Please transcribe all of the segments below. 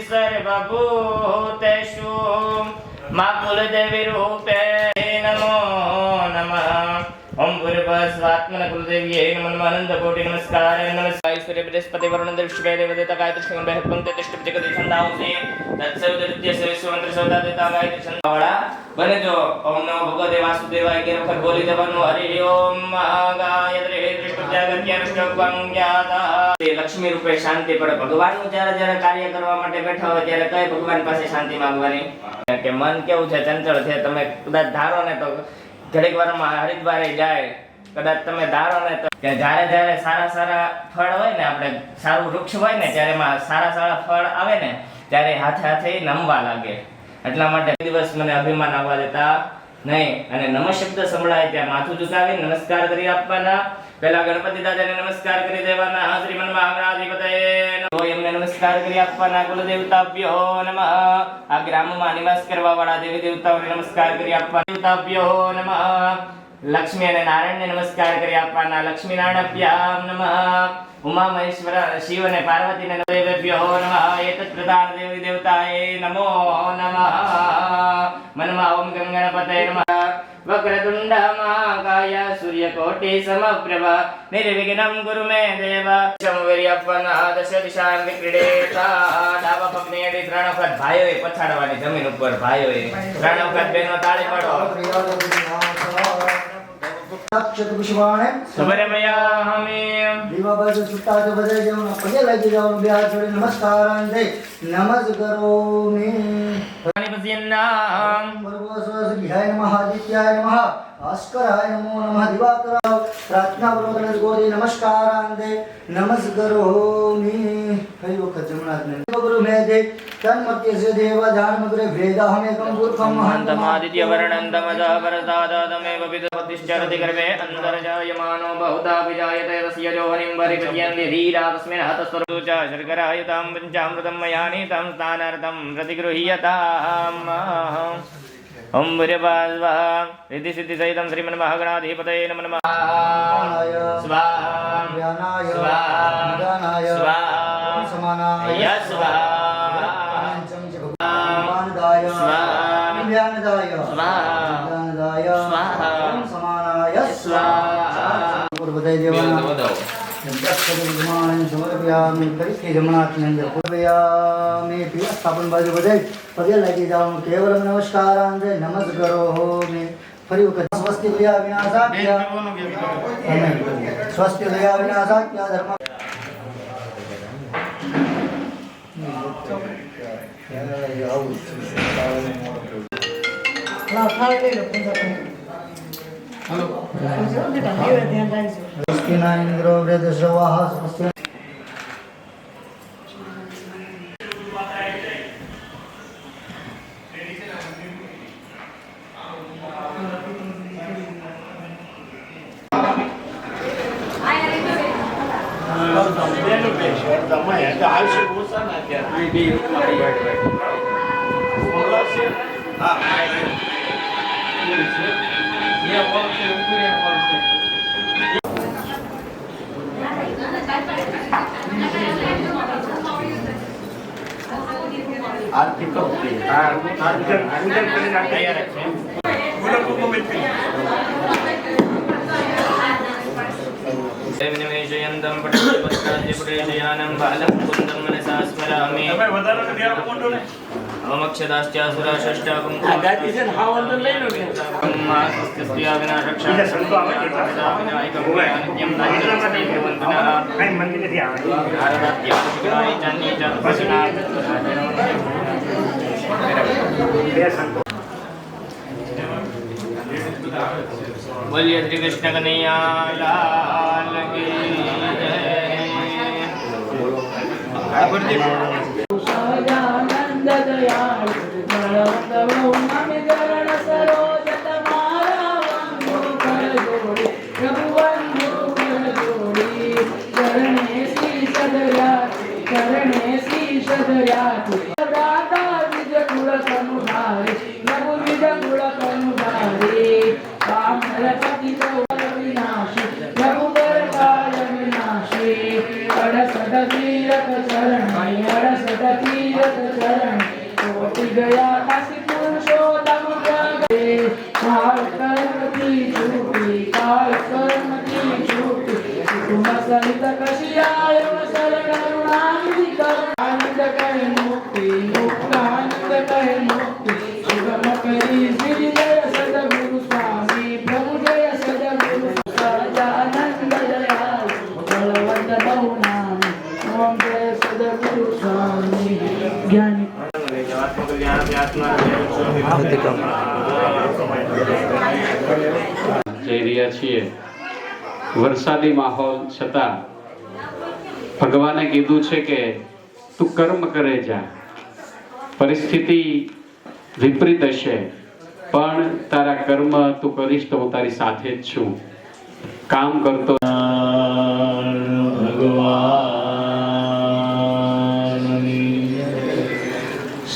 सर्वभूतेषु मा कुलदेवी रूपे नमो नमः। ओम भूर्भुवस्वात्मन कुलदेव्यै नमः। अनंत कोटि नमस्कार। नमस्कार सूर्य बृहस्पति वरुण देवश्वे देवदेवता गायत्री श्री बृहत्पंक्ति तिष्ठ जगति छंदांसि तत्सवितृत्य मंत्र सौदा देवता गायत्री छंदावाळा बने जो ओम नमो भगवते वासुदेवाय के वखत बोली देवानो हरि ओम गायत्री दृष्टुजागत्यानुष्टकं ज्ञाता। लक्ष्मी रूपे शांति पर भगवान नु જ્યારે કાર્ય કરવા માટે બેઠા હોય ત્યારે કઈ ભગવાન પાસે શાંતિ માંગવાની કે મન કેવું છે ચંચળ છે તમે કદાચ ધારો ને તો ઘડીક વારમાં હરિદ્વારે જાય કદાચ તમે ધારો ને તો કે જ્યારે જ્યારે સારા સારા ફળ હોય ને આપણે સારું વૃક્ષ હોય ને ત્યારે માં સારા સારા ફળ આવે ને ત્યારે હાથે હાથે નમવા લાગે એટલા માટે દિવસ મને અભિમાન આવવા દેતા નહીં અને નમઃ શબ્દ સંભળાય ત્યાં માથું ઝુકાવી નમસ્કાર કરી આપવાના પહેલા ગણપતિ દાદાને નમસ્કાર કરી દેવાના શ્રીમન મહાગણાધિપતયે નમો એમને નમસ્કાર કરી આપવાના કુલદેવતાભ્યો નમઃ આ ગ્રામમાં નિવાસ કરવા વાળા દેવી દેવતાઓને નમસ્કાર કરી આપવાના દેવતાભ્યો નમઃ लक्ष्मी અને નારાયણને નમસ્કાર કરી આપવાના લક્ષ્મીનારાયણભ્યામ નમઃ ઉમા મહેશ્વર શિવ અને પાર્વતીને દેવભ્યો નમઃ એતत् પ્રધાન દેવી દેવતાએ નમો નમઃ મનમાં ઓમ ગંગણપતये નમઃ વક્રતુંડ મહાકાય સૂર્યકોટિ સમપ્રભ નિર્વિઘ્नं કુરુ મે દેવ સમવેરી આપવાના દશ દિશાં વિક્રીડેતા ડાબા પગને એડી ત્રણ વખત ભાઈઓએ પછાડવાની જમીન ઉપર ભાઈઓએ ત્રણ વખત બેનો તાળી પાડો चतुष्वाणे समरमयामि दीवाबाजु सुता तो बजे जाऊं पगे लगे जाऊं बिहार छोड़े नमस्कारां दे नमस् करोमि पानी पसियन्नां भगवस्वस विहाय नमः आदित्याय नमः भास्कराय नमो नमः दिवाकराय प्रार्थना पूर्वक गोरी नमस्कारां दे नमस् करोमि कई वक्त जमुनाथ ने गुरु में दे तन्मत्य से देव जानमग्रे वेदाहमेकं पूर्वं महन्तमादित्य वर्णन्तमजा वरदादादमेव विदपतिश्चरति गर्भे अन्तर्जायमानो बहुधा विजायते तस्य जोहनिं वरिपद्यन्ति धीरा तस्मिन् हतस्वरु च शर्करायुतां पञ्चामृतं मयानीतं स्थानार्थं प्रतिगृह्यताम् ओम भूर्भुवः रिद्धि सिद्धि सहितं श्रीमन् महागणाधिपतये नमः नमः स्वाहा ज्ञानाय ज्ञानाय स्वाहा समानाय स्वाहा ज्ञानदाय स्वाहा ज्ञानदाय स्वाहा समानाय स्वाहा पूर्वदय देवाना जमाने समर्पयामि परिस्थिति जमनाथ ने अंदर पूर्वयामि फिर स्थापन बाजू बजाई पगे लगे जाऊं केवल नमस्कारां दे नमस् करो मे फरी वक्त स्वस्ति लिया विनाशाख्य स्वस्ति लिया विनाशाख्य धर्म हेलो स्वस्ति न इंद्रो वृद्धश्रवाः स्वस्ति आर्थिक जयंतम पटपत्रादिपुरेशयानं बालं कुन्दं मनसा स्मरामि अवमक्षदाश्चासुरा षष्ठाकं आगाती से हावंदन लई लो अम्मा स्वस्तिस्त्या विना रक्षा विनायकं नित्यं नान्यस्ति भवन्तुना काय मंदिर थे भारतात्या शिवाय चान्नी च तपस्विना बोलिए श्री कृष्ण कन्हैया लाल की जय। सदानंद दयाल नरवंदो नमि गरण सरोज तमारा वंदो कर जोड़ी प्रभु वंदो कर जोड़ी चरणे शीश दयाति दाता विज कुल कनुधारी प्रभु विज कुल कनुधारी कामरपति तो विनाशी प्रभु वरदाय विनाशी अड़सठ तीरथ चरण अड़सठ तीरथ तीरथ चरण कोटि गया काशी पुरुषोत्तम प्रगटे काल कर्म की छूटी काल कर्म की छूटी तुम सहित कशियाय वसल करुणानिधि करुणानंद कहे मुक्ति मुक्तानंद कहे मुक्ति सुगम करी श्री जय सद्गुरु स्वामी प्रभु जय सद्गुरु सदानंद दयाल बलवंत बहुनामी ओम जय सद्गुरु स्वामी ज्ञानी જઈ રહ્યા છીએ વરસાદી માહોલ છતાં ભગવાને કીધું છે કે તું કર્મ કરે જા, પરિસ્થિતિ વિપરીત હશે પણ તારા કર્મ તું કરીશ તો હું તારી સાથે જ છું. કામ કરતો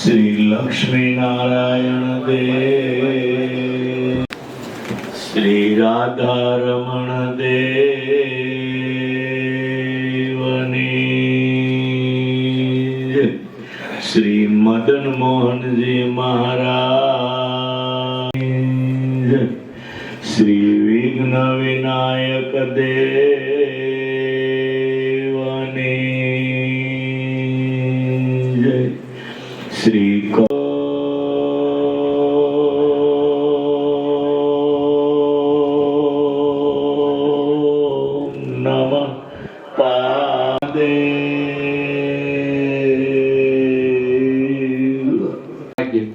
શ્રી લક્ષ્મી નારાયણ દેવ, શ્રી રાધા રમણ દેવની, શ્રી મદન મોહનજી મહારાજ, શ્રી વિઘ્ન વિનાયક દેવની, શ્રી નમઃ પાદેવ.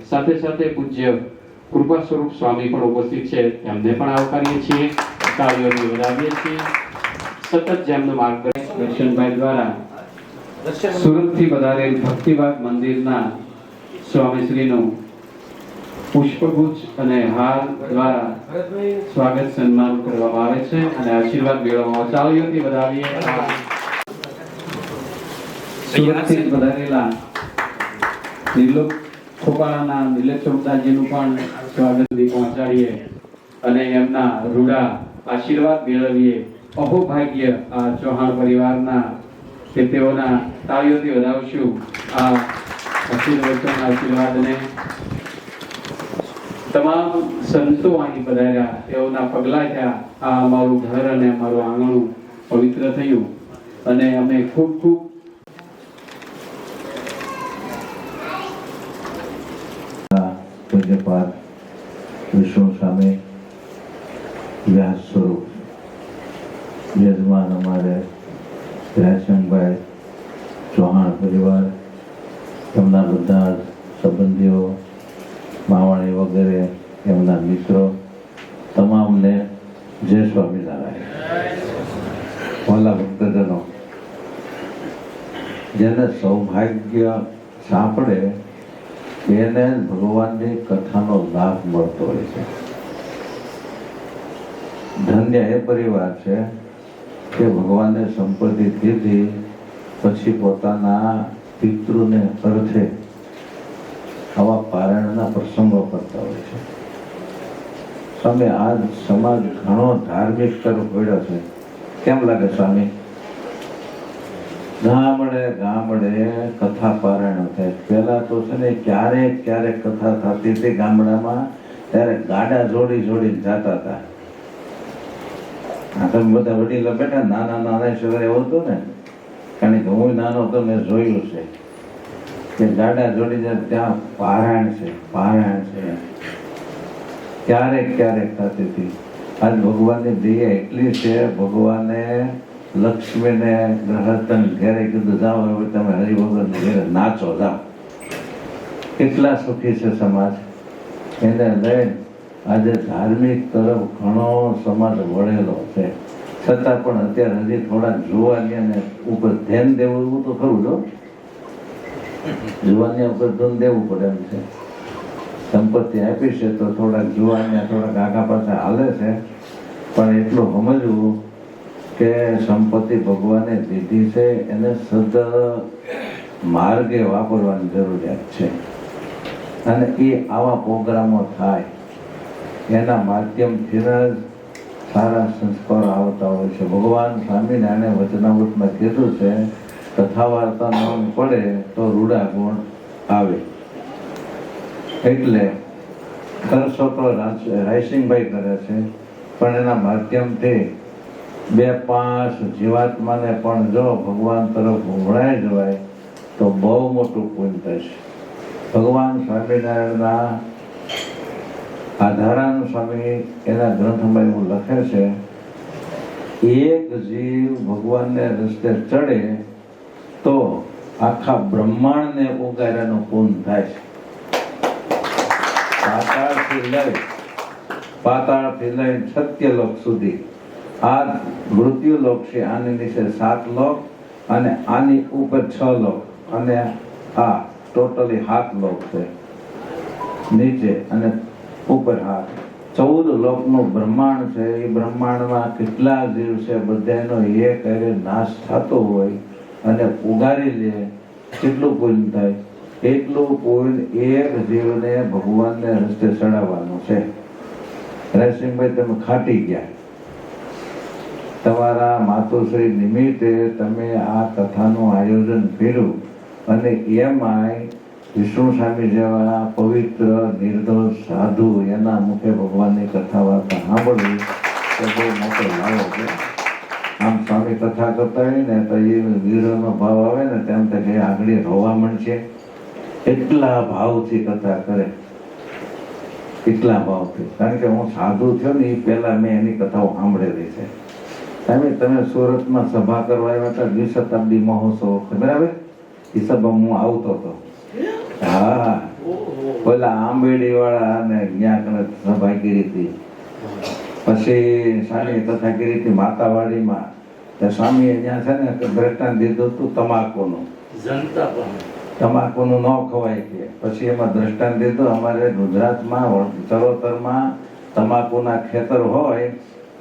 સાથે સાથે પૂજ્ય કૃપા સ્વરૂપ સ્વામી પણ ઉપસ્થિત છે, એમને પણ આવકારીએ છીએ, તાળીઓથી વધાવીએ છીએ. સતત જેમનું માર્ગદર્શન દર્શનભાઈ દ્વારા સુરતથી વધારેલ ભક્તિબાગ મંદિરના સ્વામીશ્રીનું પુષ્પગુચ્છ અને હાર દ્વારા સ્વાગત સન્માન કરવામાં આવે છે અને આશીર્વાદ મેળવવામાં આવે. તાળીઓથી વધાવીએ. સુરતથી વધારેલા નિર્લોક ખોપાળાના નિલેશ ચોકદાજીનું પણ સ્વાગત પહોંચાડીએ અને એમના રૂડા આશીર્વાદ મેળવીએ. અહોભાગ્ય આ ચૌહાણ પરિવારના કે તેઓના તાળીઓથી વધાવશું આ આશીર્વાદને. તમામ સંતો અહીં પધાર્યા, તેઓના પગલા થયા, આ અમારું ઘર અને અમારું આંગણું પવિત્ર થયું અને અમે ખૂબ ખૂબ પૂજ્યપાદ વિષ્ણુ સ્વામી વ્યાસ સ્વરૂપ યજમાન અમારે રાયસંગભાઈ ચૌહાણ પરિવાર, એમના બધા સંબંધીઓ, માવાણી વગેરે એમના મિત્રો, તમામને જય સ્વામિનારાયણ. વહાલા ભક્તજનો, જેને સૌભાગ્ય સાંપડે એને ભગવાનની કથાનો લાભ મળતો હોય છે. ધન્ય એ પરિવાર છે કે ભગવાને સંપત્તિ દીધી પછી પોતાના પિતૃને અર્થે આવા પારણના પ્રસંગો કરતા હોય છે. સ્વામી, આ સમાજ ઘણો ધાર્મિક તરફ વળ્યો છે, કેમ લાગે સ્વામી? ગામડે ગામડે કથા પારાયણ થાય. પહેલા તો છે ને ક્યારેક ક્યારેક કથા થતી હતી ગામડામાં, ત્યારે ગાડા જોડી જોડીને જતા હતા. આ તમે બધા વડીલો બેઠા, નાના નાના શહેર એવું હતું ને, કારણ કે હું નાનો તો મેં જોયું છે કે ગાડા જોડીને ત્યાં પારાયણ છે, પારાયણ છે, ક્યારેક ક્યારેક થતી હતી. આજ ભગવાનની દયા એટલી છે, ભગવાને લક્ષ્મીને ગ્રહસ્થન ઘેરે કીધું જાઓ હવે તમે હરિભગવાન ઘેરે નાચો જાઓ. એટલા સુખી છે સમાજ. એને લઈને આજે ધાર્મિક તરફ ઘણો સમાજ વળેલો છે, છતાં પણ અત્યારે હજી થોડાક જુવાનિયાને ઉપર ધ્યાન દેવું એવું તો ખરું જો, જુવાનિયા ઉપર ધ્યાન દેવું પડે એમ છે. સંપત્તિ આપી છે તો થોડાક જુવાનિયા થોડાક આગા પાછા હાલે છે, પણ એટલું સમજવું કે સંપત્તિ ભગવાને દીધી છે એને સદ માર્ગે વાપરવાની જરૂરિયાત છે. અને એ આવા પ્રોગ્રામો થાય એના માધ્યમથી જ સારા સંસ્કારો આવતા હોય છે. ભગવાન સ્વામિનારાયણે વચનામૃતમાં કીધું છે, કથા વાર્તા ન પડે તો રૂડા ગુણ આવે. એટલે ખર્ચો તો રાયસિંગભાઈ કરે છે, પણ એના માધ્યમથી 2-5 જીવાત્માને પણ જો ભગવાન તરફ વળાઈ જવાય તો બહુ મોટું પુણ્ય થશે. ભગવાન સ્વામિનારાયણના આધારાનંદ સ્વામી એના ગ્રંથમાં એવું લખે છે, એક જીવ ભગવાનને રસ્તે ચડે તો આખા બ્રહ્માંડને ઉગાર્યાનું પુણ્ય થાય છે. પાતાળથી લઈ સત્યલોક સુધી આ મૃત્યુલોક છે, આની નીચે 7 લોક અને આની ઉપર 6 લોક અને આ ટોટલી 7 લોક છે નીચે અને ઉપર 14 લોકનું બ્રહ્માંડ છે. એ બ્રહ્માંડમાં કેટલા જીવ છે બધાનો એક હારે નાશ થતો હોય અને ઉગારી લે, કેટલું પુણ્ય થાય? એટલું પુણ્ય એક જીવને ભગવાનને રસ્તે ચડાવવાનું છે. રાયસિંગભાઈ, તમે ખાટી ગયા. તમારા માતુશ્રી નિમિત્તે તમે આ કથાનું આયોજન કર્યું અને એમાંય વિષ્ણુ સ્વામી જેવા પવિત્ર નિર્દોષ સાધુ એના મુખે ભગવાનની કથા વાર્તા સાંભળવી તો બહુ મોટો લાવો છે. આમ સ્વામી કથા કરતા હોય ને તો એ વીરનો ભાવ આવે ને તેમ તો કે આગળ રોવા મળશે. એટલા ભાવથી કથા કરે, એટલા ભાવથી. કારણ કે હું સાધુ થયો ને એ પહેલા મેં એની કથાઓ સાંભળેલી છે. તમે સુરતમાં સભા કરવા આવ્યા હતા, 20 શતાબ્દી મહોત્સવ, બરાબર? એ સભામાં હું આવતો હતો. હા, પેલા આંબેડી વાળા ને ત્યાં સભા કરી હતી. પછી સ્વામી કથા કરી હતી માતાવાડીમાં. સ્વામીએ ત્યાં છે ને દ્રષ્ટાંત દીધું હતું તમાકુનું. તમાકુનું ન ખવાય કે પછી એમાં દ્રષ્ટાંત દીધું. અમારે ગુજરાતમાં ચરોતરમાં તમાકુના ખેતર હોય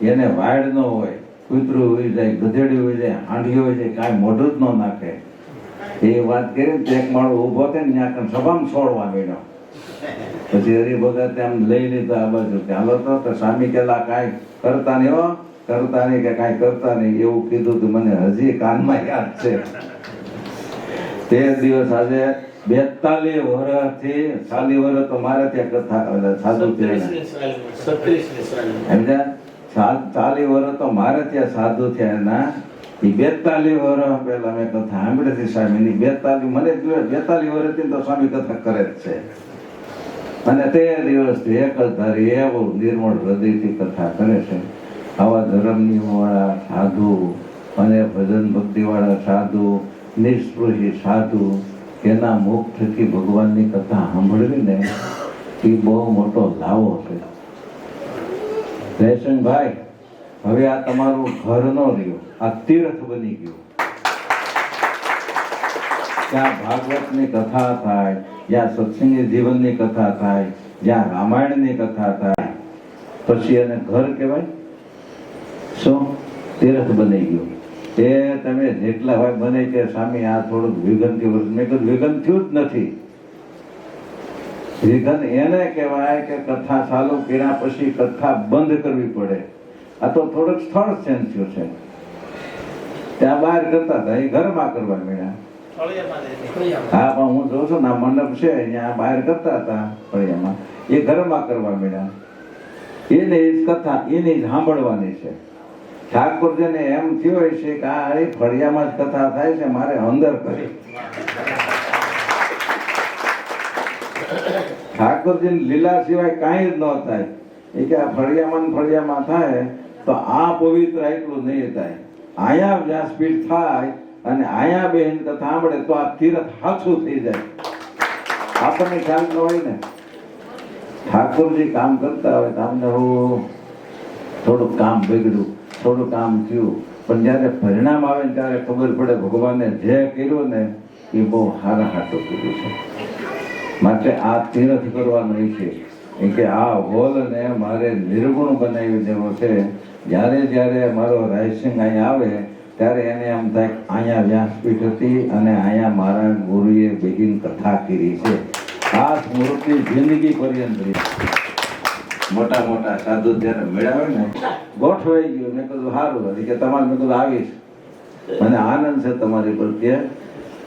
એને વાડ ન હોય, કૂતરું હોઈ જાય, ગધેડી હોઈ જાય, હાંડીઓ હોય જાય, કાંઈ મોઢું જ ન નાખે. એ વાત કરી એક માળો ઉભો થાય ને ત્યાં સભામાં છોડવા માંડ્યો. પછી હરિભગત એમ લઈ લીધા આ બાજુ. ચાલો તો સ્વામી કેલા કાંઈ કરતા નહીં, હો કરતા નહીં, કે કાંઈ કરતા નહીં એવું કીધું તું. મને હજી કાનમાં યાદ છે. તે દિવસ આજે 42 વર્ષથી 40 વર્ષ તો મારે ત્યાં કથા સાધુ થયા. 40 વર્ષ તો મારે ત્યાં સાધુ થયા એના. એ 42 વર્ષ પહેલા મેં કથા સાંભળી હતી સ્વામીની. 42 મને 42 વર્ષથી તો સ્વામી કથા કરે જ છે. અને તે દિવસથી એક જ ધારી એવું નિર્મળ હૃદયથી કથા કરે છે. આવા ધર્મની વાળા સાધુ અને ભજન ભક્તિ વાળા સાધુ, નિષ્પૃહી સાધુ, એના મુખ થકી ભગવાનની કથા સાંભળવી ને એ બહુ મોટો લાવો છે. જયશંકભાઈ, હવે આ તમારું ઘર નો રહ્યું, આ તીર્થ બની ગયું. જ્યાં ભાગવતની કથા થાય, જ્યાં સત્સંગી જીવનની કથા થાય, જ્યાં રામાયણની કથા થાય, પછી એને ઘર કહેવાય. શું તીર્થ બની ગયું? એ તમે જેટલા ભાઈ બને કે સ્વામી આ થોડુંક વિઘનથી વર્ષ, મેં કીધું વિઘન થયું જ નથી. વિઘન એને કહેવાય કે કથા ચાલુ કર્યા પછી કથા બંધ કરવી પડે. આ તો થોડુંક સ્થળ ચેન્જ થયું છે. ત્યાં બહાર કરતા હતા, એ ઘરમાં કરવા મળ્યા. હા, પણ હું જોઉં છું ને આ મંડપ છે અહીંયા બહાર કરતા હતા ફળિયામાં, એ ઘરમાં કરવા મળ્યા. એની કથા એની જ સાંભળવાની છે. ઠાકોરજીને એમ થયો છે કે આ ફળિયામાં જ કથા થાય છે, મારે અંદર કરી. ઠાકોરજીની લીલા સિવાય કાંઈ જ ન થાય. એ કે આ ફળિયામાં થાય તો આ પવિત્ર એટલું નહીં થાય. અહીંયા વ્યાસપીઠ થાય અને અહીંયા બેન કથા સાંભળે તો આ તીર્થ સાચું થઈ જાય. આપણને ખ્યાલ ન હોય ને. ઠાકોરજી કામ કરતા હોય તો આમને થોડુંક કામ બગડ્યું, થોડું કામ થયું, પણ જયારે પરિણામ આવે ને ત્યારે ખબર પડે ભગવાને જે કર્યું ને એ બહુ સારા હાટું કર્યું છે. માટે આ તીર્થ કરવાનું છે કે આ હોલ ને મારે નિર્ગુણ બનાવી દેવો છે. જ્યારે મારો રાયસિંગ અહીંયા આવે ત્યારે એને એમ થાય અહીંયા વ્યાસપીઠ હતી અને અહીંયા મારા ગુરુએ બેગીન કથા કરી છે. આ સ્મૃતિ જિંદગી પર્યંત મોટા મોટા સાધુ જયારે મેળાવે ને ગોઠવાઈ ગયું. મેં કીધું સારું કે તમારે, મેં કીધું આવીશ. મને આનંદ છે તમારી પ્રત્યે,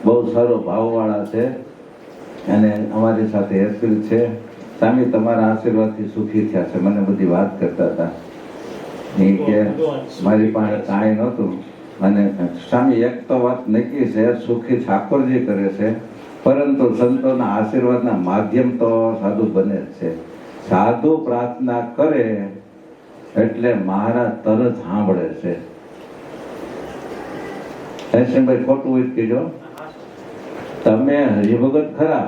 બહુ સારો ભાવવાળા છે. અને અમારી સાથે હેતલ છે. સ્વામી તમારા આશીર્વાદથી સુખી થયા છે. મને બધી વાત કરતા હતા એ કે મારી પાસે કાંઈ નહોતું, અને સ્વામી એક તો વાત નક્કી છે, સુખી ઠાકોરજી કરે છે, પરંતુ સંતોના આશીર્વાદના માધ્યમ તો સાધુ બને જ છે. સાધુ પ્રાર્થના કરે એટલે મહારાજ તરત સાંભળે છે. હરિશંભાઈ ખોટું હોય કહેજો. તમે હરિભગત ખરા,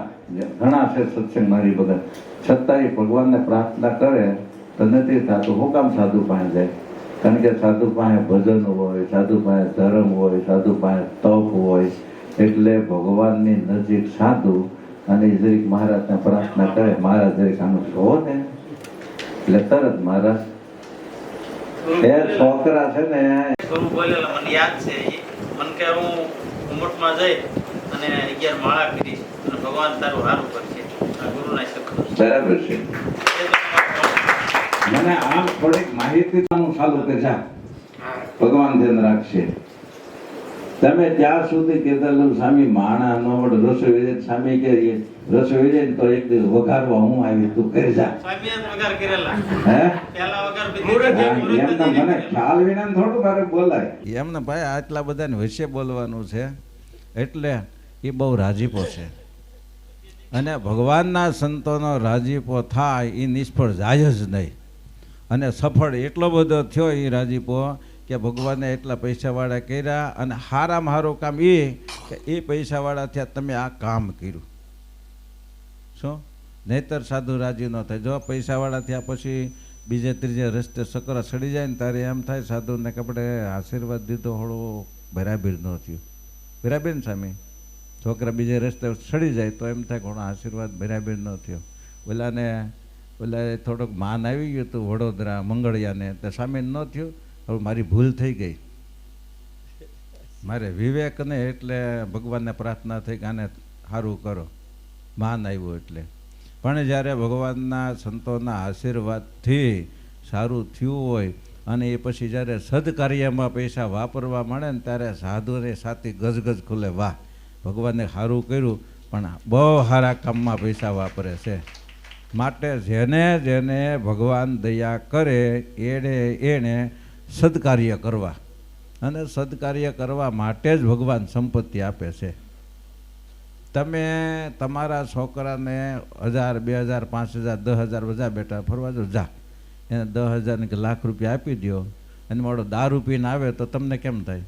ઘણા છે સત્સંગમાં હરિભગત, છતાંય ભગવાનને પ્રાર્થના કરે તો નથી થતું. હું કામ સાધુ પાસે જાય? કારણ કે સાધુ પાસે ભજન હોય, સાધુ પાસે ધર્મ હોય, સાધુ પાસે તપ હોય, એટલે ભગવાનની નજીક સાધુ અને જરીક મહારાજને પ્રાર્થના કરે, મહારાજ જરીક આનું જોવો ને એટલે તરત મહારાજ એ છોકરા છે ને સ્વરૂપ બોલેલા મને યાદ છે. મને કે હું ઉમટમાં જઈ અને 11 માળા કરીશ અને ભગવાન તારું સારું કરશે. આ ગુરુના શબ્દ બરાબર છે. મને આમ થોડીક માહિતી ચાલુ કરજા, ભગવાન ધ્યાન રાખશે. તમે ત્યાં સુધી કીધેલું સ્વામી માણા નો વડ રસોઈ જાય, સ્વામી કે રસોઈ જાય તો એક દિવસ વઘારવા હું આવી, તું કરી જા. સ્વામીએ વગર કરેલા હે પહેલા વગર એમને મને ખ્યાલ વિના થોડું મારે બોલાય એમને ભાઈ આટલા બધાને વચ્ચે બોલવાનું છે એટલે એ બહુ રાજીપો છે. અને ભગવાનના સંતોનો રાજીપો થાય એ નિષ્ફળ જાય જ નહીં, અને સફળ એટલો બધો થયો એ રાજીપો કે ભગવાને એટલા પૈસાવાળા કર્યા, અને સારામાં સારું કામ એ કે એ પૈસાવાળા થયા તમે આ કામ કર્યું. શું નહીતર સાધુ રાજી ન થાય. જો પૈસાવાળા થયા પછી બીજે ત્રીજે રસ્તે સકરા સડી જાય ને ત્યારે એમ થાય સાધુને કે આપણે આશીર્વાદ દીધો હળો બરાબર ન થયું. બરાબર ને સ્વામી? છોકરા બીજે રસ્તે સડી જાય તો એમ થાય ઘણો આશીર્વાદ બરાબર ન થયો. ઓલા થોડોક માન આવી ગયું હતું વડોદરા મંગળિયાને, તો સ્વામી ન થયું. હવે મારી ભૂલ થઈ ગઈ, મારે વિવેક ને એટલે ભગવાનને પ્રાર્થના થઈ કે આને સારું કરો, માન આવ્યું એટલે. પણ જ્યારે ભગવાનના સંતોના આશીર્વાદથી સારું થયું હોય અને એ પછી જ્યારે સદકાર્યમાં પૈસા વાપરવા મળે ને ત્યારે સાધુને સાથી ગજગજ ખુલે, વાહ ભગવાને સારું કર્યું, પણ બહુ સારા કામમાં પૈસા વાપરે છે. માટે જેને જેને ભગવાન દયા કરે એણે સદકાર્ય કરવા, અને સદકાર્ય કરવા માટે જ ભગવાન સંપત્તિ આપે છે. તમે તમારા છોકરાને 1000, 2000, 5000, 10,000 બધા બેટા ફરવા જો જા, એને 10,000 કે લાખ રૂપિયા આપી દો અને મારો દારૂ પીને આવે તો તમને કેમ થાય?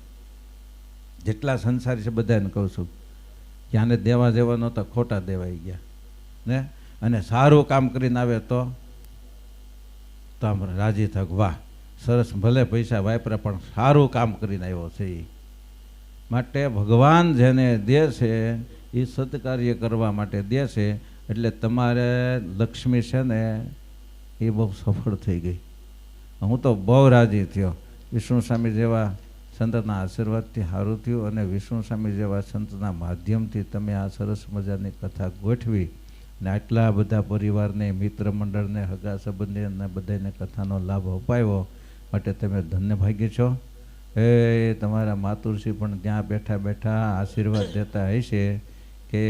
જેટલા સંસારી છે બધાને કહું છું કે આને દેવા જેવા નહોતા, ખોટા દેવાઈ ગયા ને, અને સારું કામ કરીને આવે તો આમ રાજી થાક, વાહ સરસ, ભલે પૈસા વાપરા પણ સારું કામ કરીને આવ્યો છે. એ માટે ભગવાન જેને દે છે એ સત્કાર્ય કરવા માટે દે છે, એટલે તમારે લક્ષ્મી છે ને એ બહુ સફળ થઈ ગઈ. હું તો બહુ રાજી થયો. વિષ્ણુ સ્વામી જેવા સંતના આશીર્વાદથી સારું થયું, અને વિષ્ણુ સ્વામી જેવા સંતના માધ્યમથી તમે આ સરસ મજાની કથા ગોઠવી ને આટલા બધા પરિવારને, મિત્ર મંડળને, હગા સંબંધીને બધાને કથાનો લાભ અપાવ્યો, માટે તમે ધન્ય ભાગ્ય છો. એ તમારા માતુશ્રી પણ ત્યાં બેઠા બેઠા આશીર્વાદ દેતા હશે કે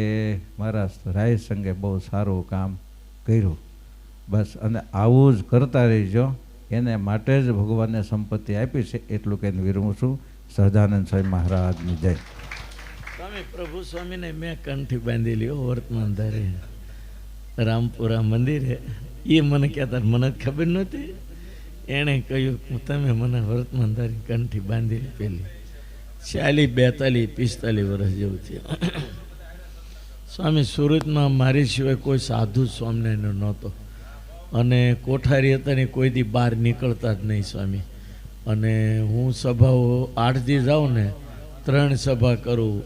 મારા રાય સંગે બહુ સારું કામ કર્યું. બસ, અને આવું જ કરતા રહીજો, એને માટે જ ભગવાને સંપત્તિ આપી છે. એટલું કહીને વિરમું છું. સહજાનંદ સ્વામી મહારાજની જય. સ્વામી પ્રભુ સ્વામીને મેં કંઠી બાંધેલી વર્તમાન ધારે રામપુરા મંદિરે. એ મને કહેતા, મને જ ખબર નહોતી. એણે કહ્યું તમે મને વર્તમાન ધારી કંઠી બાંધેલી પેલી 40, 42, 45 વર્ષ જેવું થયું. સ્વામી સુરતમાં મારી સિવાય કોઈ સાધુ સ્વામિનારાયણ નહોતો, અને કોઠારી હતા ને કોઈ દી બહાર નીકળતા જ નહીં સ્વામી. અને હું સભાઓ 8 દી જાઉં ને 3 સભા કરું.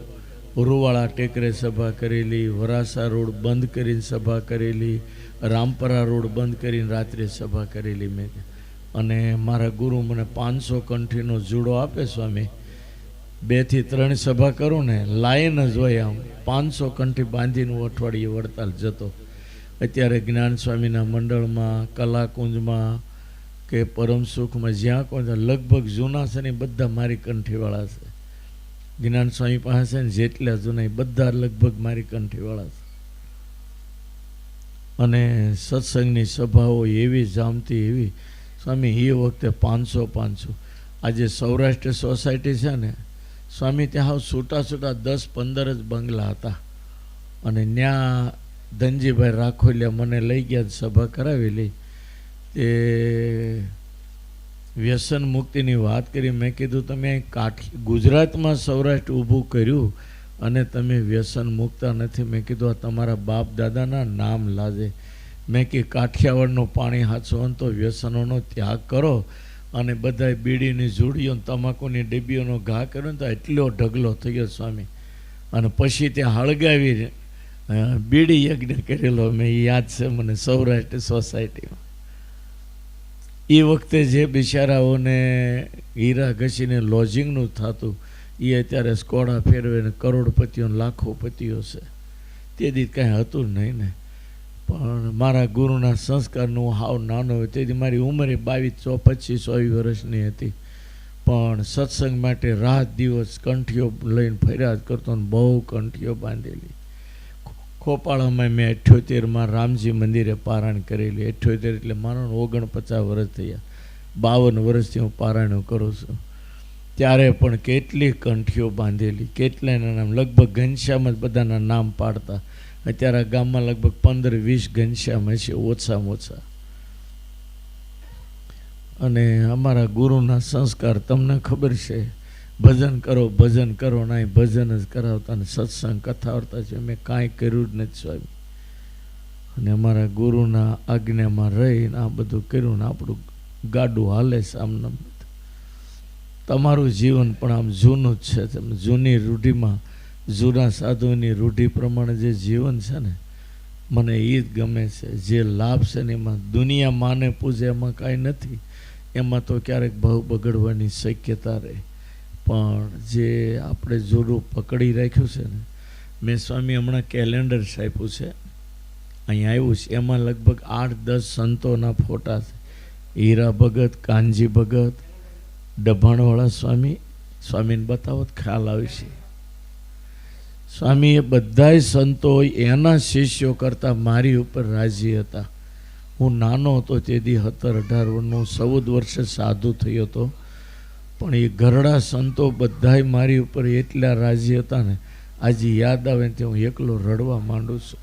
ઉરુવાળા ટેકરે સભા કરેલી, વરાસા રોડ બંધ કરીને સભા કરેલી, રામપરા રોડ બંધ કરીને રાત્રે સભા કરેલી મેં. અને મારા ગુરુ મને 500 કંઠીનો જુડો આપે સ્વામી. 2 થી 3 સભા કરું ને લાઈન જ હોય, આમ 500 કંઠી બાંધીને હું અઠવાડિયે વડતાલ જતો. અત્યારે જ્ઞાન સ્વામીના મંડળમાં, કલાકુંજમાં કે પરમ સુખમાં જ્યાં કોઈ લગભગ જૂના છે ને બધા મારી કંઠીવાળા છે. જ્ઞાન સ્વામી પાસે છે ને જેટલા જૂના એ બધા લગભગ મારી કંઠીવાળા છે. અને સત્સંગની સભાઓ એવી જામતી એવી. સ્વામી એ વખતે 500 આજે સૌરાષ્ટ્ર સોસાયટી છે ને સ્વામી, ત્યાં હાવ છૂટા 10-15 જ બંગલા હતા. અને ત્યાં ધનજીભાઈ રાખોલિયા મને લઈ ગયા, સભા કરાવેલી. તે વ્યસન મુક્તિની વાત કરી. મેં કીધું તમે ગુજરાતમાં સૌરાષ્ટ્ર ઊભું કર્યું અને તમે વ્યસન મુક્તા નથી. મેં કીધું આ તમારા બાપ દાદાના નામ લાજે. મેં કે કાઠિયાવાડનું પાણી હાચો તો વ્યસનોનો ત્યાગ કરો અને બધા બીડીની જોડીઓ તમાકુની ડબ્બીઓનો ઘા કર્યો ને તો એટલો ઢગલો થયો સ્વામી. અને પછી ત્યાં હળગાવી બીડી યજ્ઞ કરેલો મેં યાદ છે મને સૌરાષ્ટ્ર સોસાયટીમાં. એ વખતે જે બિચારાઓને હીરા ઘસીને લોજિંગનું થતું એ અત્યારે સ્કોડા ફેરવે ને કરોડપતિઓ લાખોપતિઓ છે. તે દી કાંઈ હતું નહીં ને. પણ મારા ગુરુના સંસ્કારનું હાવ નાનો હોય તેથી મારી ઉંમરે 22-25 વર્ષની હતી. પણ સત્સંગ માટે રાત દિવસ કંઠીઓ લઈને ફરિયાદ કરતો ને બહુ કંઠીઓ બાંધેલી. ખોપાળામાં મેં 78માં રામજી મંદિરે પારાયણ કરેલી. 78 એટલે મારો 49 વર્ષ થયા. 52 વર્ષથી હું પારાયણો કરું છું. ત્યારે પણ કેટલી કંઠીઓ બાંધેલી, કેટલાયના નામ લગભગ ઘનશ્યામ જ બધાના નામ પાડતા. અત્યારે ગામમાં લગભગ 15-20 ઘનશ્યામ હશે ઓછામાં ઓછા. અને અમારા ગુરુના સંસ્કાર તમને ખબર છે, ભજન કરો ના ભજન જ કરાવતા ને સત્સંગ કથા વાર્તા છે. મેં કાંઈ કર્યું જ નથી સ્વામી. અને અમારા ગુરુના આજ્ઞામાં રહીને આ બધું કર્યું ને આપણું ગાડું હાલે છે આમને. તમારું જીવન પણ આમ જૂનું જ છે. તમે જૂની રૂઢિમાં, જૂના સાધુની રૂઢિ પ્રમાણે જે જીવન છે ને મને એ જ ગમે છે. જે લાભ છે ને એમાં દુનિયા માને પૂજે એમાં કાંઈ નથી. એમાં તો ક્યારેક ભાવ બગડવાની શક્યતા રહે. પણ જે આપણે જૂનું પકડી રાખ્યું છે ને, મેં સ્વામી હમણાં કેલેન્ડર છાપ્યું છે અહીંયા આવ્યું છે. એમાં લગભગ 8-10 સંતોના ફોટા છે. હીરા ભગત, કાનજી ભગત, ડભાણવાળા સ્વામીને બતાવો તો ખ્યાલ આવશે. સ્વામી એ બધાય સંતો એના શિષ્યો કરતાં મારી ઉપર રાજી હતા. હું નાનો હતો તેથી 17-18 વર્ષનો, 14 વર્ષે સાધુ થયો હતો. પણ એ ઘરડા સંતો બધાય મારી ઉપર એટલા રાજી હતા ને, આજે યાદ આવે ને હું એકલો રડવા માંડું છું.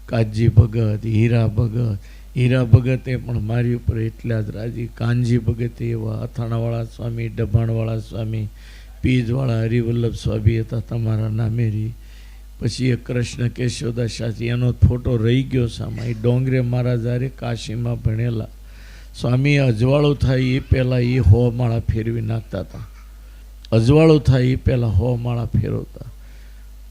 કાજી ભગત, હીરા ભગતે પણ મારી ઉપર એટલા જ રાજી. કાનજી ભગત એવા, અથાણાવાળા સ્વામી, ડભાણવાળા સ્વામી, પીજવાળા હરિવલ્લભ સ્વામી હતા તમારા નામેરી. પછી એ કૃષ્ણ કેશવદાસ શાસ્ત્રી, એનો ફોટો રહી ગયો સામા. એ ડોંગરે મહારાજ હારે કાશીમાં ભણેલા. સ્વામી અજવાળું થાય એ પહેલાં એ 100 માળા ફેરવી નાખતા હતા. અજવાળું થાય એ પહેલાં 100 માળા ફેરવતા.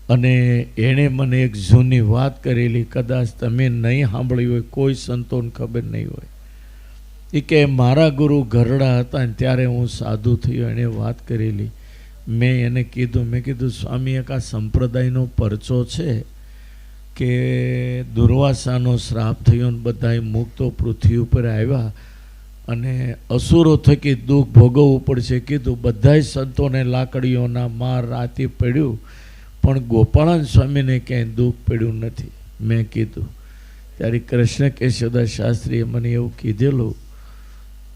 અને એણે મને એક જૂની વાત કરેલી, કદાચ તમે નહીં સાંભળી હોય, કોઈ સંતોને ખબર નહીં હોય. એ કે મારા ગુરુ ઘરડા હતા ને ત્યારે હું સાધુ થયો. એણે વાત કરેલી. મેં એને કીધું, મેં કીધું સ્વામી એક આ સંપ્રદાયનો પરચો છે કે દુર્વાસાનો શ્રાપ થયો ને બધાય મુક્તો પૃથ્વી ઉપર આવ્યા અને અસુરો થકી દુઃખ ભોગવવું પડશે. કીધું બધાય સંતોને લાકડીઓના માર રાતી પડ્યું, પણ ગોપાળાન સ્વામીને ક્યાંય દુઃખ પડ્યું નથી. મેં કીધું ત્યારે કૃષ્ણ કેશવદાસ શાસ્ત્રીએ મને એવું કીધેલું.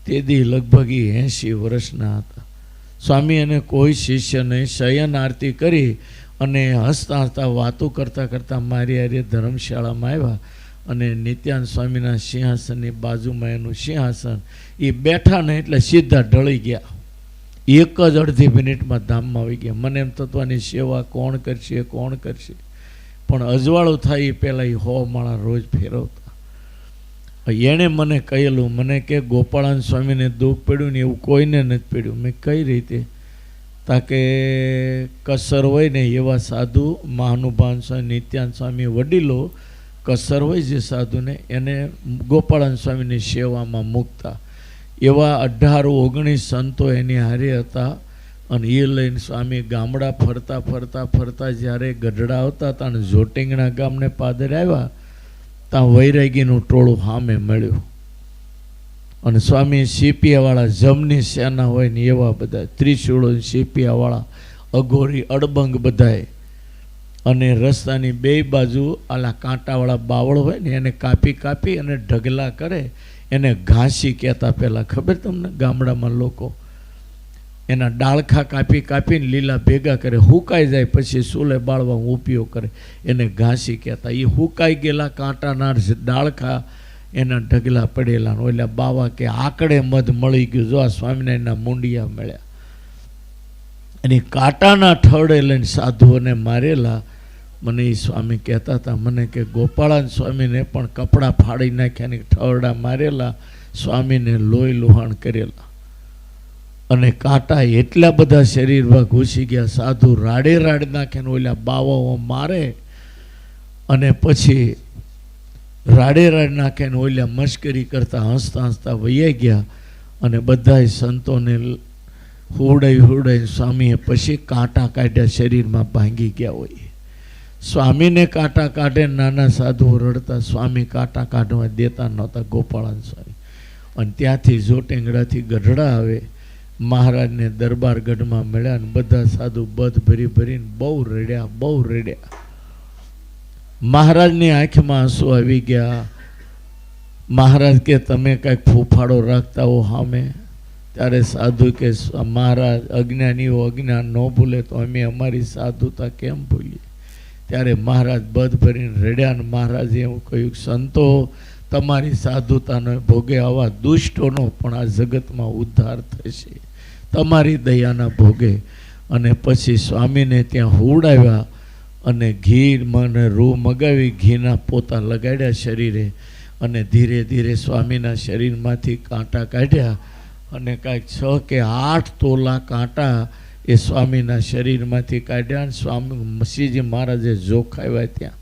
તે દી લગભગ 80 વર્ષના હતા. સ્વામી અને કોઈ શિષ્ય નહીં, શયન આરતી કરી અને હસતા હસતા વાતો કરતાં કરતાં મારી હારે ધર્મશાળામાં આવ્યા. અને નિત્યાનંદ સ્વામીના સિંહાસનની બાજુમાં એનું સિંહાસન, એ બેઠા ને એટલે સીધા ઢળી ગયા. એક જ અડધી મિનિટમાં ધામમાં આવી ગયા. મને એમ તત્વની સેવા કોણ કરશે. પણ અજવાળું થાય એ પહેલાં એ 100 માળા રોજ ફેરવતા. એણે મને કહેલું, મને કે ગોપાળાન સ્વામીને દુઃખ પડ્યું ને એવું કોઈને નથી પડ્યું. મેં કઈ રીતે? તાકે કસર હોય ને એવા સાધુ મહાનુભાન સ્વામી, નિત્યાનંદ સ્વામી વડીલો કસર હોય જે સાધુને, એને ગોપાળાન સ્વામીની સેવામાં મૂકતા. એવા 18-19 સંતો એની હારે હતા. અને એ લઈને સ્વામી ગામડા ફરતા જ્યારે ગઢડા આવતા હતા અને જોટિંગણા ગામને પાદર આવ્યા ત્યાં વૈરાગીનું ટોળું સામે મળ્યું. અને સ્વામી સીપિયાવાળા જમની સેના હોય ને એવા બધા ત્રિશુળો સીપિયાવાળા, અઘોરી અડબંગ બધાએ અને રસ્તાની બે બાજુ આલા કાંટાવાળા બાવળ હોય ને એને કાપી કાપી અને ઢગલા કરે, એને ઘાસી કહેતા. પહેલાં ખબર તમને, ગામડામાં લોકો એના ડાળખા કાપી કાપીને લીલા ભેગા કરે, હુકાઈ જાય પછી ચૂલે બાળવા ઉપયોગ કરે, એને ઘાસી કહેતા. એ હુકાઈ ગયેલા કાંટાના ડાળખા એના ઢગલા પડેલા. ઓલા બાવા કે આકડે મધ મળી ગયું, જો આ સ્વામિનારાયણના મુંડિયા મળ્યા. અને કાંટાના ઠળે લઈને સાધુઓને મારેલા. મને એ સ્વામી કહેતા હતા, મને કે ગોપાળાન સ્વામીને પણ કપડાં ફાડી નાખ્યા ને ઠરડા મારેલા, સ્વામીને લોહી લુહાણ કરેલા. અને કાંટા એટલા બધા શરીરમાં ઘૂસી ગયા, સાધુ રાડે રાડ નાખે ને ઓલા બાવાઓ મારે અને પછી રાડે રાડ નાખે ને ઓલા મશ્કરી કરતા હસતા હસતા વૈયા ગયા. અને બધાય સંતોને હુવડાઈ સ્વામીએ પછી કાંટા કાઢ્યા, શરીરમાં ભાંગી ગયા હોય. સ્વામીને કાંટા કાઢે, નાના સાધુઓ રડતા. સ્વામી કાંટા કાઢવા દેતા નહોતા, ગોપાળાન સ્વામી. અને ત્યાંથી જોટેંગડાથી ગઢડા આવે, મહારાજને દરબારગઢમાં મળ્યા અને બધા સાધુ બધ ભરી ભરીને બહુ રડ્યા. મહારાજની આંખમાં આંસુ આવી ગયા. મહારાજ કે તમે કાંઈક ફૂફાડો રાખતા હો સામે. ત્યારે સાધુ કે મહારાજ, અજ્ઞાનીઓ અજ્ઞાન ન ભૂલે તો અમે અમારી સાધુતા કેમ ભૂલીએ. ત્યારે મહારાજ બધ ભરીને રડ્યા અને મહારાજે એવું કહ્યું, સંતો તમારી સાધુતાનો ભોગે આવા દુષ્ટોનો પણ આ જગતમાં ઉદ્ધાર થશે, તમારી દયાના ભોગે. અને પછી સ્વામીને ત્યાં હુવડાવ્યા અને ઘી મને રૂ મગાવી, ઘીના પોતા લગાડ્યા શરીરે. અને ધીરે ધીરે સ્વામીના શરીરમાંથી કાંટા કાઢ્યા અને કાંઈક 6 કે 8 તોલા કાંટા એ સ્વામીના શરીરમાંથી કાઢ્યા. અને સ્વામી મસીજી મહારાજે જોખાવ્યા ત્યાં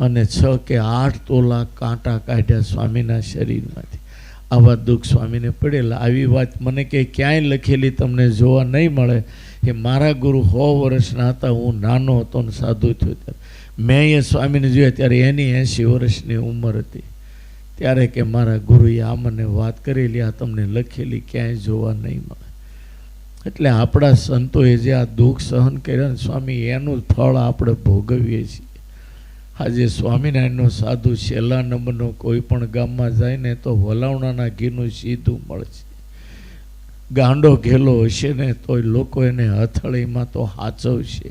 અને 6 કે 8 તોલા કાંટા કાઢ્યા સ્વામીના શરીરમાંથી. આવા દુઃખ સ્વામીને પડેલા. આવી વાત મને કે ક્યાંય લખેલી તમને જોવા નહીં મળે. કે મારા ગુરુ 100 વર્ષના હતા, હું નાનો હતો ને સાધુ થયો ત્યારે મેં એ સ્વામીને જોયા ત્યારે એની 80 વર્ષની ઉંમર હતી. ત્યારે કે મારા ગુરુએ આ મને વાત કરેલી, આ તમને લખેલી ક્યાંય જોવા નહીં મળે. એટલે આપણા સંતોએ જે આ દુઃખ સહન કર્યા ને સ્વામી, એનું ફળ આપણે ભોગવીએ છીએ. આજે સ્વામિનારાયણનો સાધુ છેલ્લા નંબરનો કોઈ પણ ગામમાં જાય ને તો વલાવણાના ઘીનું સીધું મળશે. ગાંડો ઘેલો હશે ને તોય લોકો એને હથળીમાં તો હાચવશે.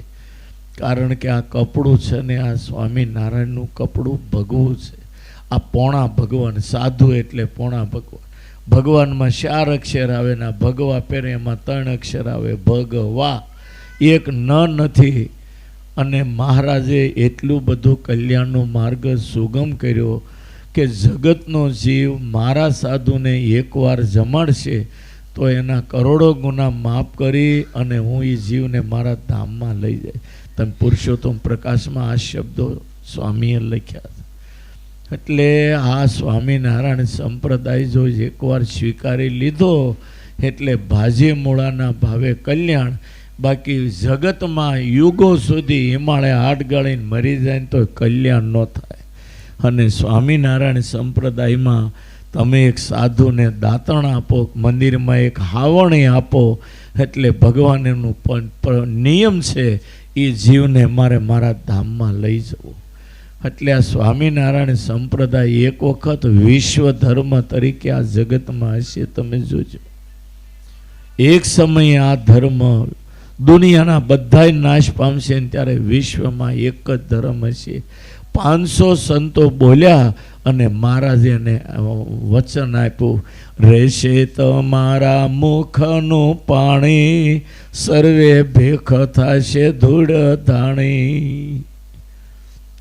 કારણ કે આ કપડું છે ને, આ સ્વામિનારાયણનું કપડું ભગવું છે. આ પોણા ભગવાન, સાધુ એટલે પોણા ભગવાન. ભગવાનમાં 4 અક્ષર આવે ને ભગવા પહેરે એમાં 3 અક્ષર આવે, ભગવા. એક ન નથી. અને મહારાજે એટલું બધું કલ્યાણનો માર્ગ સુગમ કર્યો કે જગતનો જીવ મારા સાધુને એકવાર જમાડશે તો એના કરોડો ગુના માફ કરી અને હું એ જીવને મારા ધામમાં લઈ જાય. તમે પુરુષોત્તમ પ્રકાશમાં આ શબ્દો સ્વામીએ લખ્યા છે. એટલે આ સ્વામિનારાયણ સંપ્રદાય જો એકવાર સ્વીકારી લીધો એટલે ભાજી મૂળાના ભાવે કલ્યાણ. બાકી જગતમાં યુગો સુધી હિમાલય હાથ ગાળીને મરી જાય ને તો કલ્યાણ ન થાય. અને સ્વામિનારાયણ સંપ્રદાયમાં તમે એક સાધુને દાંતણ આપો, મંદિરમાં એક હાવણી આપો, એટલે ભગવાન એનું નિયમ છે એ જીવને મારા ધામમાં લઈ જવો. એટલે આ સ્વામિનારાયણ સંપ્રદાય એક વખત વિશ્વ ધર્મ તરીકે આ જગતમાં હશે. તમે જોજો, એક સમયે આ ધર્મ દુનિયાના બધાય નાશ પામશે ને ત્યારે વિશ્વમાં એક જ ધર્મ હશે. 500 સંતો બોલ્યા અને મહારાજે એને વચન આપ્યું, રહેશે તમારા મુખનું પાણી, સર્વે ભેખ થશે ધૂળ ધાણી.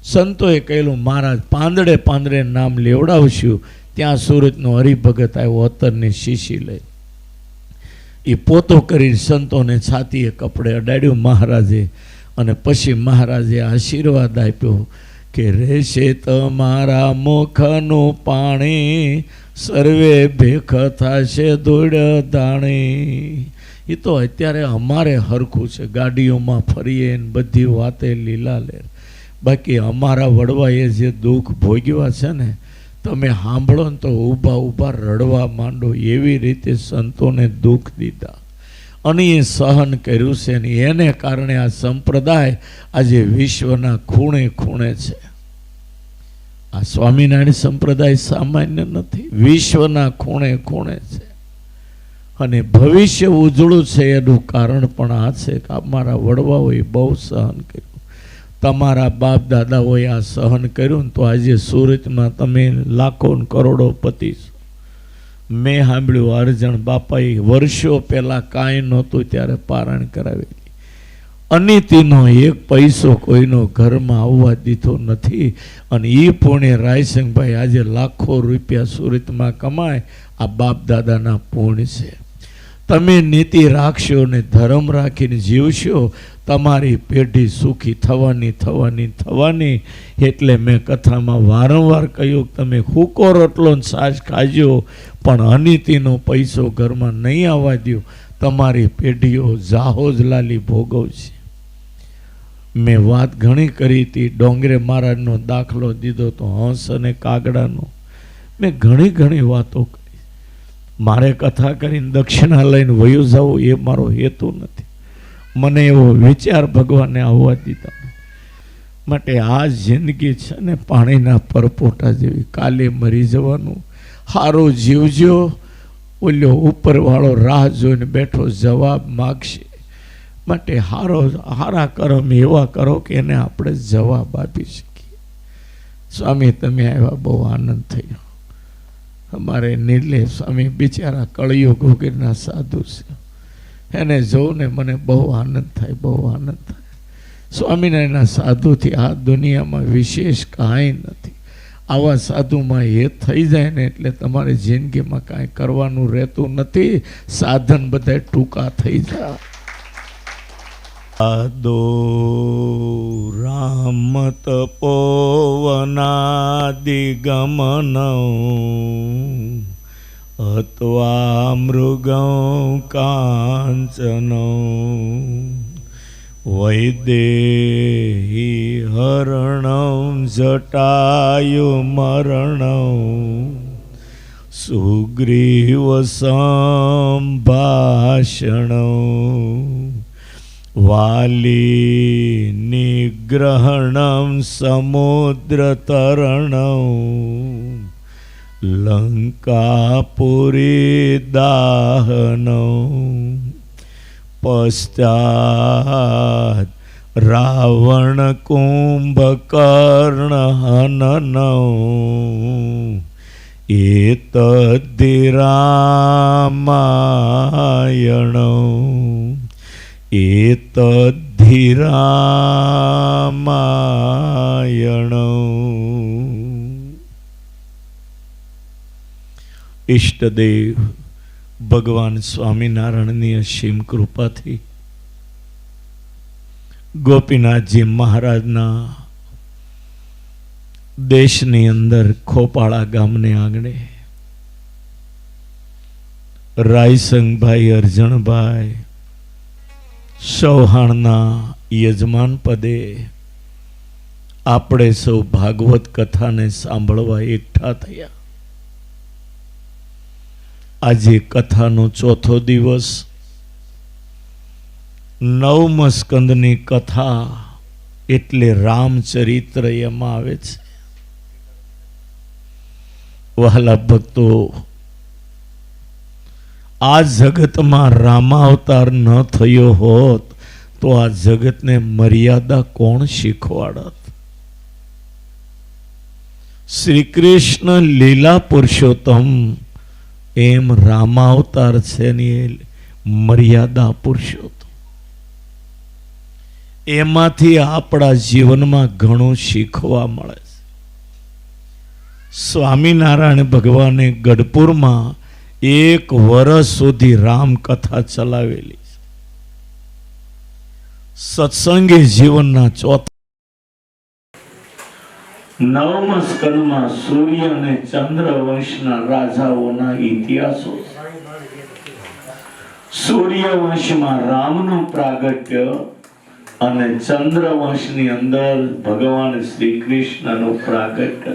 સંતોએ કહેલું, મહારાજ પાંદડે પાંદડે નામ લેવડાવશું. ત્યાં સુરતનો હરિભગત આવ્યો, અત્તરની શીશી લઈ. એ પોતો કરી સંતોને છાતીએ કપડે અડાડ્યું મહારાજે. અને પછી મહારાજે આશીર્વાદ આપ્યો કે રહેશે તમારા મુખનું પાણી, સર્વે ભેખ થશે ધૂળ ધાણી. એ તો અત્યારે અમારે હરખું છે, ગાડીઓમાં ફરીએ ને બધી વાતે લીલા લે. બાકી અમારા વડવાએ જે દુઃખ ભોગવ્યા છે ને, તમે સાંભળો ને તો ઊભા ઊભા રડવા માંડો. એવી રીતે સંતોને દુઃખ દીધા. અને એ સહન કર્યું છે ને એને કારણે આ સંપ્રદાય આજે વિશ્વના ખૂણે ખૂણે છે. આ સ્વામિનારાયણ સંપ્રદાય સામાન્ય નથી, વિશ્વના ખૂણે ખૂણે છે. અને ભવિષ્ય ઉજળું છે એનું કારણ પણ આ છે કે અમારા વડવાઓએ બહુ સહન કર્યું. તમારા બાપ દાદાઓએ આ સહન કર્યું ને તો આજે સુરતમાં તમે લાખો કરોડો પતિ છો. મેં સાંભળ્યું અરજણ બાપાએ વર્ષો પહેલાં કાંઈ નહોતું ત્યારે પારણ કરાવેલી. અનિતિનો એક પૈસો કોઈનો ઘરમાં આવવા દીધો નથી. અને એ પુણ્ય રાયસિંહભાઈ આજે લાખો રૂપિયા સુરતમાં કમાય, આ બાપ દાદાના પુણ્ય છે. તમે નીતિ રાખશો ને ધર્મ રાખીને જીવશો, તમારી પેઢી સુખી થવાની. એટલે મેં કથામાં વારંવાર કહ્યું કે તમે હુકો રોટલો છાશ ખાજો પણ અનિતિનો પૈસો ઘરમાં નહીં આવવા દો, તમારી પેઢીઓ જાહોજલાલી ભોગવશે. મેં વાત ઘણી કરી હતી, ડોંગરે મહારાજનો દાખલો દીધો તો હંસ અને કાગડાનો. મેં ઘણી વાતો કરી. મારે કથા કરીને દક્ષિણા લઈને વયું જવું એ મારો હેતુ નથી. મને એવો વિચાર ભગવાને આવવા દીધા. માટે આ જિંદગી છે ને પાણીના પરપોટા જેવી, કાલે મરી જવાનું. સારું જીવજો, ઓલો ઉપરવાળો રાહ જોઈને બેઠો જવાબ માગશે. માટે હારા કર્મ એવા કરો કે એને આપણે જવાબ આપી શકીએ. સ્વામી તમે આવ્યા, બહુ આનંદ થયો. અમારે નિર્લે સ્વામી બિચારા કળિયુગ વગેરેના સાધુ છે, એને જોઉંને મને બહુ આનંદ થાય. સ્વામિનારાયણના સાધુથી આ દુનિયામાં વિશેષ કાંઈ નથી. આવા સાધુમાં એ થઈ જાય ને એટલે તમારે જિંદગીમાં કાંઈ કરવાનું રહેતું નથી. સાધન બધા ટૂંકા થઈ જાય. આદો રામ તપોવનાદિગમન અત્વા મૃગં કાંચન વૈદેહી હરણં જટાયુમરણં સુગ્રીવ સંભાષણં વાલી નિગ્રહણં સમુદ્રતરણં લંકાપુરી દાહનં પશ્ચાત રાવણ કુંભકર્ણ હનન એતદ્ધિ રામાયણ રામાયણ. ઈષ્ટદેવ ભગવાન સ્વામિનારાયણની અસીમ કૃપાથી ગોપીનાથજી મહારાજના દેશની અંદર ખોપાળા ગામને આંગણે રાયસંગભાઈ અરજણભાઈ ચૌહાણના યજમાન પદે આપણે સૌ ભાગવત કથાને સાંભળવા એકઠા થયા. આજે કથાનો ચોથો દિવસ, 9મા સ્કંદની કથા એટલે રામચરિત્ર એમાં આવે છે. વહાલા ભક્તો, આ જગતમાં રામાવતાર ન થયો હોત તો આ જગતને મર્યાદા કોણ શીખવાડત? શ્રી કૃષ્ણ લીલા પુરુષોત્તમ એમ રામાવતાર છે ને મર્યાદા પુરુષોત્તમ. એમાંથી આપણા જીવનમાં ઘણું શીખવા મળે છે. સ્વામિનારાયણ ભગવાને ગઢપુરમાં 1 વર્ષ સુધી રામકથા ચલાવેલી. સત્સંગી જીવનના ચોથા 9મા સ્કંદમાં સૂર્ય અને ચંદ્ર વંશના રાજાઓના ઇતિહાસો. સૂર્ય વંશમાં રામનું પ્રાગટ્ય અને ચંદ્ર વંશની અંદર ભગવાન શ્રી કૃષ્ણનું પ્રાગટ્ય.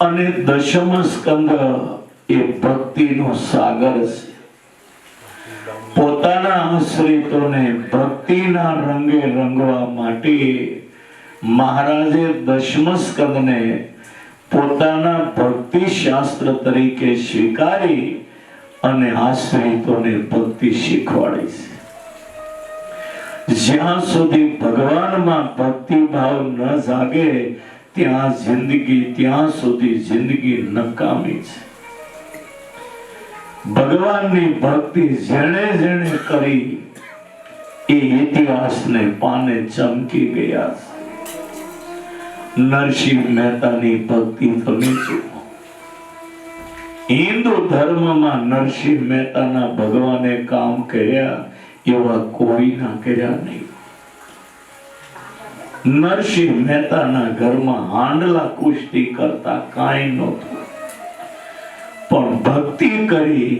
અને 10મા સ્કંદ એ ભક્તિનો સાગર છે. પોતાના આશ્રિતોને ભક્તિના રંગે રંગવા માટે મહારાજે દશમ સ્કંદને પોતાના ભક્તિ શાસ્ત્ર તરીકે સ્વીકારી અને આશ્રિતોને ભક્તિ શીખવાડી છે. જ્યાં સુધી ભગવાનમાં ભક્તિ ભાવ ન જાગે ત્યાં સુધી જિંદગી નકામી છે. ભગવાનની ભક્તિ જેણે જેણે કરી એ ઇતિહાસને પાને ચમકી ગયા છે. નરસિંહ મહેતાની ભક્તિ તમે જુઓ. હિન્દુ ધર્મમાં નરસિંહ મહેતાના ભગવાને કામ કર્યા એવા કોઈના કર્યા નહીં. નરસિંહ મહેતાના ઘરમાં હાંડલા કુસ્તી કરતા કાંઈ નહોતું, પણ ભક્તિ કરી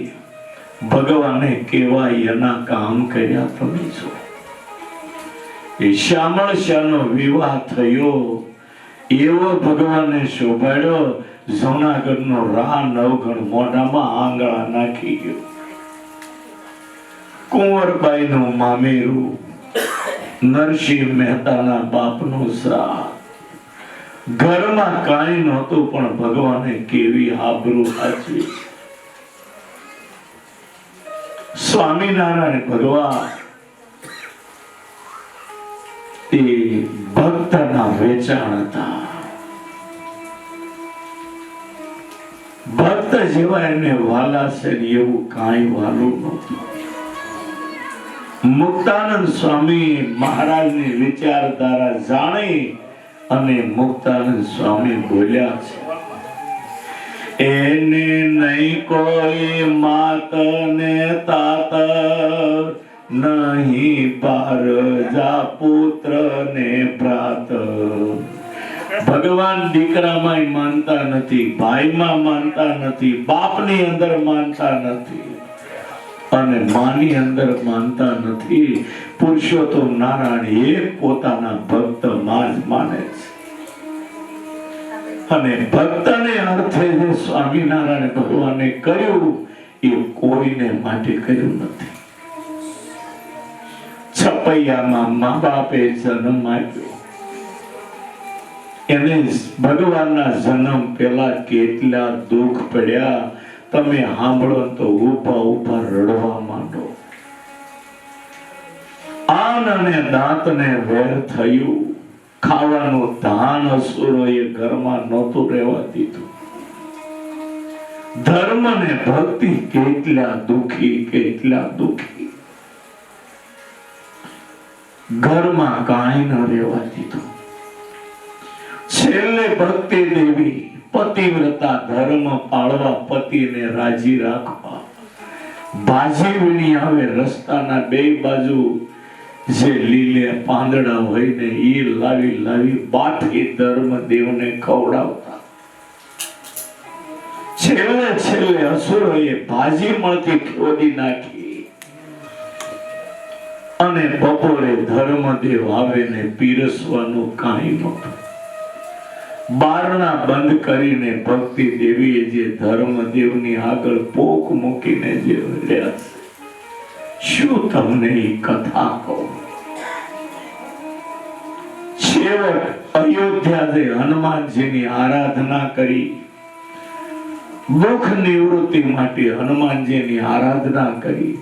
ભગવાને કેવા એના કામ કર્યા તમે જો. એ શ્યામળ શાહનો વિવાહ થયો એવો ભગવાને શોભાડ્યો. જૂનાગઢનો રા નવગણ મોઢામાં આંગળા નાખી ગયો. કુંવરબાઈનું મામેરું, નરસિંહ મહેતાના બાપનું શ્રાદ્ધ. ઘરમાં કાંઈ નહોતું પણ ભગવાને કેવી આબરૂ સાચવી. સ્વામિનારાયણ ભગવાન એ ભક્તના વેચાણ હતા. ભક્ત જેવા એને વાલા છે એવું કાંઈ વાલું નહોતું. મુક્તાનંદ સ્વામી મહારાજની વિચારધારા જાણી અને મુક્તાનંદ સ્વામી બોલ્યા છે, એને નહીં કોઈ માત ને તાત, નહીં પાર જા પુત્ર ને ભ્રાત. ભગવાન દીકરામાં માનતા નથી, ભાઈમાં માનતા નથી, બાપની અંદર માનતા નથી અને માની અંદર માનતા નથી. પુરુષોત્તમ નારાયણ એ પોતાના ભક્ત માં જ માને છે. અને ભક્તને અર્થે જે સ્વામિનારાયણ ભગવાને કર્યું એ કોઈને માટે કર્યું નથી. છપૈયામાં મા બાપે જન્મ આપ્યો, એને ભગવાનના જન્મ પહેલા કેટલા દુઃખ પડ્યા તમે સાંભળો તો ઉભા ઉભા રડવા માંડો. આન અને દાંતને વેર થયું. ખાવાનું ધાન અસુરોએ ઘરમાં નહોતું રહેવા દીધું. ધર્મ ને ભક્તિ કેટલા દુઃખી. ઘરમાં કાંઈ ન રહેવા દીધું. છેલ્લે ભક્તિ દેવી પતિવ્રતા ધર્મ પાળવા, પતિને રાજી રાખવા, ભાજી વીણી આવે રસ્તાના બે બાજુ જે લીલે પાંદડા હોય ને એ લાવી બાઠી ધર્મ દેવને ખવડાવતા. છેલ્લે અસુરોએ ભાજી મળતી ખોદી નાખી અને બપોરે ધર્મદેવ આવે ને પીરસવાનું કાંઈ નહોતું. બારણા બંધ કરીને ભક્તિ દેવીએ જે ધર્મદેવની આગળ પોક મૂકીને જે રહ્યા છે, શું તમને એ કથા કહું. છેવટ અયોધ્યાએ હનુમાનજીની આરાધના કરી. દુઃખ નિવૃત્તિ માટે હનુમાનજીની આરાધના કરી.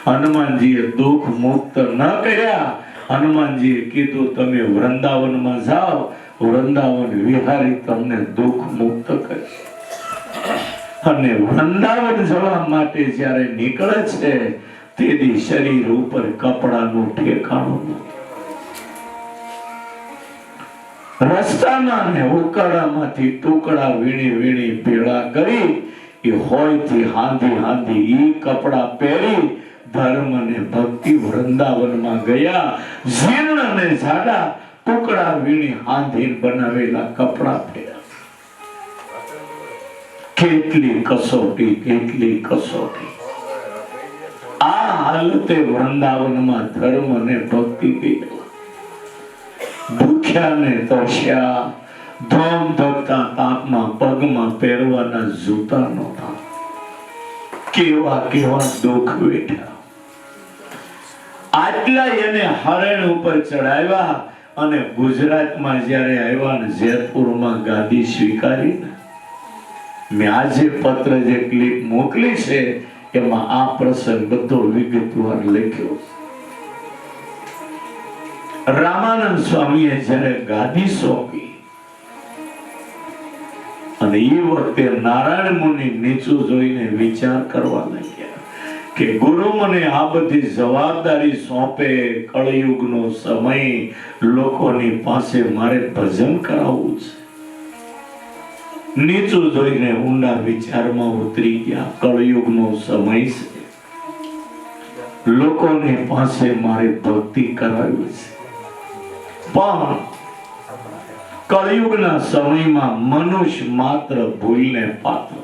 હનુમાનજીએ દુઃખ મુક્ત ન કર્યા. હનુમાનજીએ કીધું તમે વૃંદાવનમાં જાઓ, વૃંદાવન વિહારી તમને દુઃખ મુક્ત કરે. અને વૃંદાવન જવા માટે જ્યારે નીકળે છે તેથી શરીર ઉપર કપડાનું ઠેકાણું. રસ્તાના ને ઉકાળામાંથી ટુકડા વીણી ભેળા કરી એ હોયથી હાંધી ઈ કપડા પહેરી ધર્મ ને ભક્તિ વૃંદાવનમાં ગયા. જીર્ણ ને જાડા ટુકડા વીણી હાંધી બનાવેલા કપડા પહેર્યા. કેટલી કસોટી. આ હાલતે વૃંદાવનમાં ધર્મ ને ભક્તિ ગઈ. ભૂખ્યા ને તરસ્યા, ધોમ ધકતા તાપમાં પગમાં પહેરવાના જૂતા નહોતા. કેવા દુઃખ વેઠ્યા. આટલા એને હરણ ઉપર ચડાવ્યા અને ગુજરાતમાં જ્યારે આવ્યા ને જયપુરમાં ગાદી સ્વીકારી, મેં આજે પત્ર જે ક્લિપ મોકલી છે એમાં આ પ્રસંગ બધો વિગતવાર લખ્યો. રામાનંદ સ્વામીએ જ્યારે ગાદી સોંપી અને એ વખતે નારાયણ મુનિ નીચું જોઈને વિચાર કરવા લાગ્યા કે ગુરુ મને આ બધી જવાબદારી સોંપે, કળયુગનો સમય, લોકોની પાસે મારે ભજન કરાવવું છે. નીચું જોઈને ઊંડા વિચારમાં ઉતરી ગયા. કળયુગનો સમય છે, લોકોની પાસે મારે ભક્તિ કરાવવી છે. પણ કળયુગના સમયમાં મનુષ્ય માત્ર ભૂલને પાત્ર.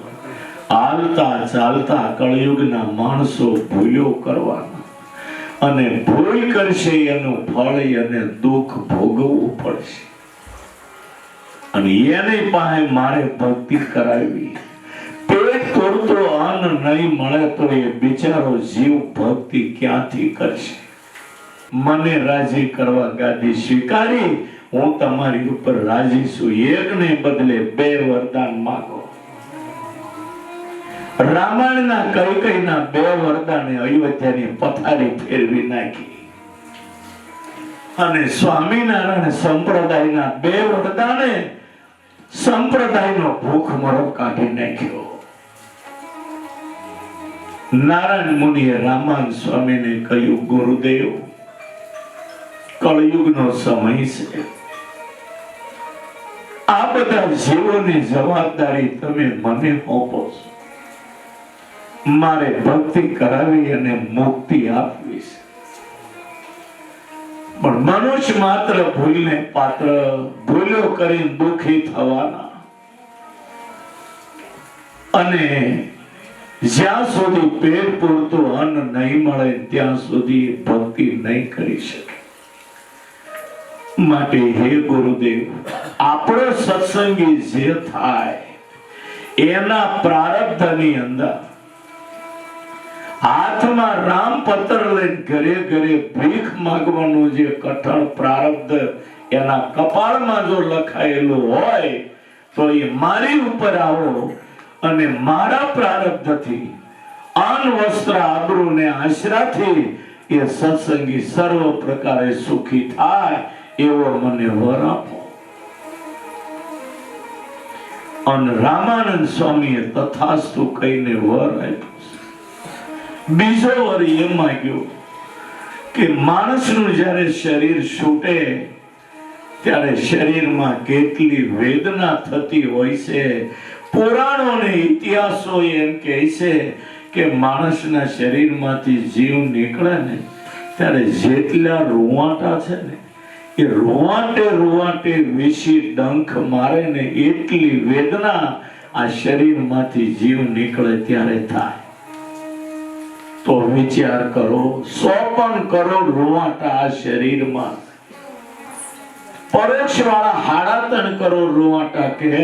હાલતા ચાલતા કળયુગના માણસો ભૂલો કરવાના અને ભૂલ કરશે એનું ફળ અને દુઃખ ભોગવવું પડશે. અને એની પાસે મારે ભક્તિ કરાવી. પેટ પૂરતો અન્ન નહીં મળે તો એ બિચારો જીવ ભક્તિ ક્યાંથી કરશે? મને રાજી કરવા ગાદી સ્વીકારી. હું તમારી ઉપર રાજી છું. એકને બદલે 2 વરદાન માંગો. રામાયણના કૈકેયીના 2 વરદાને અયોધ્યાની પથારી ફેરવી નાખી અને સ્વામિનારાયણ સંપ્રદાયના 2 વરદાને સંપ્રદાયનો ભૂખમરો કાઢી નાખ્યો. નારાયણ મુનિએ રામાનંદ સ્વામીને કહ્યું, ગુરુદેવ, કળયુગનો સમય છે. આ બધા જીવોની જવાબદારી તમે મને સોંપો છો. મારે ભક્તિ કરાવી અને મુક્તિ આપવી છે. પણ મનુષ્ય માત્ર ભૂલને પાત્ર, ભૂલો કરીને દુઃખી થવાના અને જ્યાં સુધી પેટ પૂરતું અન્ન નહીં મળે ત્યાં સુધી ભક્તિ નહીં કરી શકે. માટે હે ગુરુદેવ, આપણો સત્સંગી જે થાય એના પ્રારબ્ધની અંદર હાથમાં રામપત્ર લઈને ઘરે ઘરે ભીખ માંગવાનું જે કઠણ પ્રારબ્ધ એના કપાળમાં જો લખાયેલું હોય તો એ મારી ઉપર આવો અને મારા પ્રારબ્ધથી અન્ન વસ્ત્ર આબરૂ ને આશરાથી એ સત્સંગી સર્વ પ્રકારે સુખી થાય એવો મને વર આપો. અને રામાનંદ સ્વામીએ તથાસ્તુ કહીને વર આપ્યો. બીજો વર એ માંગ્યો કે માણસનું જ્યારે શરીર છૂટે ત્યારે શરીરમાં કેટલી વેદના થતી હોય છે. પુરાણો ને ઇતિહાસો એમ કહે છે કે માણસના શરીરમાંથી જીવ નીકળે ને ત્યારે જેટલા રૂવાટા છે ને એ રૂવાટે રૂવાટે વિશી ડંખ મારે ને એટલી વેદના આ શરીરમાંથી જીવ નીકળે ત્યારે થાય. તો વિચાર કરો, 150 કરોડ રૂવાટા આ શરીરમાં, પરોક્ષ વાળા 3.5 કરોડ રૂવાટા કહે,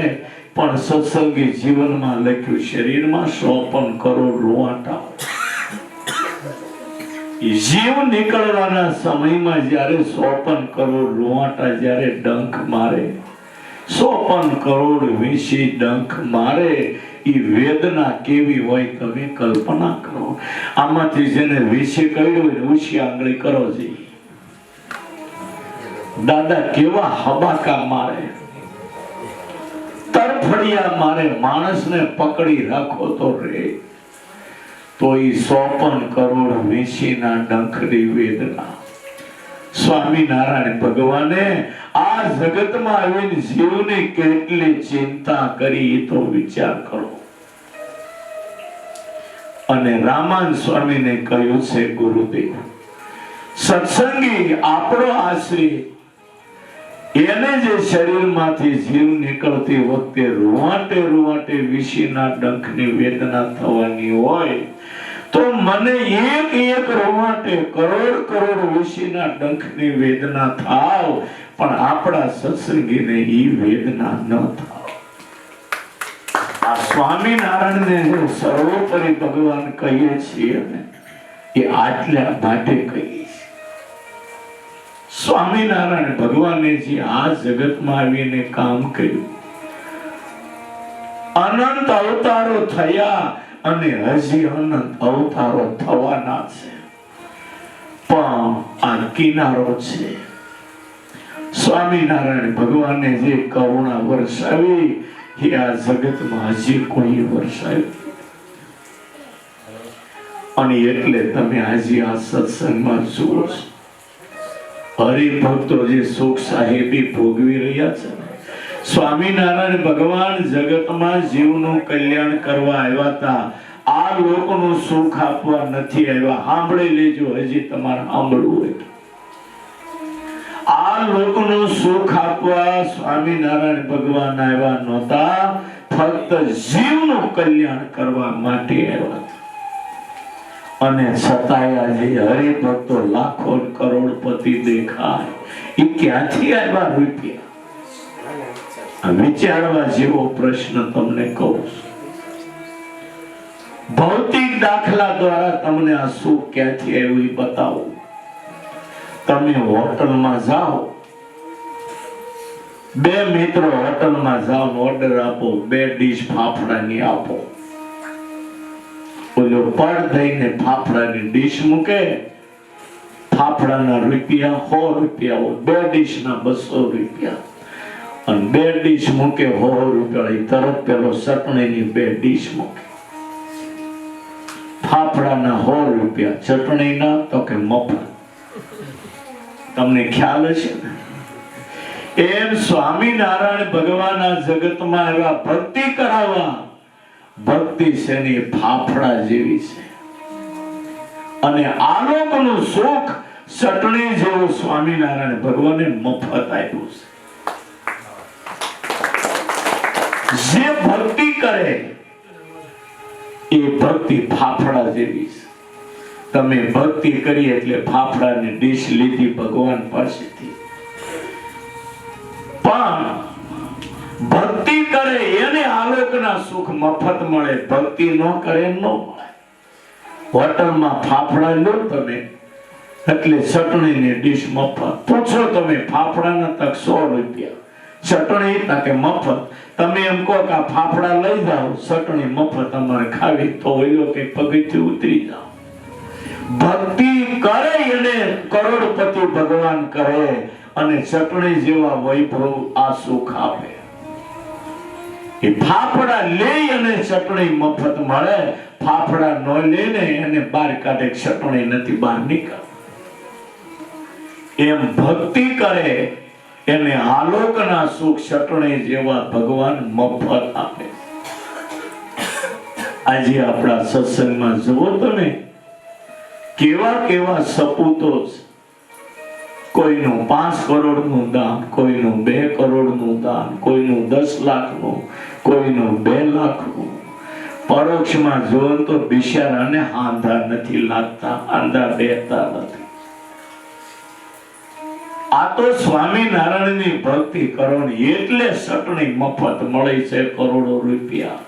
પણ સત્સંગી જીવનમાં લખ્યું શરીરમાં 150 કરોડ રૂવાટા. જીવ નીકળવાના સમયમાં જ્યારે 150 કરોડ રૂવાટા જ્યારે ડંખ મારે, 150 કરોડ વીસી ડંખ મારે, એ વેદના કેવી હોય તમે કલ્પના કરો. આમાંથી જેને વીસી કહ્યું હોય ઉછી આંગળી કરો છે. દાદા કેવા હબાકા મારે, તરફડિયા મારે, માણસને પકડી રાખો તો રે. તો એ 150 કરોડ વીસીના ડંખની વેદના સ્વામિનારાયણ ભગવાને આ જગતમાં આવીને જીવની કેટલી ચિંતા કરી તો વિચાર કરો. અને રામાનંદ સ્વામીને કહ્યું છે, ગુરુદેવ, સત્સંગી આપણો આશ્રય એને જે શરીરમાંથી જીવ નીકળતી વખતે રૂવાટે રૂવાટે વિશીના ડંખની વેદના થવાની હોય તો મને એક રૂવાટે કરોડ કરોડ વિશીના ડંખની વેદના થાવ, પણ આપણા સત્સંગીને એ વેદના ન થાવ. આ સ્વામિનારાયણને સર્વોપરી ભગવાન કહીએ છીએ ને એ આટલા માટે કહીએ છીએ. સ્વામિનારાયણ ભગવાને જે આ જગતમાં આવીને કામ કર્યું, અનંત અવતારો થયા અને હજી અનંત અવતારો થવાના છે, પણ આ કિનારો છે. સ્વામિનારાયણ ભગવાને જે કરુણા વરસાવી એ આ જગતમાં હજી કોઈ વરસાવી. અને એટલે તમે આજે આ સત્સંગમાં જુઓ છો, હરિભક્તો જે સુખ સાહેબી ભોગવી રહ્યા છે. સ્વામિનારાયણ ભગવાન જગતમાં જીવનું કલ્યાણ કરવા આવ્યા હતા, આ લોકોનું સુખ આપવા નથી આવ્યા. સાંભળી લેજો, હજી તમારે સાંભળવું હોય. આ લોકોનું સુખ આપવા સ્વામિનારાયણ ભગવાન આવ્યા નહોતા, ફક્ત જીવનું કલ્યાણ કરવા માટે આવ્યા હતા. અને છતાંય આજે હરિભક્તો લાખો કરોડપતિ દેખાય, એ ક્યાંથી આવ્યા રૂપિયા? વિચારવા જેવો પ્રશ્ન તમને કહું છું. ભૌતિક દાખલા દ્વારા તમને આ સુખ ક્યાંથી આવ્યું એ બતાવો. તમે હોટલમાં જાઓ, બે મિત્રો હોટલમાં જાઓ, ઓર્ડર આપો, 2 ડીશ ફાફડાની આપો. ઓલો પડ દઈને ફાફડાની ડીશ મૂકે, ફાફડાના રૂપિયા 100 રૂપિયા હોય, 2 ડીશના 200 રૂપિયા. અને 2 ડીશ મૂકે 100 રૂપિયા, તરત પેલો ચટણીની 2 ડીશ મૂકે. ફાફડાના 100 રૂપિયા, ચટણીના તો કે મફત. તમને ખ્યાલ હશે ને? એમ સ્વામિનારાયણ ભગવાન આ જગતમાં એવા ભક્તિ કરાવવા. ભક્તિ છે ને ફાફડા જેવી છે, અને આલોકનું સુખ ચટણી જેવું સ્વામિનારાયણ ભગવાને મફત આપ્યું છે. જે ભક્તિ કરે એ ભક્તિ ફાફડા જેવી છે. તમે ભક્તિ કરી એટલે ફાફડાની ડીશ લીધી ભગવાન પાસેથી, પણ ભક્તિ કરે એને આલોકના સુખ મફત મળે. ભક્તિ ન કરે ન મળે. હોટલમાં ફાફડા લો તમે એટલે ચટણીની ડીશ મફત. પૂછો તમે ફાફડાના તક 100 રૂપિયા, ચટણી તકે મફત. તમે એમ કહો કે આ ફાફડા લઈ જાઓ, ચટણી મફત અમારે ખાવી, તો ઓલો કે પગથી ઉતરી જાઓ. ભક્તિ કરે એને કરોડપતિ ભગવાન કરે, અને ચટણી જેવા વૈભવ આ સુખ આપે. એ ફાફડા લઈ અને ચટણી મફત મળે, ફાફડા ન લઈને એને બહાર કાઢે, ચટણી નથી બહાર નીકળે. એમ ભક્તિ કરે એને આલોકના સુખ ચટણી જેવા ભગવાન મફત આપે. આજે આપણા સત્સંગમાં જુઓ તમે, કેવા કેવા સપૂતો છે. કોઈનું 5 કરોડનું દાન, કોઈનું 2 કરોડનું દાન, કોઈનું 10 લાખનું, કોઈનું 2 લાખનું. પરોક્ષમાં જોવો તો બિચારાને આંધા નથી લાગતા, આંધા બેહતા નથી. આ તો સ્વામિનારાયણની ભક્તિ કરો ને એટલે ચટણી મફત મળે છે, કરોડો રૂપિયા.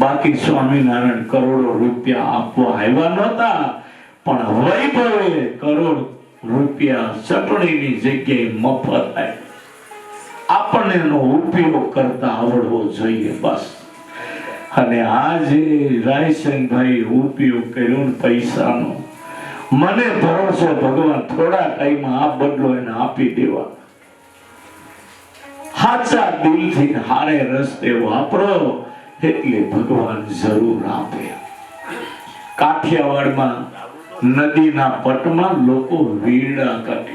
બાકી સ્વામિનારાયણ કરોડો રૂપિયા આપવા આવ્યા નહોતા, પણ વૈભવે કરોડ રૂપિયા ચટણીની જગ્યાએ મફત આપ્યા. આપણને એનો ઉપયોગ કરતા આવડવો જોઈએ બસ. અને આજે રાયસનભાઈ ઉપયોગ કર્યો ને પૈસાનો, મને ભરોસો ભગવાન થોડા ટાઈમમાં આ બદલો એને આપી દેવા. સાચા દિલથી હારે રસ્તે વાપરો એટલે ભગવાન જરૂર આપે. કાઠિયાવાડમાં નદીના પટમાં લોકો વીરડા કાઢે,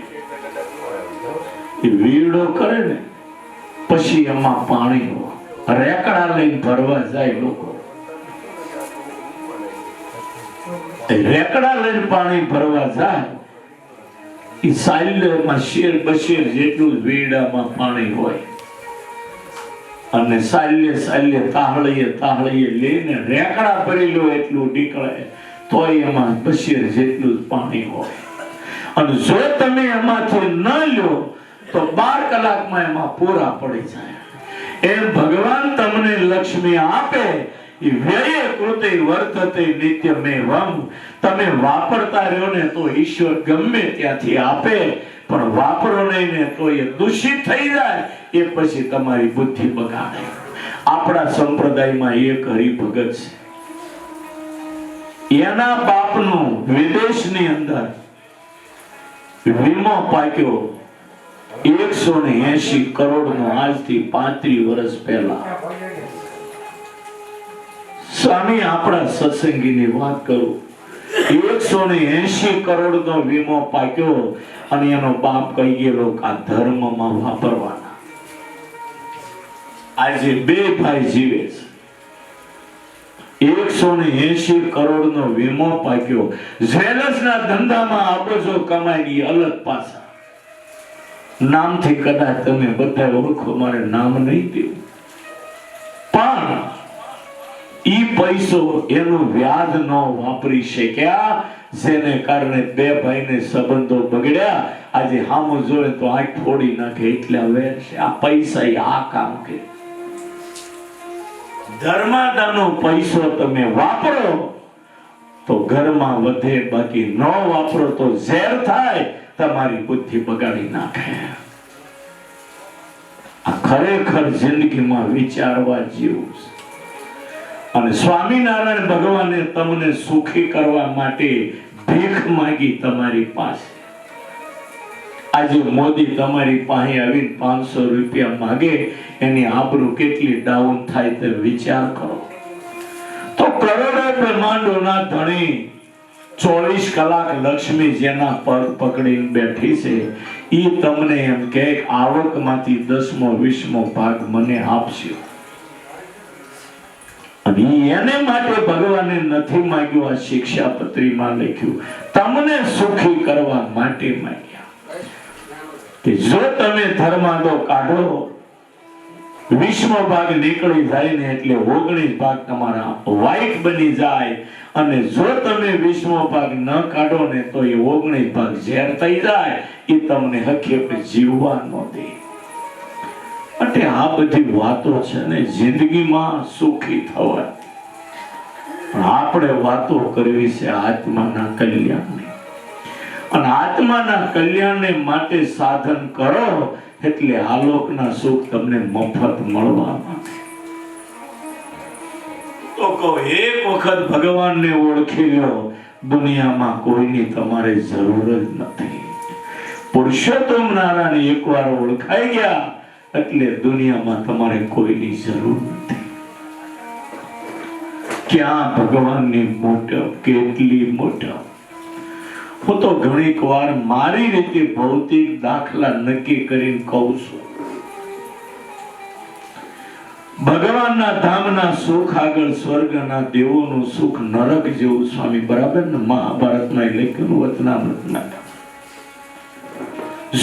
એ વીરડો કરે ને પછી એમાં પાણી રેકડા લઈને ભરવા જાય. લોકો રેકડા લઈને પાણી ભરવા જાય. એ સાલ્યમાં શેર બશેર જેટલું વીરડામાં પાણી હોય, અને સાલ્ય તાહળીએ લઈને રેકડા ભરેલું એટલું નીકળે તો એમાં બશેર જેટલું પાણી હોય. અને જો તમે એમાંથી ન લો તો 12 કલાકમાં એમાં પૂરા પડી જાય. એમ ભગવાન તમને લક્ષ્મી આપે, એ વ્યય કૃતે વર્ધતે નિત્યમેવમ. તમે વાપરતા રહ્યો ને તો ઈશ્વર ગમે ત્યાંથી આપે. પણ વાપરો નહીં ને તો એ દૂષિત થઈ જાય, એ પછી તમારી બુદ્ધિ બગાડે. આપણા સંપ્રદાયમાં એક હરિભગત છે, એના બાપનું વિદેશની અંદર વીમો પાક્યો 180 કરોડનો, આજથી 35 વર્ષ પહેલા. સ્વામી આપણા સત્સંગીની વાત કરું, 180 કરોડનો વીમો પાક્યો અને એનો બાપ કહી ગયેલો કે આ ધર્મમાં વાપરવાના. આજે 2 ભાઈ જીવે છે, 180 કરોડનો વીમો પાક્યો. જ્વેલર્સના ધંધામાં અબજો કમાઈ, અલગ પાસા. નામથી કદાચ તમે બધા ઓળખો, મારે નામ નહીં દેવું, પણ ઈ પૈસો એનું વ્યાજ ન વાપરી શક્યા, જેને કારણે 2 ભાઈને સંબંધો બગડ્યા. આજે હામો જોવે તો આંખ ફોડી નાખે, એટલા વેર છે આ પૈસા. આ કામ કે ધર્માદાનો પૈસો તમે વાપરો તો ઘરમાં વધે, બાકી ન વાપરો તો ઝેર થાય, તમારી બુદ્ધિ બગાડી નાખે. આ ખરેખર જિંદગીમાં વિચારવા જેવું છે. અને સ્વામિનારાયણ ભગવાને તમને સુખી કરવા માટે ભીખ માંગી તમારી પાસે. આજે મોદી તમારી પાસે આવીને 500 રૂપિયા માંગે, એની આબરૂ કેટલી ડાઉન થાય તે વિચાર કરો. તો કરોડો બ્રહ્માંડોના ધણી 24 કલાક લક્ષ્મી જેના પગ પકડીને બેઠી છે, ઈ તમને એમ કે આવકમાંથી 10મો 20મો ભાગ મને આપશો. અને એને માટે ભગવાને નથી માંગ્યું, આ શિક્ષાપત્રીમાં લખ્યું, તમને સુખી કરવા માટે માંગ્યા. કે જો તમે ધર્માદો કાઢો, 20મો ભાગ નીકળી જાય ને એટલે 19 ભાગ તમારા વ્હાઈટ બની જાય. અને જો તમે 20મો ભાગ ન કાઢો ને તો એ 19 ભાગ ઝેર થઈ જાય, એ તમને હકીકત જીવવા ન દે. એટલે આ બધી વાતો છે ને જિંદગીમાં સુખી થવા. પણ આપણે વાતો કરવી છે આત્માના કલ્યાણની, અને આત્માના કલ્યાણને માટે સાધન કરો એટલે આલોકના સુખ તમને મફત મળવા માંગે. તો કહો એક વખત ભગવાનને ઓળખી લો, દુનિયામાં કોઈની તમારે જરૂર જ નથી. પુરુષોત્તમ નારાયણ એકવાર ઓળખાઈ ગયા એટલે દુનિયામાં તમારે કોઈની જરૂર નથી. ક્યાં ભગવાનની મોટપ, કેટલી મોટપ. હું તો ઘણીક વાર મારી રીતે ભૌતિક દાખલા નક્કી કરીને કહું છું. ભગવાનના ધામના સુખ આગળ સ્વર્ગના દેવોનું સુખ નરક જેવું. સ્વામી બરાબર ને મહાભારતમાં લખ્યું વચનામૃતમાં.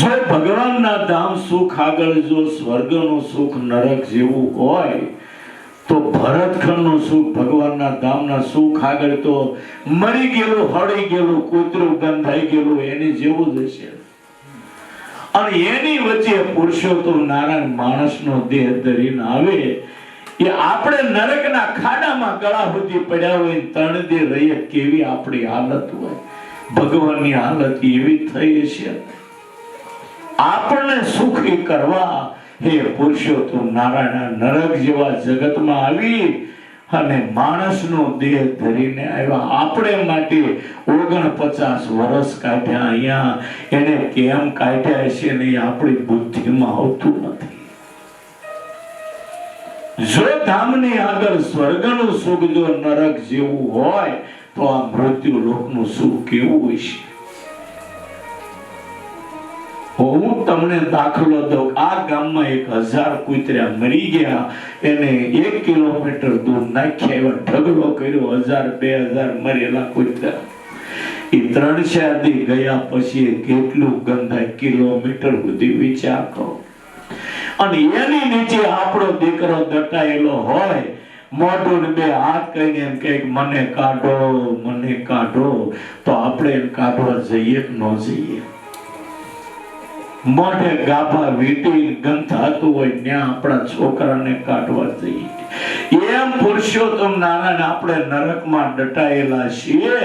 જો ભગવાનના ધામ સુખ આગળ જો સ્વર્ગનું સુખ નરક જેવું હોય તો ભરતખંડનું સુખ ભગવાનના ધામના સુખ આગળ તો મરી ગયેલું, હળી ગયેલું, કૂતરું ગંધાઈ ગયેલું એની જેવું જ હશે. અને એની વચ્ચે પુરુષોત્તમ નારાયણ માણસનો દેહ ધરીને આવે, એ આપણે નરકના ખાડામાં ગળા સુધી પડ્યા હોય, તણદે રહીએ, કેવી આપણી હાલત હોય. ભગવાનની હાલત એવી થઈ હશે. આપણને સુખી કરવા હે પુરુષોત્તમ નારાયણ નરક જેવા જગતમાં આવી અને માણસનો દેહ ધરીને આવ્યા. આપણે માટે 49 વર્ષ કાઢ્યા. અહીંયા એને કેમ કાઢ્યા છે ને આપણી બુદ્ધિમાં આવતું નથી. જો ધામની આગળ સ્વર્ગનું સુખ જો નરક જેવું હોય તો આ મૃત્યુ લોકનું સુખ કેવું હશે? હું તમને દાખલો દઉં. આ ગામમાં 1000 કૂતરા મરી ગયા, એને 1 કિલોમીટર દૂર નાખ્યા, એવા ઢગલો કર્યો. 1000-2000 મરેલા કૂતરા. એ 3-4 દી ગયા પછી કેટલું ગંધાય, કિલોમીટર સુધી વિચાર કરો. અને એની નીચે આપણો દીકરો દટાયેલો હોય, મોઢું 2 હાથ કહીને એમ કે મને કાઢો, મને કાઢો, તો આપણે એમ કાઢવા જઈએ કે ન જઈએ? મોઢે ગાભા વીટી ગંધાતું હોય ત્યાં આપણા છોકરાને કાઢવા જઈએ. એમ પુરુષોત્તમ નારાયણ આપણે નરકમાં દટાયેલા છીએ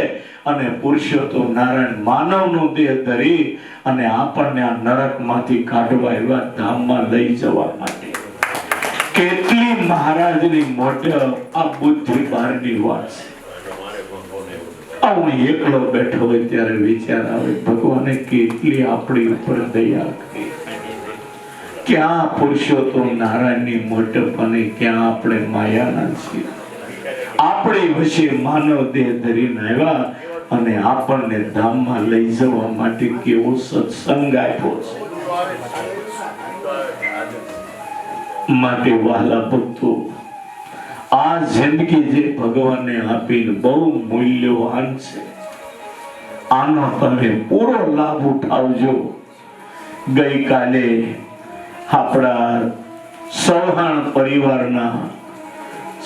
અને પુરુષોત્તમ નારાયણ માનવનો દેહ ધરી અને આપણને આ નરકમાંથી કાઢવા એવા ધામમાં લઈ જવા માટે. કેટલી મહારાજની મોટે આ બુદ્ધિ બહારની વાત છે. હું એકલો બેઠો હોય ત્યારે વિચાર આવે ભગવાને કેટલી આપણી ઉપર દયા કરી. ક્યાં પુરુષોત્તમ નારાયણની મોટપને, ક્યાં આપણે માયાના છીએ. આપણે વચ્ચે માનવ દેહ ધરીને આવ્યા અને આપણને ધામમાં લઈ જવા માટે કેવો સત્સંગ આપ્યો છે. માટે વહાલા ભક્તો, આ જિંદગી જે ભગવાને આપીને બહુ મૂલ્યવાન છે. આનો તમે પૂરો લાભ ઉઠાવજો. ગઈકાલે આપણા સૌહાણ પરિવારના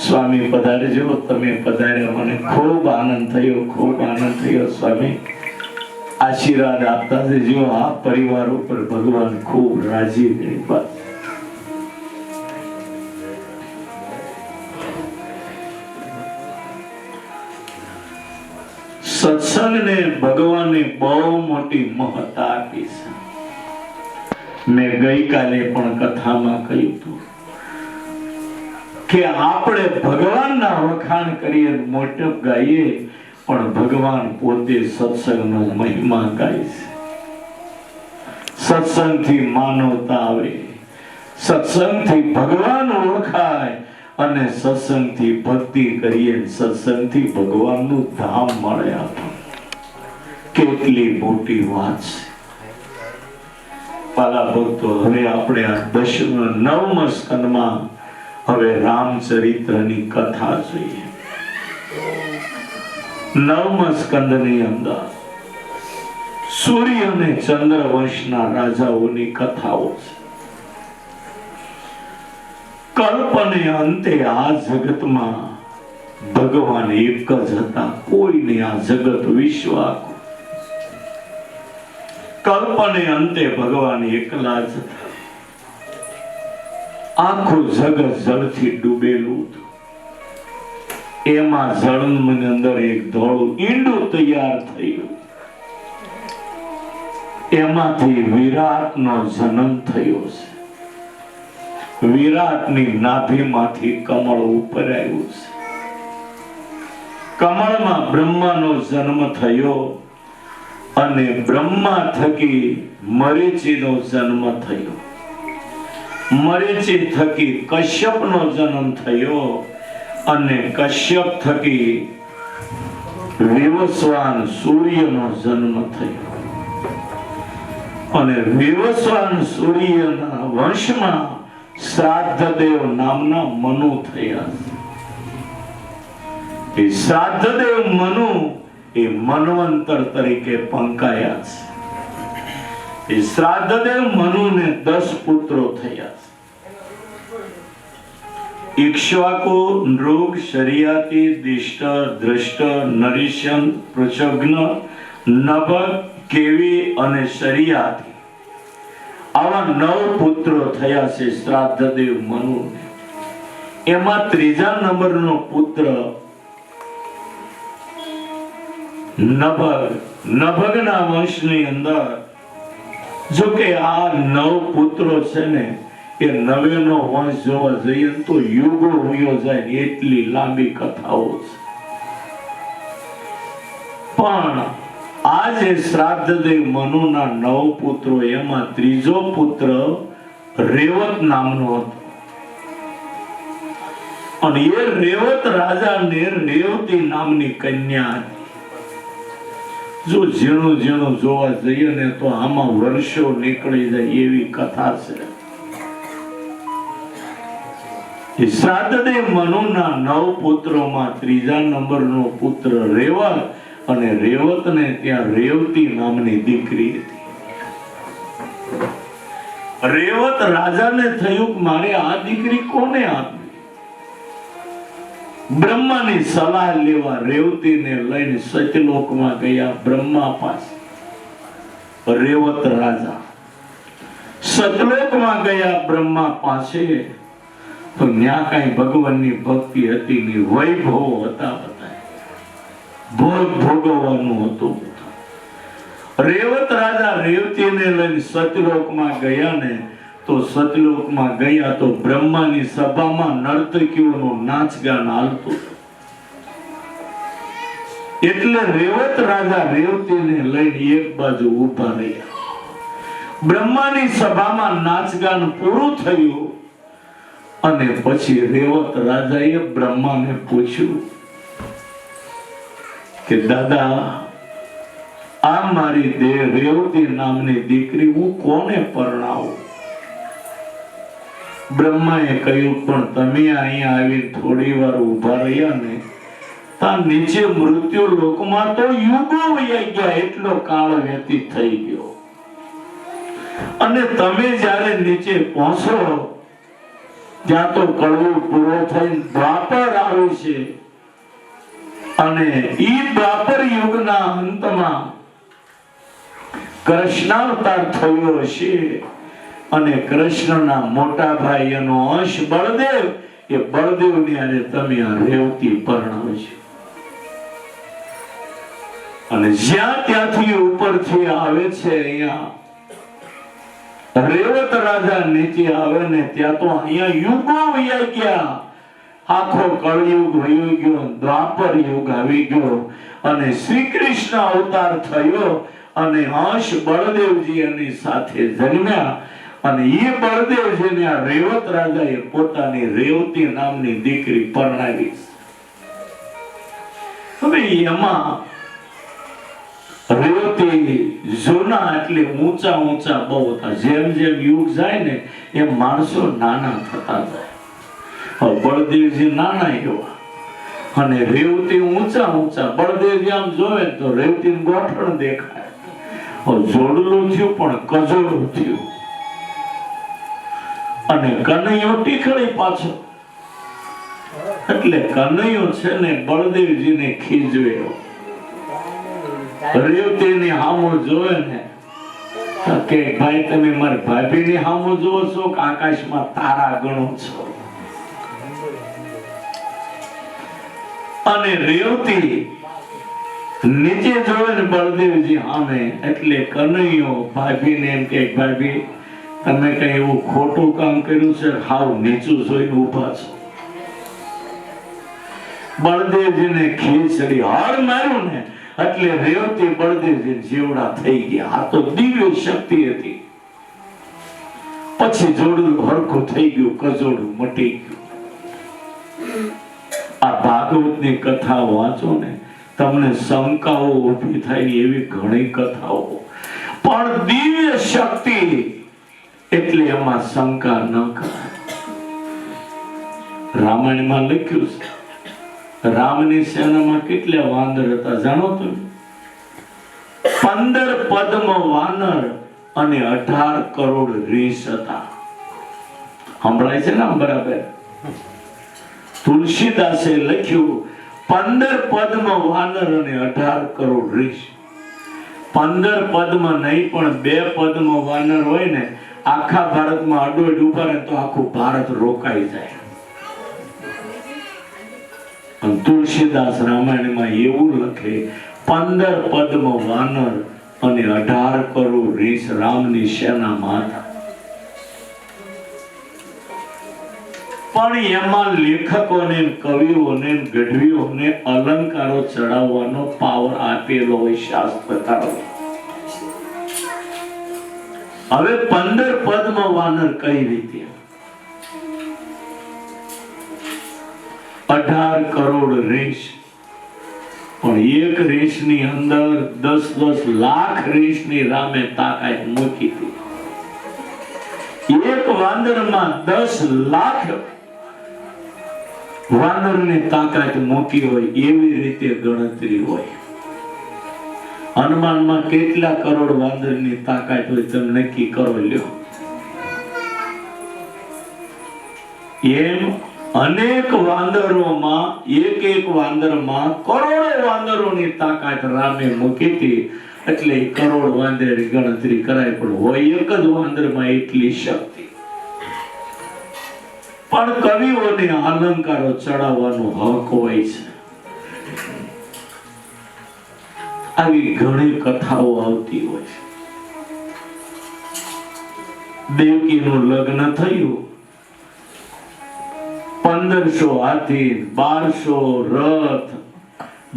સ્વામી પધારજો. તમે પધાર્યા, મને ખૂબ આનંદ થયો, ખૂબ આનંદ થયો. સ્વામી આશીર્વાદ આપતા જજો. આ પરિવાર ઉપર ભગવાન ખૂબ રાજી રહે. સત્સંગને ભગવાને બહુ મોટી મહત્તા આપી છે. મેં ગઈકાલે પણ કથામાં કહ્યું હતું કે આપણે ભગવાનના વખાણ કરીએ, મોટપ ગાઈએ, પણ ભગવાન પોતે સત્સંગનો મહિમા ગાય છે. સત્સંગથી માનવતા આવે, સત્સંગથી ભગવાન ઓળખાય અને સત્સંગથી ભક્તિ કરીએ, સત્સંગથી ભગવાનનું ધામ મળે. આપણને કેટલી મોટી વાત છે. પાલા ભક્તો, હવે આપણે આ 9મા સ્કંદમાં હવે રામચરિત્રની કથા જોઈએ. 9મા સ્કંદની અંદર સૂર્ય અને ચંદ્ર વંશના રાજાઓની કથાઓ છે. કલ્પને અંતે આ જગતમાં ભગવાન એક જ હતા. કોઈને આ જગત વિશ્વ આખું, કલ્પને અંતે ભગવાન એકલા જ હતા. આખું જગત જળથી ડૂબેલું હતું. એમાં જળની અંદર એક ધોળું ઈંડું તૈયાર થયું. એમાંથી વિરાટનો જન્મ થયો છે. વિરાટની નાભીમાંથી કમળ ઉપર આવ્યું છે. કમળમાં બ્રહ્માનો જન્મ થયો અને બ્રહ્મા થકી મરીચીનો જન્મ થયો. મરીચી થકી કશ્યપનો જન્મ થયો અને કશ્યપ થકી વિવસ્વાન સૂર્યનો જન્મ થયો. અને વિવસ્વાન સૂર્યના વંશમાં શ્રાદ્ધદેવ નામના મનુ થયા. એ શ્રાદ્ધદેવ મનુ એ મન્વંતર તરીકે પંકાયા છે. એ શ્રાદ્ધદેવ મનુને 10 પુત્રો થયા છે. ઇક્ષ્વાકુ, નૃગ, શરિયાતી, દિષ્ટ, દ્રષ્ટ, નરીશન, પૃચ્છગ્ન, નભગ, કેવી અને શરિયાતી. આવા 9 પુત્રો થયા છે શ્રાદ્ધદેવ મનુને. એમાં 3જા નંબરનો પુત્ર નભગ. નભગના વંશની અંદર જો કે આ 9 પુત્રો છે ને, એ 9નો વંશ જોવા જઈએ તો યુગો વયો જાય, એટલી લાંબી કથાઓ છે. પણ આ જે શ્રાદ્ધદેવ મનુના 9 પુત્રો, એમાં 3જો પુત્ર રેવત નામનો હતો. અને એ રેવત રાજાને રેવતી નામની કન્યા હતી. જો ઝીણું ઝીણું જોવા જઈએ ને તો આમાં વર્ષો નીકળી જાય એવી કથા છે. શ્રાદ્ધદેવ મનુના 9 પુત્રોમાં 3જા નંબરનો પુત્ર રેવત, અને રેવતને ત્યાં રેવતી નામની દીકરી હતી. રેવત રાજાને થયું કે મારે આ દીકરી કોને આપવી? બ્રહ્માની સલાહ લેવા રેવતીને લઈને સત્યલોકમાં ગયા બ્રહ્મા પાસે. રેવત રાજા સતલોકમાં ગયા બ્રહ્મા પાસે તો ત્યાં કઈ ભગવાનની ભક્તિ હતી ની વૈભવ હતા બધા ભોગ ભોગવવાનું હતું. રેવત રાજા રેવતીને લઈને સતલોકમાં ગયા ને તો સતલોકમાં ગયા તો બ્રહ્માની સભામાં નર્તકીઓનું નાચગાન હાલતું. એટલે રેવત રાજા રેવતીને લઈને એક બાજુ ઊભા રહ્યા. બ્રહ્માની સભામાં નાચગાન પૂરું થયું અને પછી રેવત રાજાએ બ્રહ્માને પૂછ્યું કે દાદા, આ મારી દેહ રેવતી નામની દીકરી હું કોને પરણાવું? બ્રહ્માએ કહ્યું, પણ તમે અહીંયા આવી થોડી વાર ઊભા રહ્યા ને તા નીચે મૃત્યુ લોકમાં તો યુગો વહી ગયા, એટલો કાળ વ્યતીત થઈ ગયો. અને તમે જ્યારે નીચે પહોંચો ત્યાં તો કળવું પૂરો થઈને દ્વાપર આવે છે. અને ઈ દ્વાપર યુગના અંતમાં કૃષ્ણાવતાર થયો હશે અને કૃષ્ણના મોટા ભાઈ એનો અંશ બળદેવ, એ બળદેવની આજે તમે આ રેવતી પરણાવશો. અને જ્યાં ત્યાંથી ઉપરથી આવે છે અહીંયા રેવત રાજા નીચે આવે ને ત્યાં તો અહીંયા યુગો વહી ગયા. આખો કળયુગ વહી ગયો, દ્વાપર યુગ આવી ગયો અને શ્રી કૃષ્ણ અવતાર થયો અને અંશ બળદેવજી એની સાથે જન્મ્યા. અને એ બળદેવજીને આ રેવત રાજાએ પોતાની રેવતી નામની દીકરી પરણાવી. હવે એમાં રેવતી જૂના એટલે ઊંચા ઊંચા બહુ હતા. જેમ જેમ યુગ જાય ને એમ માણસો નાના થતા જાય. બળદેવજી નાના એવા અને રેવતી ઊંચા ઊંચા. બળદેવજી આમ જોવે તો રેવતી ગોઠણ દેખાય. જોડલું થયું પણ કજોડું થયું. અને કનૈયો ટીખળી પાછો. એટલે કનૈયો છે ને બળદેવજીને ખીજવ્યો. રેવતીની હામો જોવે ને કે ભાઈ તમે મારી ભાભીની હામો જોવો છો કે આકાશમાં તારા ગણો છો? અને રેવતી નીચે જોવે ને બળદેવજી સામે એટલે કનૈયો ભાભીને એમ કે ભાભી તમે કઈ એવું ખોટું કામ કર્યું છે, હાવ નીચું જોઈને ઉભા છો. બળદેવજીને ખીચડી હળ માર્યું ને એટલે રેવતી બળદેવજી જેવડા થઈ ગયા. આ તો દિવ્ય શક્તિ હતી. પછી જોડું હરખું થઈ ગયું, કજોડું મટી ગયું. આ ભાગવતની કથા વાંચો ને તમને શંકાઓ ઊભી થાય એવી ઘણી કથાઓ, પણ દિવ્ય શક્તિ એટલે એમાં શંકા ન કરાય. રામાયણમાં લખ્યું છે રામની સેનામાં કેટલા વાનર હતા જાણો તમે? 15 પદ્મ વાનર અને 18 કરોડ રીંછ હતા. સંભળાય છે ને બરાબર? તુલસીદાસે લખ્યું 15 પદ્મ વાનર અને 18 કરોડ રીંછ. 15 પદ્મ નહીં પણ 2 પદ્મ વાનર હોય ને આખા ભારતમાં અડોડ ઉભા રહે તો આખું ભારત રોકાઈ જાય. તુલસીદાસ રામાયણમાં એવું લખે 15 પદ્મ વાનર અને 18 કરોડ રીંછ રામની સેનામાં હતા. પણ એમાં લેખકોને, કવિઓને, ગઢવીઓને અલંકારો ચડાવવાનો પાવર આપેલો હોય શાસ્ત્રકારો. હવે 15 પદ્મ વાનર કઈ રીતે, 18 કરોડ રીંછ, પણ એક રીંછની અંદર 10-10 લાખ રીંછની રામે તાકાત મૂકી હતી. એક વાંદરમાં 10 લાખ વાનરની તાકાત મૂકી હોય એવી રીતે ગણતરી હોય. હનુમાનમાં કેટલા કરોડ વાંદરની તાકાત હોય તમે નક્કી કરો લ્યો. એમ અનેક વાંદરોમાં એક વાંદરમાં કરોડો વાંદરોની તાકાત રામે મૂકી હતી. એટલે કરોડ વાંદરની ગણતરી કરાય, પણ હોય એક જ વાંદરમાં એટલી શક્તિ. પણ કવિઓને અલંકારો ચડાવવાનો હક હોય છે. આવી ઘણી કથાઓ આવતી હોય છે. દેવકીનું લગ્ન થયું, 1500 હાથી, 1200 રથ,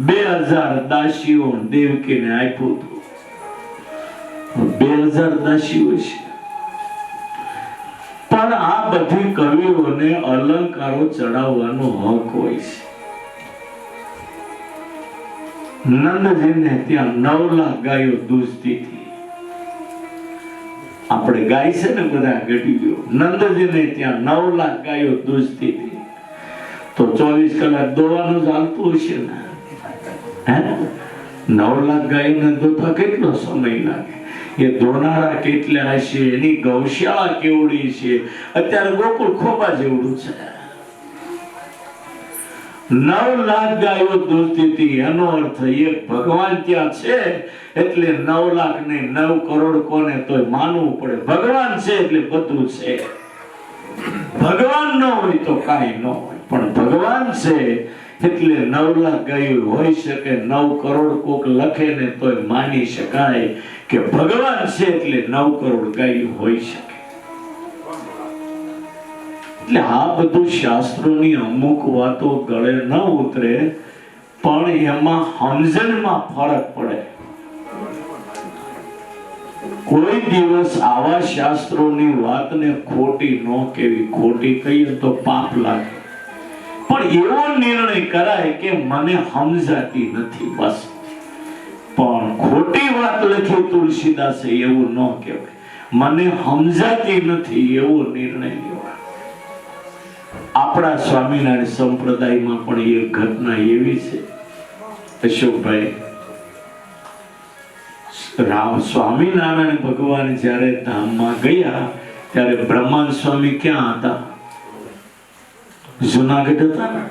2000 દાસીઓ દેવકીને આપ્યું હતું. 2000 દાસીઓ છે, પણ આ બધી કવિઓને અલંકારો ચડાવવાનો હક હોય છે. નંદજીને ત્યાં 9 લાખ ગાયો દૂધતી હતી. આપણે ગાય છે ને બધા ગઢીઓ, નંદજીને ત્યાં 9 લાખ ગાયો દૂધતી હતી. તો 24 કલાક દોવાનું ચાલતું હશે ને? 9 લાખ ગાયોને દોતા કેટલો સમય લાગે? એ દોનારા કેટલા હશે, એની ગૌશાળા કેવડી છે. અત્યારે ગોકુળ ખોબા જેવડું છે. 9 લાખ ગાયો દૂધતી હતી. એનો અર્થ એક ભગવાન ત્યાં છે એટલે 9 લાખ ને 9 કરોડ કોને તોય માનવું પડે. ભગવાન છે એટલે બધું છે. ભગવાન ન હોય તો કાંઈ ન હોય, પણ ભગવાન છે એટલે 9 લાખ ગાયો હોઈ શકે. 9 કરોડ કોક લખે ને તોય માની શકાય કે ભગવાન છે એટલે 9 કરોડ ગાયો હોઈ શકે. એટલે આ બધું શાસ્ત્રોની અમુક વાતો ગળે ન ઉતરે, પણ એમાં સમજણમાં ફરક પડે. કોઈ દિવસ આવા શાસ્ત્રોની વાતને ખોટી ન કહેવી. ખોટી કહીએ તો પાપ લાગે, પણ એવો નિર્ણય કરાય કે મને સમજાતી નથી બસ. પણ ખોટી વાત લખી તુલસીદાસે એવું ન કહેવાય. મને સમજાતી નથી એવો નિર્ણય લેવાય. આપણા સ્વામિનારાયણ સંપ્રદાયમાં પણ એક ઘટના એવી છે. અશોકભાઈ, સ્વામિનારાયણ ભગવાન જ્યારે ધામમાં ગયા ત્યારે બ્રહ્માનંદ સ્વામી ક્યાં હતા? જુનાગઢ હતા ને.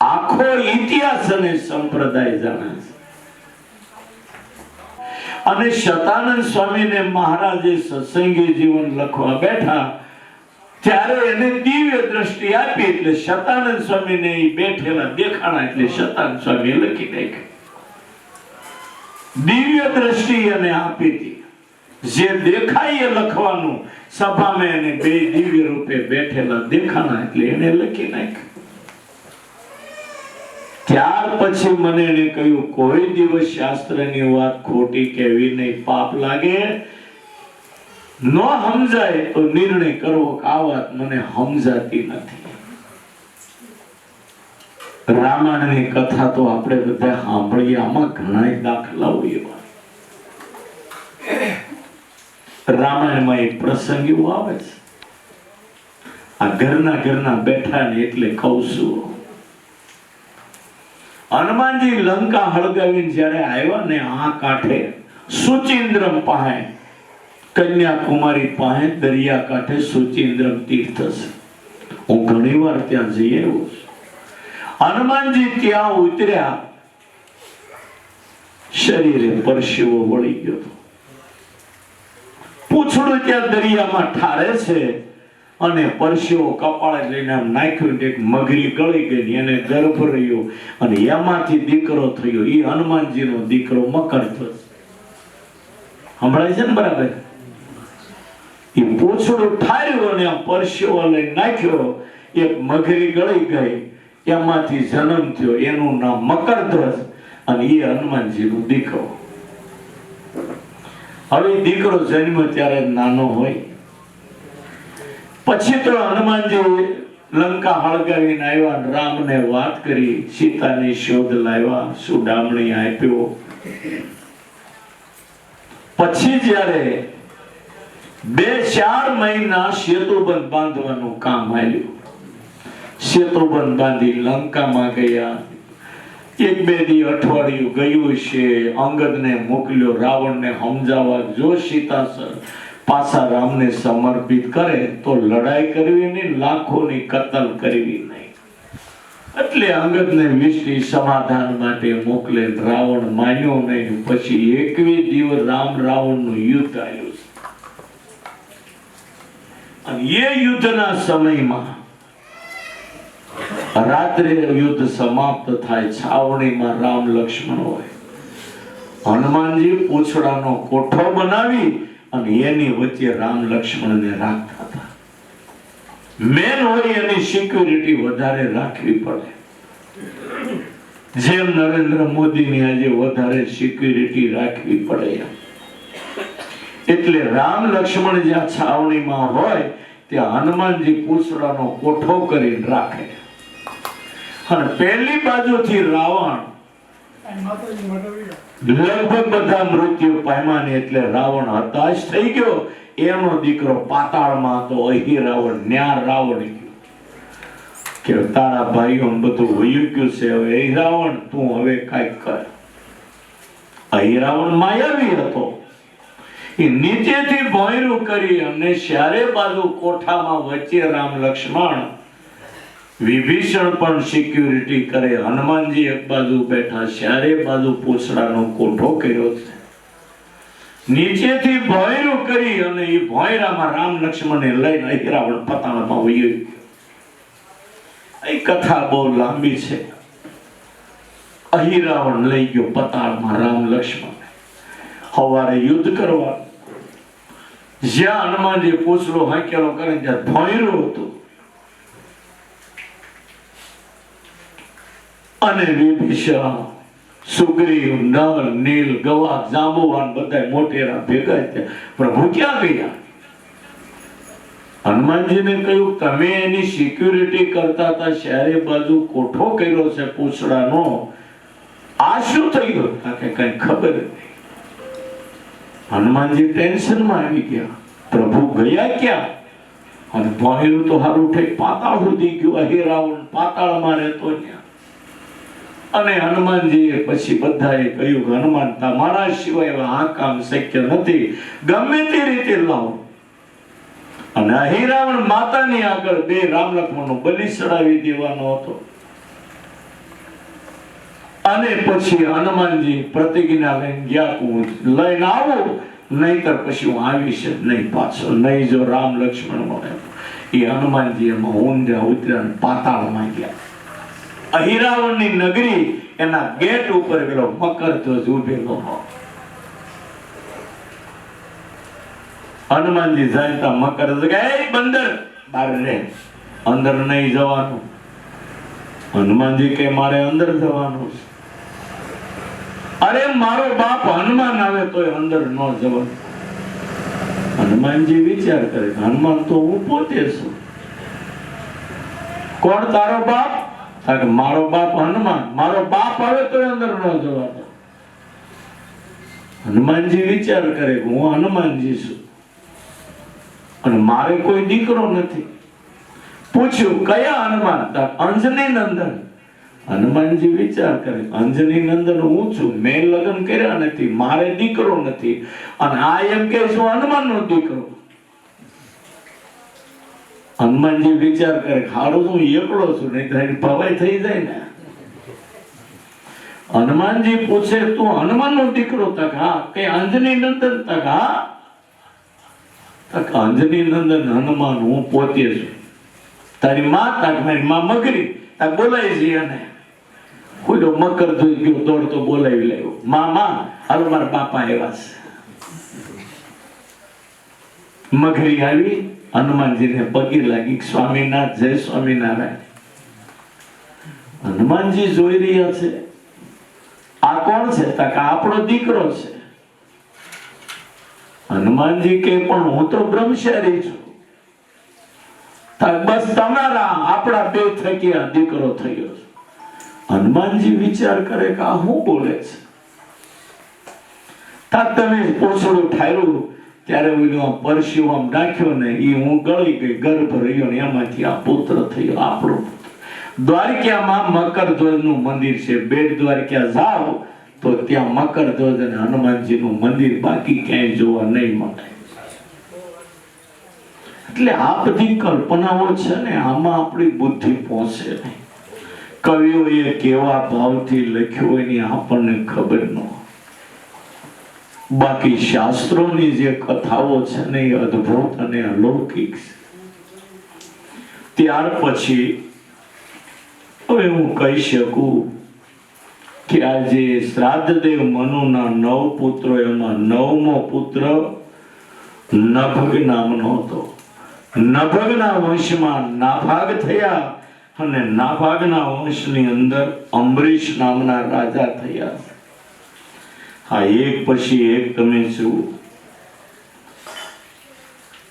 આખો ઇતિહાસ અને સંપ્રદાય જાણે છે. અને શતાનંદ સ્વામીને મહારાજે સત્સંગી જીવન લખવા બેઠા ત્યારે એને દિવ્ય દ્રષ્ટિ આપી, એટલે શતાનંદ સ્વામીને બેઠેલા દેખાણા, એટલે શતાનંદ સ્વામીએ લખી નાખ્યું. દિવ્ય દ્રષ્ટિ એને આપી હતી. જે દેખાય એ લખવાનું. સભામાં એને બે દિવ્ય રૂપે બેઠેલા દેખાણા, એટલે એને લખી નાખ્યું. ત્યાર પછી મને એને કહ્યું, કોઈ દિવસ શાસ્ત્રની વાત ખોટી કહેવી નહીં, પાપ લાગે. ન સમજાય તો નિર્ણય કરવો કે આ વાત મને સમજાતી નથી. રામાયણની કથા તો આપણે બધા સાંભળીએ, આમાં ઘણા દાખલાઓ એવા. રામાયણમાં એક પ્રસંગ એવો આવે છે. આ ઘરના બેઠા ને એટલે કહું છું. હનુમાનજી લંકા હળગાવીને જયારે આવ્યા ને આ કાંઠે સુચિન્દ્રમ પાસે, કન્યાકુમારી પાસે દરિયા કાંઠે સુચિન્દ્રમ તીર્થ છે. હું ઘણી વાર ત્યાં જઈ આવ્યો છું. હનુમાનજી ત્યાં ઉતર્યા, શરીરે પરસેવો વળી ગયો. પૂંછડું ત્યાં દરિયામાં ઠારે છે અને પરસેવો કપાળે લઈને આમ નાખ્યું, એક મગરી ગળી ગઈ, એને ગર્ભ રહ્યો અને એમાંથી દીકરો થયો. એ હનુમાનજીનો દીકરો મકરધ્વજ. સંભળાય છે ને બરાબર? એ પૂંછડું ઠાર્યું અને આમ પરસેવો લઈને નાખ્યો, એક મગરી ગળી ગઈ, એમાંથી જન્મ થયો. એનું નામ મકરધ્વજ અને એ હનુમાનજીનો દીકરો. હવે દીકરો જન્મ ત્યારે નાનો હોય. પછી તો હનુમાનજી લંકા હળગાવીને આવ્યા, રામને વાત કરી, સીતાની શોધ લાવ્યા, સુડામણી આપ્યો. પછી જ્યારે 2-4 મહિના સેતુબંધ બાંધવાનું કામ આવ્યું. સેતુબંધ બાંધી લંકામાં ગયા. 1-2 દી અઠવાડિયું ગયું છે. અંગદને મોકલ્યો રાવણને સમજાવવા, જો સીતા પાછા રામને સમર્પિત કરે તો લડાઈ કરવી નહીં, લાખોની કતલ કરવી નહીં. એટલે અંગદને વિષ્ટિ સમાધાન માટે મોકલે. રાવણ માન્યો નહીં. પછી 21 દિવસ રાવણનું યુદ્ધ આવ્યું છે. અને એ યુદ્ધના સમયમાં રાત્રે યુદ્ધ સમાપ્ત થાય. છાવણીમાં રામ લક્ષ્મણ હોય. હનુમાનજી પૂંછડાનો કોઠો બનાવી અને એની વચ્ચે રામ લક્ષ્મણને રાખતા હતા. મેન હોય એની સિક્યુરિટી વધારે રાખવી પડે. જેમ નરેન્દ્ર મોદીની આજે વધારે સિક્યુરિટી રાખવી પડે એમ. એટલે રામ લક્ષ્મણ જ્યાં છાવણીમાં હોય ત્યાં હનુમાનજી પૂંછડાનો કોઠો કરીને રાખે. અને પહેલી બાજુથી રાવણ લગભગ બધા મૃત્યુ પામ્યા ને એટલે રાવણ હતાશ થઈ ગયો. એનો દીકરો પાતાળમાં હતો અહિરાવણ. ન્યા રાવણ ગયો કે તારા ભાઈઓ બધું વયું ગયું છે, હવે અહિરાવણ તું હવે કાંઈક કર. અહિરાવણ માયાવી હતો. એ નીચેથી ભોંયરું કરી અને ચારે બાજુ કોઠામાં વચ્ચે રામ લક્ષ્મણ, વિભીષણ પણ સિક્યુરિટી કરે. હનુમાનજી એક બાજુ બેઠા, ચારે બાજુ પૂંછડાનો કોઠો કર્યો છે. નીચેથી ભોંયરું કરી અને એ ભોંયરામાં રામ લક્ષ્મણને લઈને અહિરાવણ પતાળમાં વયો ગયો. એ કથા બહુ લાંબી છે. અહિરાવણ લઈ ગયો પતાળમાં રામ લક્ષ્મણ. સવારે યુદ્ધ કરવા જ્યાં હનુમાનજી પૂંછડો હાંકેલો કરે ત્યાં ભોંયરું હતું. અને વિભીષણ, સુગ્રીવ, નળ, નીલ, ગવા, જાંબુવાન બધા મોટેરા ભેગા થયા. પ્રભુ ક્યાં ગયા? હનુમાનજીને કહ્યું તમે એની સિક્યુરિટી કરતા હતા, ચારે બાજુ કોઠો કર્યો છે પૂંછડાનો, આ શું થયું? કે કઈ ખબર નહીં. હનુમાનજી ટેન્શનમાં આવી ગયા. પ્રભુ ગયા ક્યાં? અને ભોંયરું તો હારું થઈ પાતાળ સુધી ગયું. અહિરાવણ પાતાળમાં રહેતો ત્યાં. અને હનુમાનજીએ પછી બધાએ કહ્યું કે હનુમાન તમારા સિવાય આ કામ શક્ય નથી, ગમે તે રીતે લાવો. અને અહિરાવણ માતાની આગળ બે રામ લક્ષ્મણનો બલિ ચડાવી દેવાનો હતો. અને પછી હનુમાનજી પ્રતિજ્ઞા લઈને ગયા હું લઈને આવું, નહીતર પછી હું આવીશ જ નહીં પાછો. નહીં જો રામ લક્ષ્મણ મળે. એ હનુમાનજી એમાં ઊંધા ઉતર્યા પાતાળમાં ગયા. અહિરાવણની નગરી એના ગેટ ઉપર પેલો મકરધ્વજ ઉભેલો. હનુમાનજી જાય તો મકરધ્વજ કે એ બંદર બહાર રે, અંદર નહીં જવાનું. હનુમાનજી કે મારે અંદર જવાનું છે. અરે મારો બાપ હનુમાન આવે તો અંદર ન જવાનું. હનુમાનજી વિચાર કરે હનુમાન તો હું પોતે છું. કોણ તારો બાપ? મારો બાપ હનુમાન. મારો બાપ આવે તો અંદર ન જવાનો. હનુમાનજી વિચાર કરે હું હનુમાનજી છું અને મારે કોઈ દીકરો નથી. પૂછ્યું કયા હનુમાન? અંજની નંદન. હનુમાનજી વિચાર કરે અંજની નંદન હું છું, મેં લગ્ન કર્યા નથી, મારે દીકરો નથી, અને આ એમ કે છું હનુમાનનો દીકરો. હનુમાનજી વિચાર કરે હારું હું એકલો છું, નહીં તો એની ભવાઈ થઈ જાય ને. હનુમાનજી પૂછે તું હનુમાનનો દીકરો? તક હા. કે અંજની નંદન? તક હા. તક અંજની નંદન હનુમાન હું પોતે છું. તારી માં? તક મારી માં મગરી. તક બોલાય છે અને કોઈ મકર ધોઈ ગયો દોડતો બોલાવી લેવો. માં હાલો મારા બાપા આવ્યા છે. મગરી આવી હનુમાનજીને પગે લાગી, સ્વામીનાથ જય સ્વામિનારાયણ. હનુમાનજી જોઈ રહ્યા છે આ કોણ છે? તક આપણો દીકરો છે. હનુમાનજી કે પણ હું તો બ્રહ્મચારી છું. બસ તમારા આપણા બે થકી આ દીકરો થયો છે. હનુમાનજી વિચાર કરે કે આ શું બોલે છે? તમે પૂછડું ઠાર્યું ત્યારે પરસ્યું આમ નાખ્યો ને એ હું ગળી ગઈ, ગર્ભ રહ્યો ને એમાંથી આ પુત્ર થયો, આપણો પુત્ર. દ્વારકામાં મકરધ્વજ નું મંદિર છે. બેટ દ્વારકા જાઓ તો ત્યાં મકરધ્વજ અને હનુમાનજી નું મંદિર, બાકી ક્યાંય જોવા નહીં મળે. એટલે આ બધી કલ્પનાઓ છે ને આમાં આપણી બુદ્ધિ પહોંચે નહીં. કવિઓએ કેવા ભાવથી લખ્યું એની આપણને ખબર ન હોય. બાકી શાસ્ત્રોની જે કથાઓ છે ને એ અદ્ભુત અને અલૌકિક છે. ત્યાર પછી હવે હું કહી શકું કે આજે શ્રાદ્ધદેવ મનુના 9 પુત્રો, એમાં 9મો પુત્ર નભગ નામનો હતો. નભગના વંશમાં નાભાગ થયા અને નાભાગના વંશની અંદર અંબરીશ નામના રાજા થયા. હા, એક પછી એક તમે જુઓ.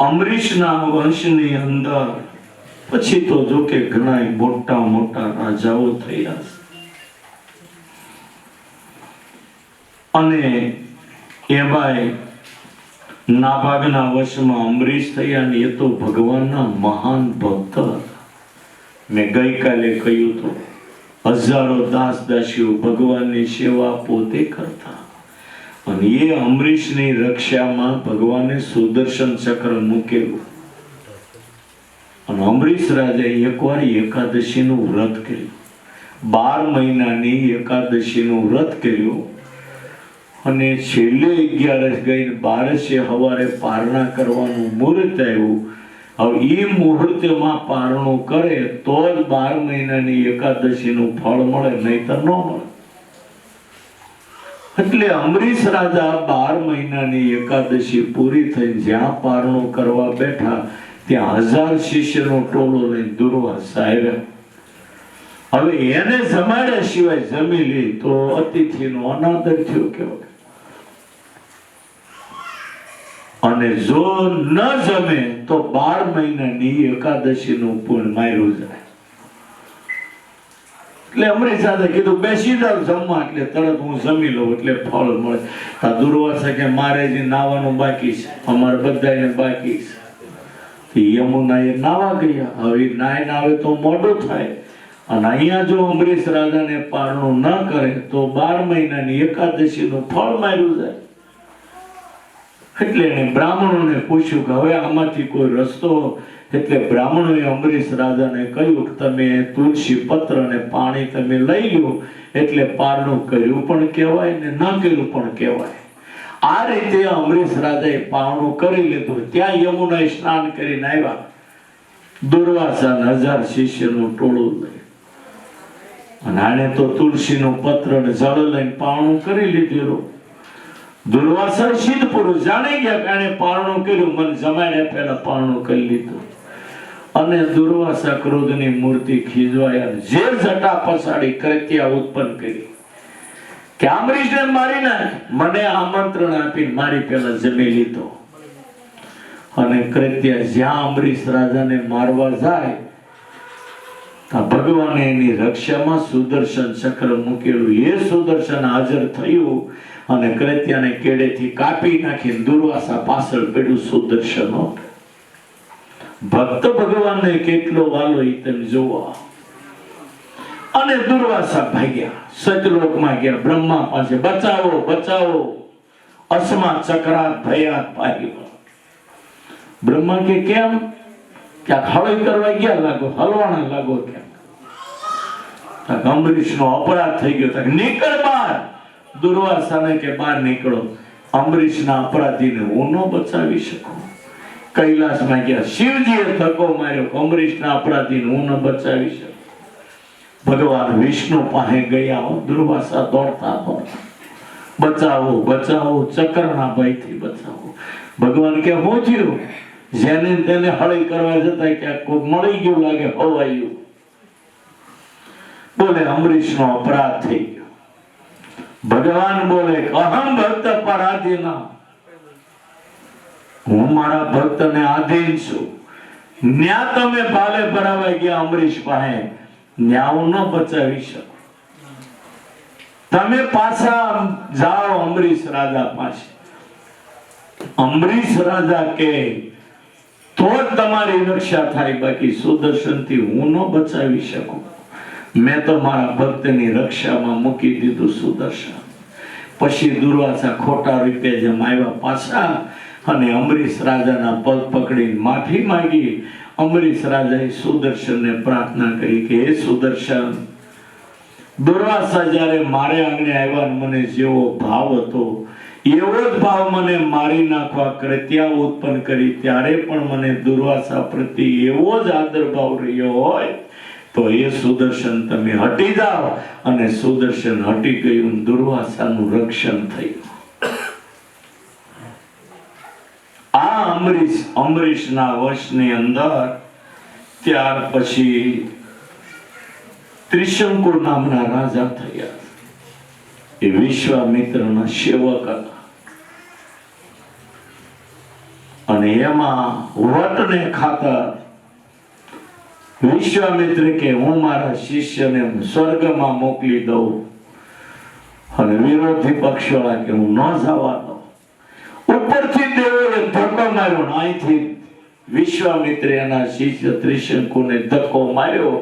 અંબરીશના વંશની અંદર પછી તો જો કે ઘણા મોટા મોટા રાજાઓ થયા અને એમાંય નાભાગના વશમાં અંબરીશ થયા ને એ તો ભગવાનના મહાન ભક્ત હતા. મેં ગઈકાલે કહ્યું તો હજારો દાસ દાસીઓ ભગવાનની સેવા પોતે કરતા અને એ અંબરીશની રક્ષામાં ભગવાને સુદર્શન ચક્ર મૂકેલું. અને અંબરીશ રાજાએ એકવાર એકાદશીનું વ્રત કર્યું. 12 મહિનાની એકાદશીનું વ્રત કર્યું અને છેલ્લે 11 ગઈ 12 સવારે પારણા કરવાનું મુહૂર્ત આવ્યું. હવે એ મુહૂર્તમાં પારણું કરે તો જ 12 મહિનાની એકાદશીનું ફળ મળે, નહીતર ન મળે. એટલે અંબરીશ રાજા 12 મહિનાની એકાદશી પૂરી થઈ જ્યાં પારણું કરવા બેઠા ત્યાં 1000 શિષ્યનું ટોળું લઈને દુર્વાસા આવ્યા. હવે એને જમાડ્યા સિવાય જમી લે તો અતિથિનો અનાદર થયો કહેવાય. અને જો ન જમે તો 12 મહિનાની એકાદશીનું પુણ્ય માર્યું જાય. એટલે અંબરીશ રાજા કીધું બેસી જાવ જમવા, એટલે તરત હું જમી લઉં એટલે ફળ મળે. આ દુર્વાસા કે મારે જે નાવાનું બાકી છે, અમારે બધાને બાકી છે. યમુના એ નાવા ગયા. હવે નાય આવે તો મોડું થાય અને અહીંયા જો અંબરીશ રાજાને પારણું ન કરે તો 12 મહિનાની એકાદશીનું ફળ માર્યું જાય. એટલે એને બ્રાહ્મણોને પૂછ્યું કે હવે આમાંથી કોઈ રસ્તો. એટલે બ્રાહ્મણોએ અંબરીશ રાજાને કહ્યું કે તમે તુલસી પત્ર અને પાણી તમે લઈ લો એટલે પારણું કર્યું પણ કહેવાય ને ન કર્યું પણ કહેવાય. આ રીતે અંબરીશ રાજાએ પારણું કરી લીધું. ત્યાં યમુનાએ સ્નાન કરીને આવ્યા. દુર્વાસા 1000 શિષ્યનું ટોળું લઈ અને આને તો તુલસીનું પત્ર અને જળ લઈને પારણું કરી લીધેલું. દુર્વાસા સિદ્ધ પુરુષ જાણી ગયા કે આને પારણું કર્યું, મને જમાડ્યા પહેલા પારણું કરી લીધું. અને દુર્વાસા ક્રોધની મૂર્તિ ખીજવાયા, જે જટા પસાડી કૃત્યા ઉત્પન્ન કરી કે અંબરીશને મારી નાખ. મને આમંત્રણ આપી મારી પહેલા જમી લીધો. અને કૃત્યા જ્યાં અંબરીશ રાજાને મારવા જાય ભગવાને એની રક્ષામાં સુદર્શન ચક્ર મૂકેલું. એ સુદર્શન હાજર થયું અને કૃત્યાને કેડેથી કાપી નાખી દુર્વાસા પાછળ પડ્યું સુદર્શન. ભક્ત ભગવાનને કેટલો વાલો એ તમે જોવા. અને દુર્વાસા ભાગ્યા, સતલોકમાં ગયા બ્રહ્મા પાસે, બચાવો બચાવો, અસ્મા ચક્રાત ભયાત પાહી. બ્રહ્મા કે કેમ? ક્યાંક હળી કરવા ગયા લાગો, હલવાણા લાગો કેમ? અંબરીશનો અપરાધ થઈ ગયો. નીકળ બહાર. દુર્વાસાને કે બહાર નીકળો, અંબરીશના અપરાધીને હું ન બચાવી શકું. કૈલાસમાં ગયા, શિવજીએ ધક્કો માર્યો, અંબરીશના અપરાધીને હું ન બચાવી શકું. ભગવાન વિષ્ણુ પાસે ગયા. દુર્વાસા દોડતા દોડતા, બચાવો બચાવો, ચક્રના ભયથી બચાવો. ભગવાન કે હું થયું? જેને તેને હળી કરવા જતા ક્યાંક કોઈ મળી ગયું લાગે, હવાયું. બોલે અંબરીશનો અપરાધ થઈ ગયો. ભગવાન બોલે અહમ ભક્ત પરાધીના, હું મારા ભક્તને આધીન છું. ન્યા તમે ભાલે ભરાવા ગયા અંબરીશ પાસે, ન્યા હું ન બચાવી શકું. તમે પાછા જાઓ અંબરીશ રાજા પાસે. અંબરીશ રાજા કે તો જ તમારી રક્ષા થાય, બાકી સુદર્શનથી હું ન બચાવી શકું. મેં તો મારા ભક્તની રક્ષામાં મૂકી દીધું સુદર્શન. પછી દુર્વાસા ખોટા રૂપે જેમ આવ્યા પાછા અને અંબરીશ રાજાના પગ પકડીને માફી માંગી. અંબરીશ રાજાએ સુદર્શનને પ્રાર્થના કરી કે હે સુદર્શન, દુર્વાસા જ્યારે મારે આંગણે આવ્યા ને મને જેવો ભાવ હતો એવો જ ભાવ મને મારી નાખવા કૃત્યા ઉત્પન્ન કરી ત્યારે પણ મને દુર્વાસા પ્રત્યે એવો જ આદર ભાવ રહ્યો હોય તો એ સુદર્શન તમે હટી જાઓ, અને સુદર્શન હટી ગયું, દુર્વાસાનું રક્ષણ થયું. આ અંબરીશના વશની અંદર ત્યાર પછી ત્રિશંકુ નામના રાજા થયા. એ વિશ્વામિત્રના સેવક હતા, અને એમાં વટને ખાતર વિશ્વામિત્ર કે હું મારા શિષ્યને સ્વર્ગમાં મોકલી દઉં, અને વિરોધી પક્ષવાળા કે હું ન જવા દઉં. ઉપરથી દેવોએ ધક્કો માર્યો, અહીંથી વિશ્વામિત્ર એના શિષ્ય ત્રિશંકુને ધક્કો માર્યો,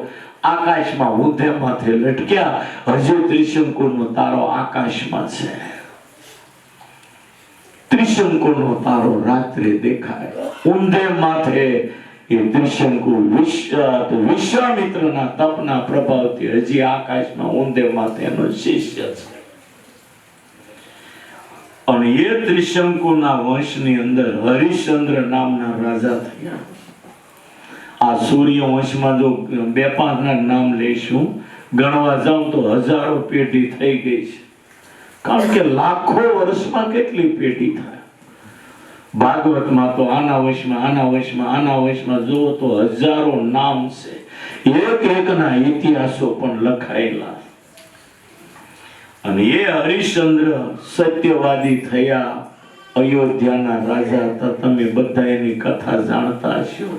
આકાશમાં ઊંધે માથે લટક્યા. હજી ત્રિશંકુનો તારો આકાશમાં છે, ત્રિશંકુનો તારો રાત્રે દેખાય ઊંધે માથે. એ ત્રિશંકુ વિશ્વામિત્રના તપના પ્રભાવથી હજી આકાશમાં ઊંધે માથે એનો શિષ્ય છે. અને એ ત્રિશંકુના વંશની અંદર હરિશ્ચંદ્ર નામના રાજા થયા. આ સૂર્ય વંશમાં જો 2-5 ના નામ લઈશું, ગણવા જાઉં તો હજારો પેઢી થઈ ગઈ છે, કારણ કે લાખો વર્ષમાં કેટલી પેઢી થાય. ભાગવતમાં તો આના વંશમાં જુઓ તો હજારો નામ છે, એકના ઇતિહાસો પણ લખાયેલા. અને એ હરિશ્ચંદ્ર સત્યવાદી થયા, અયોધ્યાના રાજા હતા. તમે બધા એની કથા જાણતા હશો.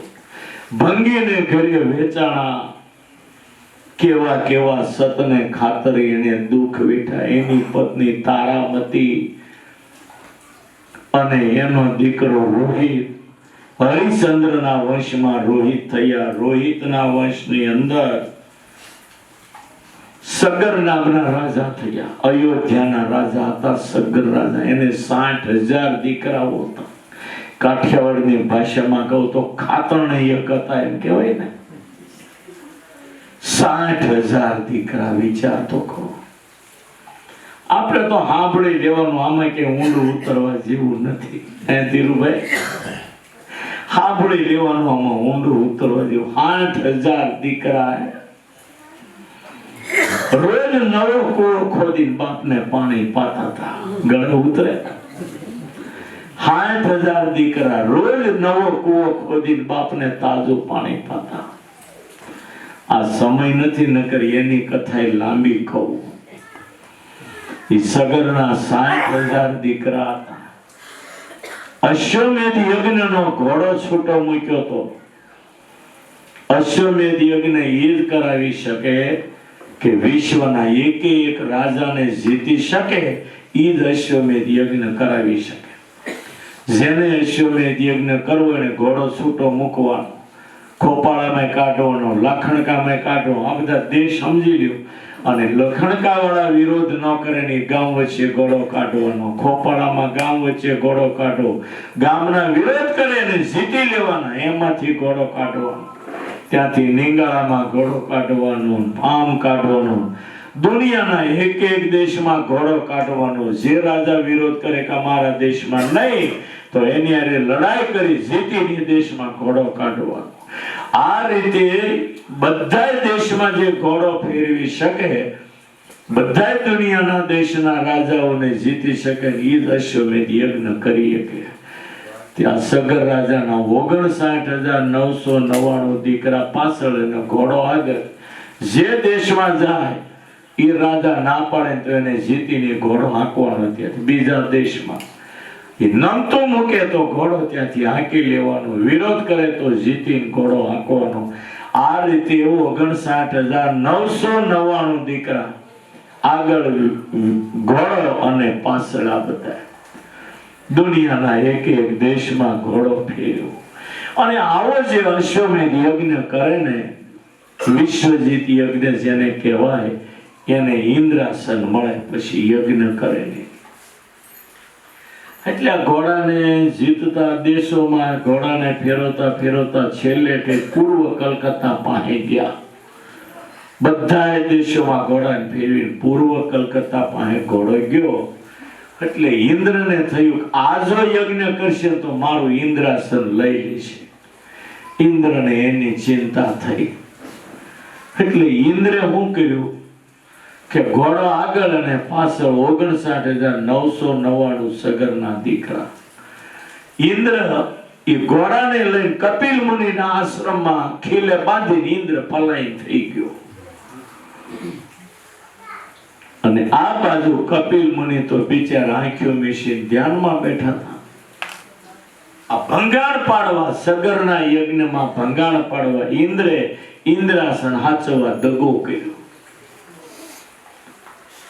ભંગીને ઘરે વેચાણા, કેવા કેવા સતને ખાતર એને દુઃખ વેઠા. એની પત્ની તારામતી અને એનો દીકરો રોહિત હરિશ્ચંદ્રના વંશમાં રોહિત થયા. રોહિતના વંશની અંદર સગર નામના રાજા થયા. અયોધ્યાના રાજા હતા સગર રાજા. એને 60,000 દીકરાઓ હતા. કાઠિયાવાડની ભાષામાં કહું તો ખાતરણયક હતા એમ કહેવાય ને. 60,000 દીકરા, વિચાર તો કરો. આપણે તો સાંભળી લેવાનું, આમાં કે ઊંડું ઉતરવા જેવું નથી. હે ધીરુભાઈ, સાંભળી લેવાનું, આમાં ઊંડું ઉતરવા જેવું. 60,000 દીકરા. રોજ નવો કૂવો ખોદીને બાપને પાણી પાતા હતા. ગળે ઉતરે. 60,000 દીકરા રોજ નવો કૂવો ખોદીને બાપને તાજું પાણી પાતા. આ સમય નથી, નકર એની કથા લાંબી કહું. સગરના 60,000 દીકરા હતા. અશ્વમેધ યજ્ઞનો ઘોડો છૂટો મૂક્યો તો. અશ્વમેધ યજ્ઞ એ જ કરાવી શકે કે વિશ્વના એક રાજાને જીતી શકે. એ જ અશ્વમેધ યજ્ઞ કરાવી શકે. જેને અશ્વમેધ યજ્ઞ કરવો એને ઘોડો છૂટો મૂકવાનો, ખોપાળામાં કાઢવાનો, લાખણકામાં કાઢવો. આ બધા દેશ સમજી લ્યો. અને લખણકા વાળા વિરોધ ન કરે ને ગામ વચ્ચે ઘોડો કાઢવાનો, ખોપાળામાં ગામ વચ્ચે ઘોડો કાઢવો. ગામના વિરોધ કરે ને જીતી લેવાના, એમાંથી ઘોડો કાઢવાનો. ત્યાંથી નિંગાળામાં ઘોડો કાઢવાનો, ફામ કાઢવાનો. દુનિયાના એક દેશમાં ઘોડો કાઢવાનો. જે રાજા વિરોધ કરે કે અમારા દેશમાં નહીં, તો એની હારે લડાઈ કરી જીતીને દેશમાં ઘોડો કાઢવાનો. આ રીતે બધા દેશમાં જે ઘોડો ફેરવી શકે, બધા દુનિયાના દેશના રાજાઓને જીતી શકે, એ જ અશ્વમેધ યજ્ઞ કરી શકે. ત્યાં સગર રાજાના 59,999 દીકરા પાછળ અને ઘોડો આગળ. જે દેશમાં જાય એ રાજા ના પાડે તો એને જીતીને ઘોડો હાંકવાનો. ત્યાંથી બીજા દેશમાં નમતો મૂકે તો ઘોડો ત્યાંથી હાંકી લેવાનો, વિરોધ કરે તો જીતીને ઘોડો હાંકવાનો. આ રીતે એવું 59,999 દીકરા આગળ ઘોડો અને પાછળ આ બધા દુનિયાના એક દેશમાં ઘોડો ફેર્યો. અને આવો જે અશ્વમેધ યજ્ઞ કરે ને, વિશ્વજીત યજ્ઞ જેને કહેવાય, એને ઇન્દ્રાસન મળે પછી યજ્ઞ કરે ને. એટલે ઘોડાને જીતતા દેશોમાં ઘોડાને ફેરવતા ફેરવતા છેલ્લે કે પૂર્વ કલકત્તા પાસે ગયા. બધા દેશોમાં ઘોડાને ફેરવીને પૂર્વ કલકત્તા પાસે ઘોડો ગયો એટલે ઇન્દ્રને થયું આ જો યજ્ઞ કરશે તો મારું ઇન્દ્રાસન લઈ લેશે. ઇન્દ્રને એની ચિંતા થઈ એટલે ઇન્દ્રે શું કર્યું કે ઘોડો આગળ અને પાછળ 59,999 સગરના દીકરા. ઇન્દ્ર એ ઘોડાને લઈને કપિલ મુનિના આશ્રમમાં ખીલે બાંધીને ઇન્દ્ર પલાયન થઈ ગયો. અને આ બાજુ કપિલ મુનિ તો બિચારા આંખો મીચીને ધ્યાનમાં બેઠા હતા. આ ભંગાણ પાડવા સગરના યજ્ઞમાં ભંગાણ પાડવા ઇન્દ્રે ઇન્દ્રાસન હાચવવા દગો કર્યો.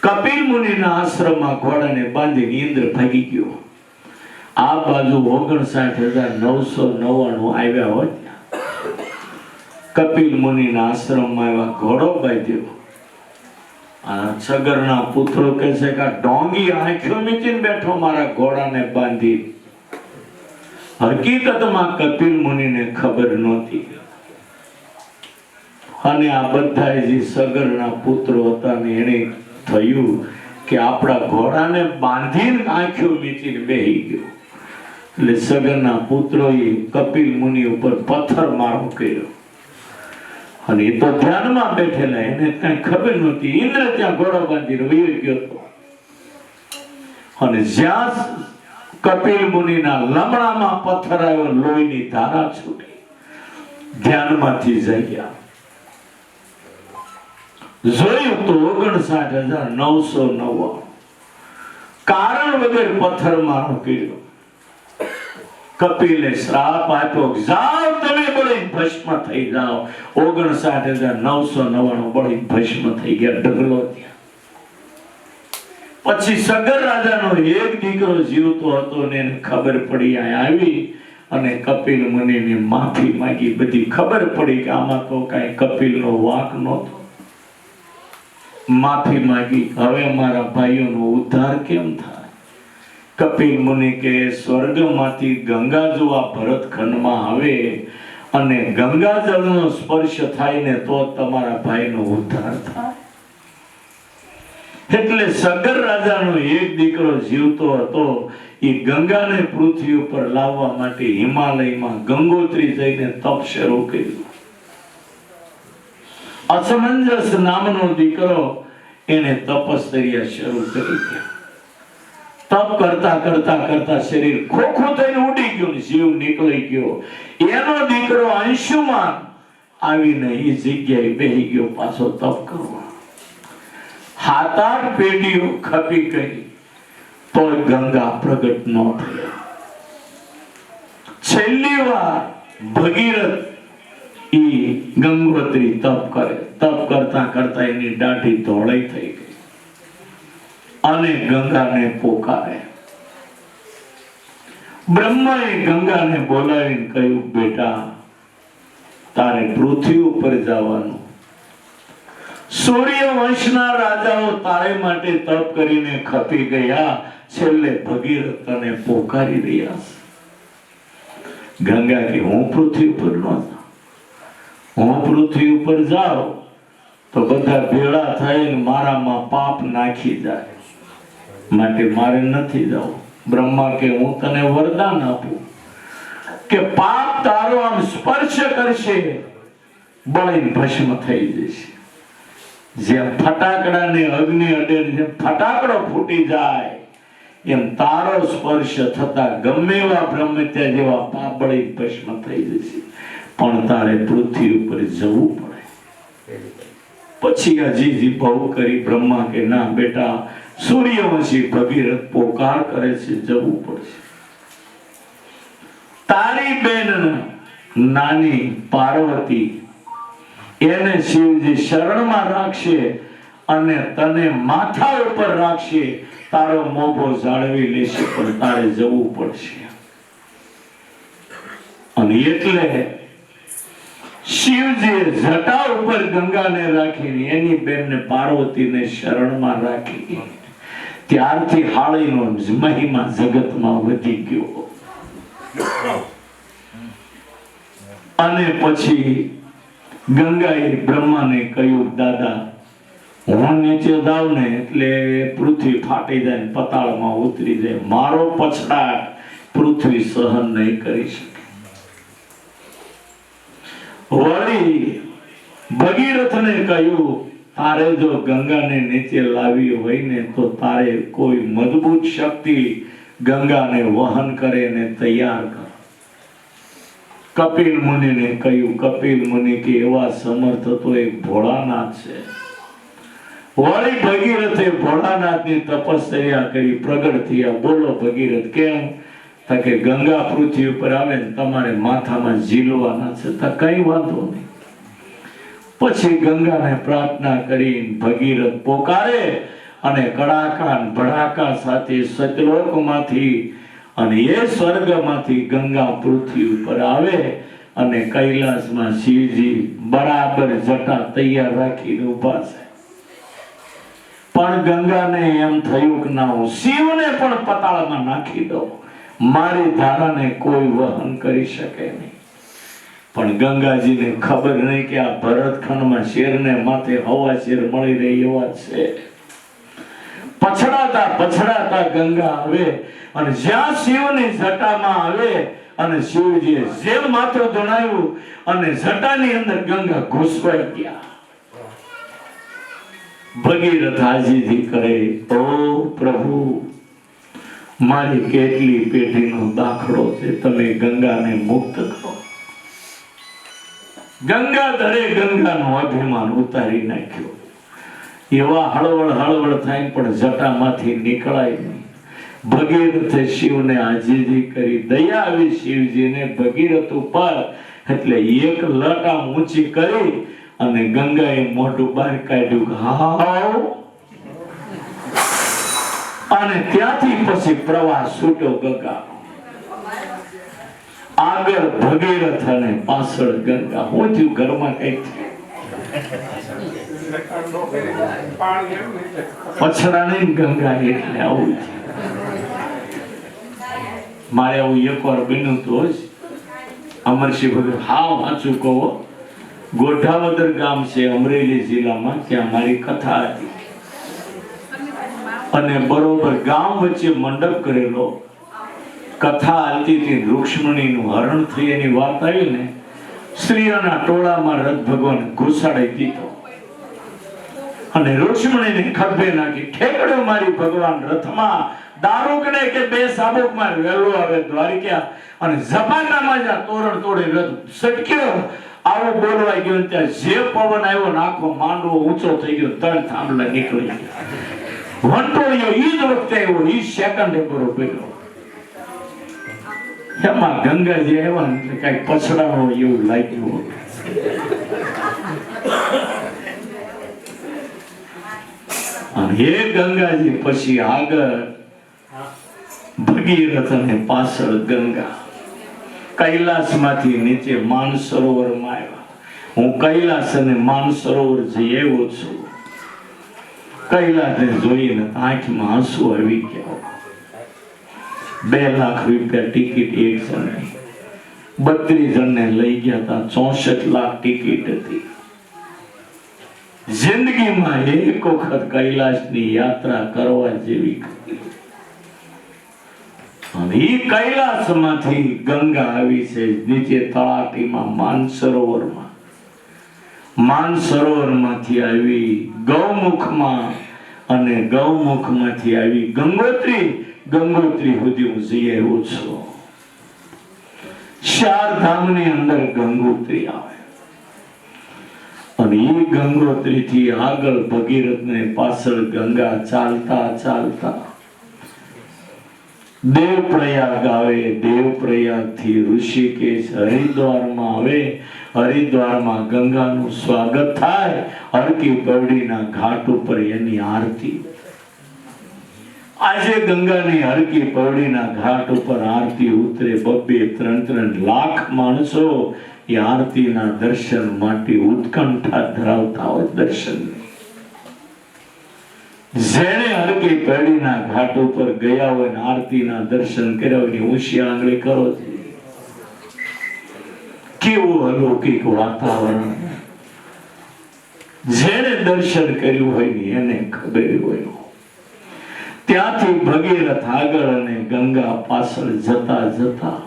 કપિલ મુનિના આશ્રમમાં ઘોડાને બાંધીને ઇન્દ્ર ભાગી ગયો. આ બાજુ 59,999 આવ્યા હોત કપિલ મુનિના આશ્રમમાં એવા ઘોડો બાંધ્યો. આ સગરના પુત્રો કહે છે કે ડોંગી આંખો મીચીને બેઠો મારા ઘોડાને બાંધી. હકીકતમાં કપિલ મુનિને ખબર નહોતી અને આ બધા જે સગરના પુત્રો હતા ને એને થયું કે આપણા ઘોડાને બાંધીને આંખો મીચીને બેહી ગયો. એટલે સગરના પુત્રોએ કપિલ મુનિ ઉપર પથ્થર મારો કર્યો અને એ તો ધ્યાનમાં બેઠેલા એને કઈ ખબર નહોતી. ઇન્દ્ર ત્યાં ઘોડો બાંધીને વયો ગયો હતો અને જ્યાં કપિલ મુનિના લમણામાં પથ્થર આવ્યો લોહીની ધારા છૂટી ધ્યાનમાંથી જગ્યા જોયું તો 59,999 કારણ વગર પથ્થર મારો કર્યો. કપિલે શ્રાપ આપ્યો જાઓ તમે બળીને ભસ્મ થઈ જાઓ. 59,999 બળીને ભસ્મ થઈ ગયા ઢગલો ત્યાં. પછી સગર રાજાનો એક દીકરો જીવતો હતો ને એને ખબર પડી આવી અને કપિલ મુનિની માફી માંગી. બધી ખબર પડી કે આમાં તો કઈ કપિલનો વાંક નહોતો. માફી માંગી. હવે મારા ભાઈઓનો ઉદ્ધાર કેમ થાય? કપિલ મુનિ કે સ્વર્ગમાંથી ગંગા જો આ ભરતખંડમાં આવે અને ગંગાજળનો સ્પર્શ થાય ને તો તમારા ભાઈનો ઉદ્ધાર થાય. એટલે સગર રાજાનો એક દીકરો જીવતો હતો. એ ગંગાને પૃથ્વી ઉપર લાવવા માટે હિમાલયમાં ગંગોત્રી જઈને તપ શરૂ કર્યું. અસમંજસ નામનો દીકરો એને તપશ્ચર્યા શરૂ કરી. તપ કરતા કરતા કરતા શરીર ખોખું થઈને ઉડી ગયું, જીવ નીકળી ગયો. એનો દીકરો અંશુમાન આવીને એ જગ્યાએ બેહી ગયો પાછો તપ કરવા. 7-8 પેઢીઓ ખપી ગઈ તો ગંગા પ્રગટ ન થઈ. છેલ્લી વાર ભગીરથ ઈ ગંગોત્રી તપ કરે. તપ કરતા કરતા એની દાઢી ધોળાઈ થઈ ગઈ અને ગંગાને પોકારે. બ્રહ્માએ ગંગાને બોલાવીને કહ્યું બેટા તારે પૃથ્વી ઉપર જવાનું. સૂર્ય વંશના રાજાઓ તારે માટે તપ કરીને ખપી ગયા. છેલ્લે ભગીરથ તને પોકારી રહ્યા. ગંગા કે હું પૃથ્વી ઉપર ન જાઉં. હું પૃથ્વી ઉપર જાઉં તો બધા ભેળા થઈને મારામાં પાપ નાખી જાય માટે મારે નથી જવું. બ્રહ્મા કે હું તને વરદાન આપું કે પાપ તારો આમ સ્પર્શ કરશે બળીને ભસ્મ થઈ જશે. જેમ ફટાકડાને અગ્નિ અડે જેમ ફટાકડો ફૂટી જાય એમ તારો સ્પર્શ થતા ગમે એવા બ્રહ્મત્યા જેવા પાપ બળીને ભસ્મ થઈ જશે. પણ તારે પૃથ્વી ઉપર જવું પડે. પછી આ જીજી બહુ કરી. બ્રહ્મા કે ના બેટા સૂર્યવંશી ભગીરથ પોકાર કરે છે, જવું પડશે. તારી બેન નાની પાર્વતી એને શિવજી શરણમાં રાખશે અને તને માથા ઉપર રાખશે. તારો મોભો જાળવી લેશે પણ તારે જવું પડશે. અને એટલે શિવજીએ જટા ઉપર ગંગાને રાખીને એની બેનને પાર્વતીને શરણમાં રાખી. ત્યારથી હાળીનો મહિમા જગતમાં વધી ગયો. અને પછી ગંગાએ બ્રહ્માને કહ્યું, દાદા હું નીચે જાઉં ને એટલે પૃથ્વી ફાટી જાય ને પતાળમાં ઉતરી જાય, મારો પછડાટ પૃથ્વી સહન નહીં કરી શકે. વળી ભગીરથને કહ્યું, તારે જો ગંગાને નીચે લાવી હોય ને તો તારે કોઈ મજબૂત શક્તિ ગંગાને વહન કરે ને તૈયાર કર. કપિલ મુનિને કહ્યું. કપિલ મુનિ કે એવા સમર્થ તો એક ભોળાનાથ છે. વળી ભગીરથે ભોળાનાથની તપસ્યા કરી, પ્રગટ થયા. બોલો ભગીરથ કેમ? તો કે ગંગા પૃથ્વી ઉપર આવે ને તમારે માથામાં ઝીલવાના છે. તો કઈ વાંધો નહીં. પછી ગંગાને પ્રાર્થના કરી ભગીરથ પોકારે અને કડાકા ભડાકા સાથે સતલોકમાંથી અને એ સ્વર્ગમાંથી ગંગા પૃથ્વી ઉપર આવે અને કૈલાસમાં શિવજી બરાબર જટા તૈયાર રાખીને ઉભા છે. પણ ગંગાને એમ થયું કે ના, હું શિવને પણ પતાળમાં નાખી દઉં, મારી ધારાને કોઈ વહન કરી શકે નહીં. પણ ગંગાજીને ખબર નહીં કે આ ભરતખંડમાં શેરને માથે હવા શેર મળી રહી એવા છે. પછડાતા પછડાતા ગંગા આવે અને જ્યાં શિવની જટામાં આવે અને શિવજીએ જેમ માથું ધણાવ્યું અને જટાની અંદર ગંગા ઘૂસવાઈ ગયા. ભગીરથ હાજીજી કરે, ઓ પ્રભુ, મારી કેટલી પેઢીનો દાખલો છે, તમે ગંગાને મુક્ત કરો. ગંગાધરે ગંગાનું અભિમાન ઉતારી નાખ્યું. એવા હળવળ હળવળ થાય પણ જટામાંથી નીકળાય નહીં. ભગીરથે શિવને આજીજી કરી. દયા આવી શિવજીને ભગીરથ ઉપર, એટલે એક લટ આમ ઊંચી કરી અને ગંગાએ મોઢું બહાર કાઢ્યું, હાવ. અને ત્યાંથી પછી પ્રવાહ છૂટ્યો ગંગા. આગળ ભગીરથ અને પાછળ ગંગા. હું થયું ઘરમાં કઈ પછડાની ગંગા એટલે આવું છે. મારે આવું એકવાર બન્યું હતું જ. અમરસિંહ ભગત હાવ સાચું કહો, ગોઢાવદર ગામ છે અમરેલી જિલ્લામાં, ત્યાં મારી કથા હતી અને બરોબર ગામ વચ્ચે મંડપ કરેલો. કથા હાલતી હતી, રૂક્ષ્મણીનું હરણ થઈ એની વાત આવી ને, સ્ત્રીઓના ટોળામાં રથ ભગવાન ઘુસાડી દીધો અને રૂક્ષ્મણીને ખભે નાખી ઠેકડો મારી ભગવાન રથમાં. દારૂકને કે બે સાબુકમાં વેલો આવે દ્વારિકા અને ઝપાટામાં જ તોરણ તોડી રથ સટક્યો. આવો બોલવાઈ ગયો ત્યાં જે પવન આવ્યો ને આખો માંડવો ઊંચો થઈ ગયો, ત્રણ થાંભલા નીકળી ગયા. વંટોળિયો ઈ જ વખતે આવ્યો, ઈ સેકન્ડે બરોબર. એમાં ગંગાજી આવ્યા ને એટલે કઈ પછડાવો એવું લાગ્યું. હે ગંગાજી પછી આગળ ભગીરથ અને પાછળ ગંગા. કૈલાસમાંથી નીચે માનસરોવરમાં આવ્યા. હું કૈલાસ અને માનસરોવર જઈ આવ્યો છું. કૈલાસને જોઈને આંખમાં આંસુ આવી ગયા. 2 લાખ રૂપિયા ટિકિટ એક જણની, 32 જણને લઈ ગયા હતા. 64 લાખ ટિકિટ હતી. જિંદગીમાં એક વખત કૈલાસની યાત્રા કરવા જેવી. અને એ કૈલાસમાંથી ગંગા આવી છે નીચે તળાટીમાં માનસરોવરમાં. માનસરોવરમાંથી આવી ગૌમુખમાં અને ગૌમુખમાંથી આવી ગંગોત્રી. ગંગોત્રી સુધી હું જઈ આવ્યો છું. 4 ધામની અંદર ગંગોત્રી આવે અને એ ગંગોત્રી થી આગળ ભગીરથ ને પાછળ ગંગા. ચાલતા ચાલતા દેવપ્રયાગ આવે. દેવપ્રયાગ થી ઋષિકેશ હરિદ્વારમાં આવે. હરિદ્વારમાં ગંગાનું સ્વાગત થાય. હરકી પૌડીના ઘાટ ઉપર એની આરતી. આજે ગંગાની હરકી પૌડીના ઘાટ ઉપર આરતી ઉતરે. 2-3 લાખ માણસો એ આરતીના દર્શન માટે ઉત્કંઠા ધરાવતા હોય. દર્શન જેણે હરકી પૌડીના ઘાટ ઉપર ગયા હોય ને આરતીના દર્શન કર્યા હોય, ઊંચી આંગળી કરો. કેવું અલૌકિક વાતાવરણ. જેણે દર્શન કર્યું હોય ને એને ખબર હોય. ત્યાંથી ભગીરથ આગળ અને ગંગા પાછળ જતા જતા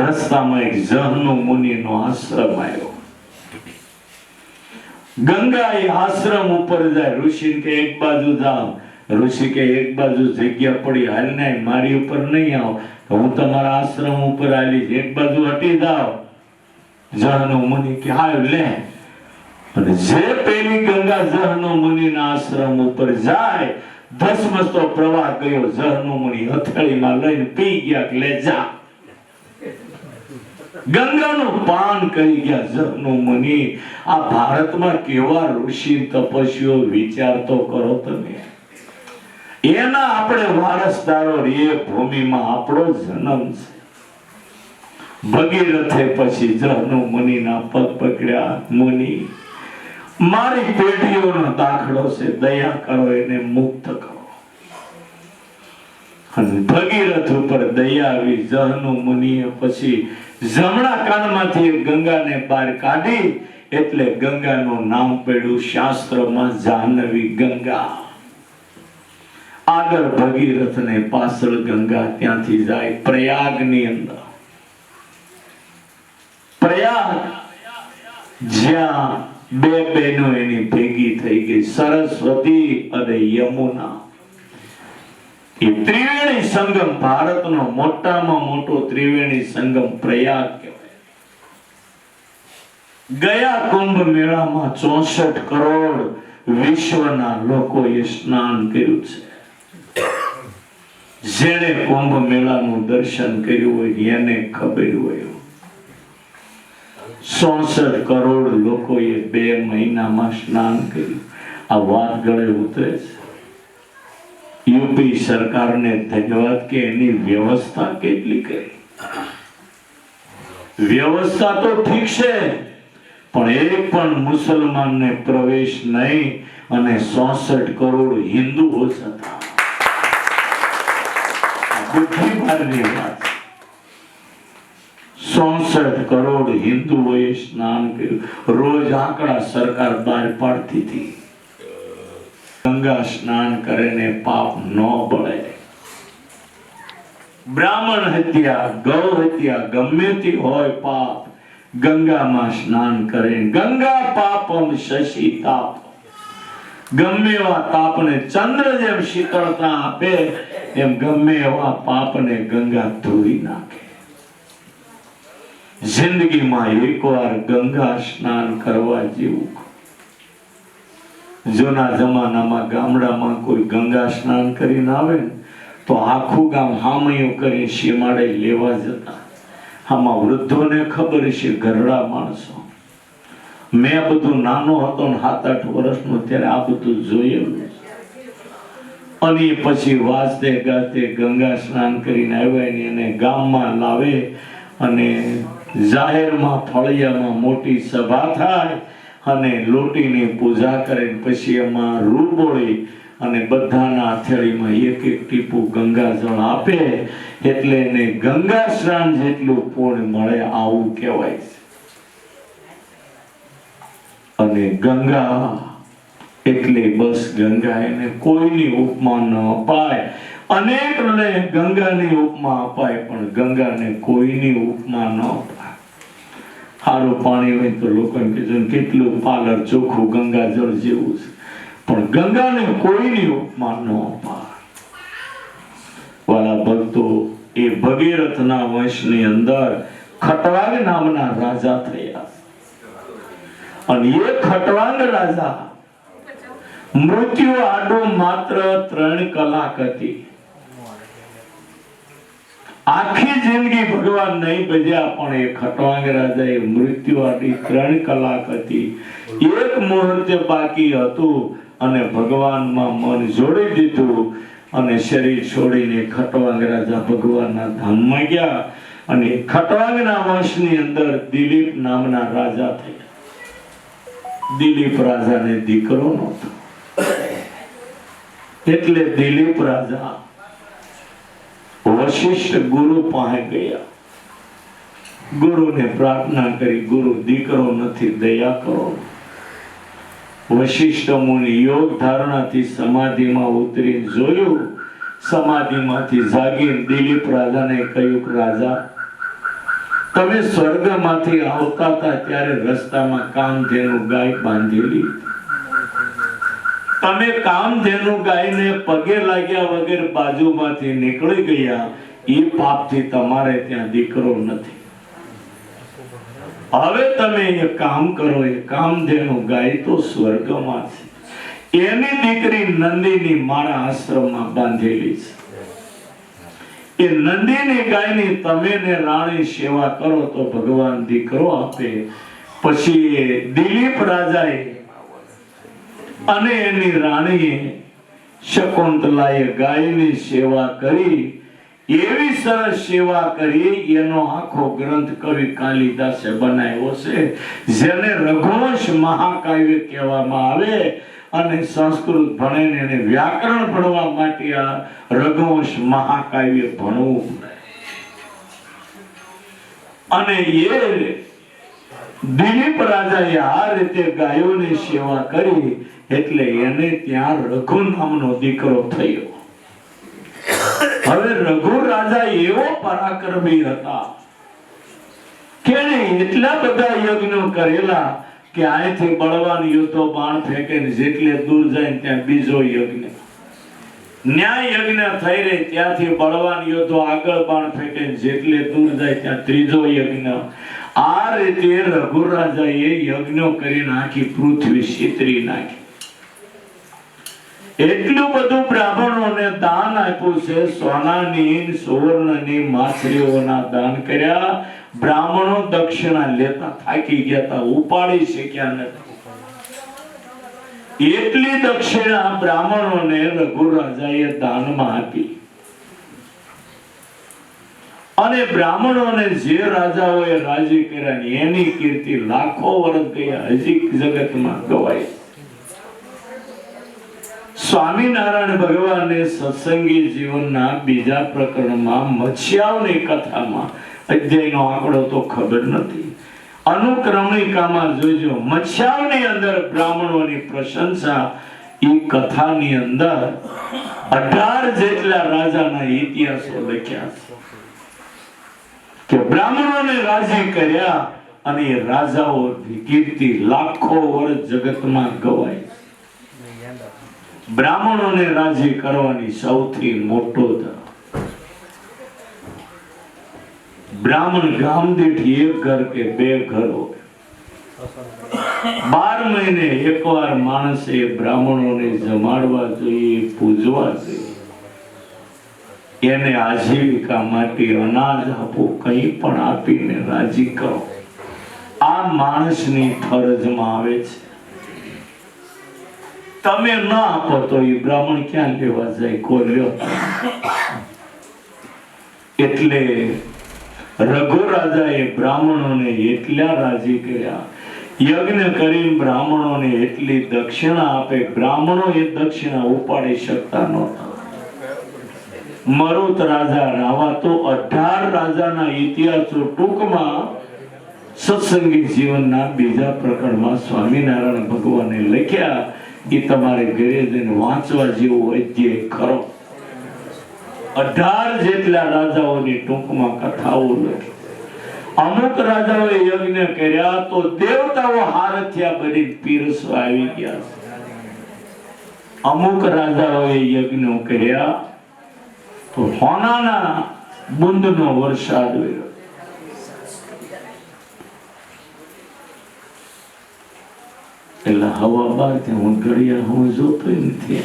રસ્તામાં એક જહનુ મુનિનો આશ્રમ આવ્યો. ગંગા એ આશ્રમ ઉપર જાય. ઋષિ કે એક બાજુ જાઓ. ઋષિ કે એક બાજુ જગ્યા પડી, હાલ ને મારી ઉપર નહીં આવો, હું તમારા આશ્રમ ઉપર આવીશ, એક બાજુ હટી જાઓ. જહનુ મુનિ કે હાલ લે. અને જે પેલી ગંગા જહનુ મુનિના આશ્રમ ઉપર જાય, ધસમસતો પ્રવાહ ગયો. જહનુ મુનિ હથેળીમાં લઈને પી ગયા. લે જા. ગંગાનું પાન કરી ગયા જહનુ મુનિ. આ ભારતમાં કેવા ઋષિ તપસ્વીઓ વિચાર તો કરો તમે. એના આપણે વારસદારો એ ભૂમિમાં આપણો જન્મ છે. ભગીરથે પછી જહનુ મુનિના પગ પકડ્યા. મુનિ, મારી પેઢીઓનો દાખલો છે, દયા કરો, એને મુક્ત કરો. અને ભગીરથ ઉપર દયા આવી. જહનુ મુનિએ પછી જમણા કાનમાંથી ગંગાને બહાર કાઢી, એટલે ગંગાનું નામ પડ્યું શાસ્ત્રમાં જાહ્નવી ગંગા. આગળ ભગીરથ ને પાછળ ગંગા ત્યાંથી જાય પ્રયાગની અંદર. પ્રયાગ જ્યાં બે બહેનો એની ભેગી થઈ ગઈ, સરસ્વતી અને યમુના. એ ત્રિવેણી સંગમ, ભારતનો મોટામાં મોટો ત્રિવેણી સંગમ પ્રયાગ કહેવાય. ગયા કુંભ મેળામાં 64 કરોડ વિશ્વના લોકોએ સ્નાન કર્યું છે. જેણે કુંભ મેળાનું દર્શન કર્યું હોય એને ખબર હોય. 64 કરોડ લોકોએ 2 મહિનામાં સ્નાન કર્યું. આ વાત ગળે ઉતરે છે. યુપી સરકારને ધન્યવાદ કે એની વ્યવસ્થા કેટલી કરી. વ્યવસ્થા તો ઠીક છે, પણ એક પણ મુસલમાનને પ્રવેશ નહીં, અને 64 કરોડ હિન્દુઓ હતા. બુદ્ધિમાનની વાત. 64 કરોડ હિન્દુઓએ સ્નાન કર્યું. રોજ આંકડા સરકાર બહાર પાડતી હતી. ગંગા સ્નાન કરે ને પાપ ન બળે. બ્રાહ્મણ હત્યા, ગૌ હત્યા, ગમે તે હોય પાપ, ગંગામાં સ્નાન કરે. ગંગા પાપમ શશી તાપ. ગમે એવા તાપને ચંદ્ર જેમ શીતળતા આપે, એમ ગમે એવા પાપને ગંગા ધોઈ નાખે. જિંદગીમાં એકવાર ગંગા સ્નાન કરવા જેવું. જૂના જમાનામાં ગામડામાં કોઈ ગંગા સ્નાન કરીને આવે ને તો આખું ગામ હામૈયું કરી સીમાડે લેવા જતા. આમાં વૃદ્ધોને ખબર છે, ઘરડા માણસો. મેં બધું નાનો હતો ને 7-8 વર્ષનો, ત્યારે આ બધું જોયેલું. અને પછી વાજતે ગાજતે ગંગા સ્નાન કરીને આવ્યા ને એને ગામમાં લાવે, અને જાહેરમાં ફળિયામાં મોટી સભા થાય, અને લોટીની પૂજા કરે. પછી એમાં રૂ બોળી અને બધાના હથેળીમાં એક ટીપું ગંગાજળ આપે, એટલે એને ગંગા સ્નાન જેટલું પુણ્ય મળે, આવું કહેવાય છે. અને ગંગા એટલે બસ ગંગા, એને કોઈની ઉપમા ન અપાય. અનેકને ગંગાની ઉપમા અપાય, પણ ગંગાને કોઈની ઉપમા ન અપાય. સારું પાણી હોય તો લોકો એમ કે કેટલું પાલર ચોખ્ખું ગંગાજળ જેવું છે, પણ ગંગાને કોઈની ઉપમા ન અપાય. વાલા ભક્તો, એ ભગીરથના વંશની અંદર ખટવાંગ નામના રાજા થયા. અને એ ખટવાંગ રાજા મૃત્યુ આડો માત્ર 3 કલાક હતી. આખી જિંદગી ભગવાન નહીં ભજ્યા, પણ એ ખટવાંગ રાજાએ મૃત્યુ આડી 3 કલાક હતી. એક મુહૂર્તે બાકી હતું, અને ભગવાનમાં મન જોડી દીધું, અને શરીર છોડીને ખટવાંગ રાજા ભગવાનના ધામમાં ગયા. અને ખટવાંગના વંશની અંદર દિલીપ નામના રાજા થયા. દિલીપ રાજાને દીકરો નહોતો, એટલે દિલીપ રાજા વશિષ્ઠ ગુરુ પાસે ગયા. ગુરુને પ્રાર્થના કરી, ગુરુ દીકરો નથી, દયા કરો. વશિષ્ઠ મુનિ યોગ ધારણાથી સમાધિમાં ઉતરી જોયું, સમાધિમાંથી જાગીને દિલીપ રાજાને કહ્યું કે રાજા, તમે સ્વર્ગમાંથી આવતા હતા ત્યારે રસ્તામાં કામધેનુ ગાય બાંધેલી, તમે કામધેનુ ગાયને પગે લાગ્યા વગર બાજુમાંથી નીકળી ગયા, એ પાપથી તમારે ત્યાં દીકરો નથી. હવે તમે એ કામ કરો, એ કામધેનુ ગાય તો સ્વર્ગમાં છે, એની દીકરી નંદીની મારા આશ્રમમાં બાંધેલી છે. એ નંદીની ગાયની તમે ને રાણી સેવા કરો તો ભગવાન દીકરો આપે. પછી દિલીપ રાજાએ અને એની રાણીએ શકુંતલાએ ગાયની સેવા કરી, એવી સરસ સેવા કરી, એનો આખો ગ્રંથ કવિ કાલિદાસે બનાવ્યો છે, જેને રઘુવંશ મહાકાવ્ય કહેવામાં આવે. અને સંસ્કૃત ભણે ને એને વ્યાકરણ ભણવા માટે આ રઘુવંશ મહાકાવ્ય ભણવું પડે. અને એ દિલીપ રાજાએ આ રીતે ગાયોની સેવા કરી, એટલે એને ત્યાં રઘુ નામનો દીકરો થયો. હવે રઘુ રાજા એવો પરાક્રમી હતા કે એટલા બધા યજ્ઞો કરેલા કે અહીંથી બળવાન યોદ્ધો બાણ ફેંકે ને જેટલે દૂર જાય ત્યાં બીજો યજ્ઞ, ન્યાય યજ્ઞ થઈ રહી ત્યાંથી બળવાન યોદ્ધો આગળ બાણ ફેંકે જેટલે દૂર જાય ત્યાં ત્રીજો યજ્ઞ. આ રીતે રઘુ રાજાએ યજ્ઞો કરીને આખી પૃથ્વી છેતરી નાખી. એટલું બધું બ્રાહ્મણોને દાન આપ્યું છે, સોનાની સુવર્ણની માછલીઓના દાન કર્યા. બ્રાહ્મણો દક્ષિણા લેતા થાકી ગયા હતા, ઉપાડી શક્યા નથી. એટલી દક્ષિણા બ્રાહ્મણોને રઘુ રાજાએ દાનમાં આપી. અને બ્રાહ્મણોને જે રાજાઓએ રાજી કર્યા એની કીર્તિ લાખો વર્ષ ગયા, હજી જગતમાં ગવાય. સ્વામિનારાયણ ભગવાને સત્સંગી જીવનના બીજા પ્રકરણમાં મત્સ્યાઓની કથામાં, અધ્યાયનો આંકડો તો ખબર નથી, અનુક્રમણિકામાં જોજો, મત્સ્યાઓની અંદર બ્રાહ્મણોની પ્રશંસા. એ કથાની અંદર 18 જેટલા રાજાના ઇતિહાસો લખ્યા છે કે બ્રાહ્મણોને રાજી કર્યા, અને એ રાજાઓની કીર્તિ લાખો વર્ષ જગતમાં ગવાય. બ્રાહ્મણોને રાજી કરવાની સૌથી મોટો ધર્મ. બ્રાહ્મણ ગામ દીઠ એક ઘર કે બે ઘર હોય. 12 મહિને એકવાર માણસે બ્રાહ્મણોને જમાડવા જોઈએ, પૂજવા જોઈએ. એને આજીવિકા માટે અનાજ આપો, કંઈ પણ આપીને રાજી કરો. આ માણસની ફરજમાં આવે છે. તમે ન આપો તો એ બ્રાહ્મણ ક્યાં લેવા જાય? કોઈ લ્યો. એટલે રઘુ રાજાએ બ્રાહ્મણોને એટલા રાજી કર્યા, યજ્ઞ કરીને બ્રાહ્મણોને એટલી દક્ષિણા આપે, બ્રાહ્મણો એ દક્ષિણા ઉપાડી શકતા નહોતા. મરુત રાજા રાવા તો 18 રાજાના ઇતિહાસો ટૂંકમાં સત્સંગી જીવનના બીજા પ્રકરણમાં સ્વામિનારાયણ ભગવાને લખ્યા. એ તમારે ઘરે જઈને વાંચવા જેવું અધ્યાય ખરો. 18 જેટલા રાજાઓની ટૂંકમાં કથાઓ લખી. અમુક રાજાઓએ યજ્ઞ કર્યા તો દેવતાઓ હારથિયા બની પીરસવા આવી ગયા. અમુક રાજાઓએ યજ્ઞ કર્યા તો હોનાના બુંદનો વરસાદ કર્યો. એટલે હવા બાર હું ઘડિયાળ હું જોતો નથી.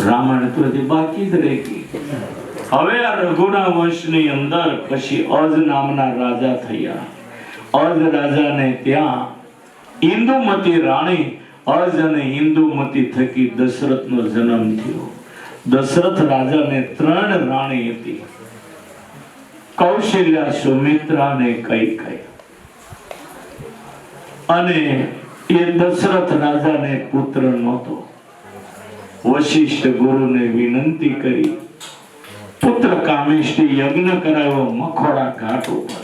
રામાયણ તો હજી બાકી જ રહી ગઈ. હવે આ રઘુના વંશની અંદર પછી અજ નામના રાજા થયા. અજ રાજાને ત્યાં ઇન્દુમતી રાણી, અજ અને ઇન્દુમતી થકી દશરથનો જન્મ થયો. દશરથ રાજાને 3 રાણી હતી, કૌશલ્યા, સુમિત્રા ને કૈકેયી. અને એ દશરથ રાજાને પુત્ર નહોતો. વશિષ્ઠ ગુરુને વિનંતી કરી, પુત્ર કામેષ્ટિ યજ્ઞ કરાવ્યો મખોડા ઘાટ ઉપર.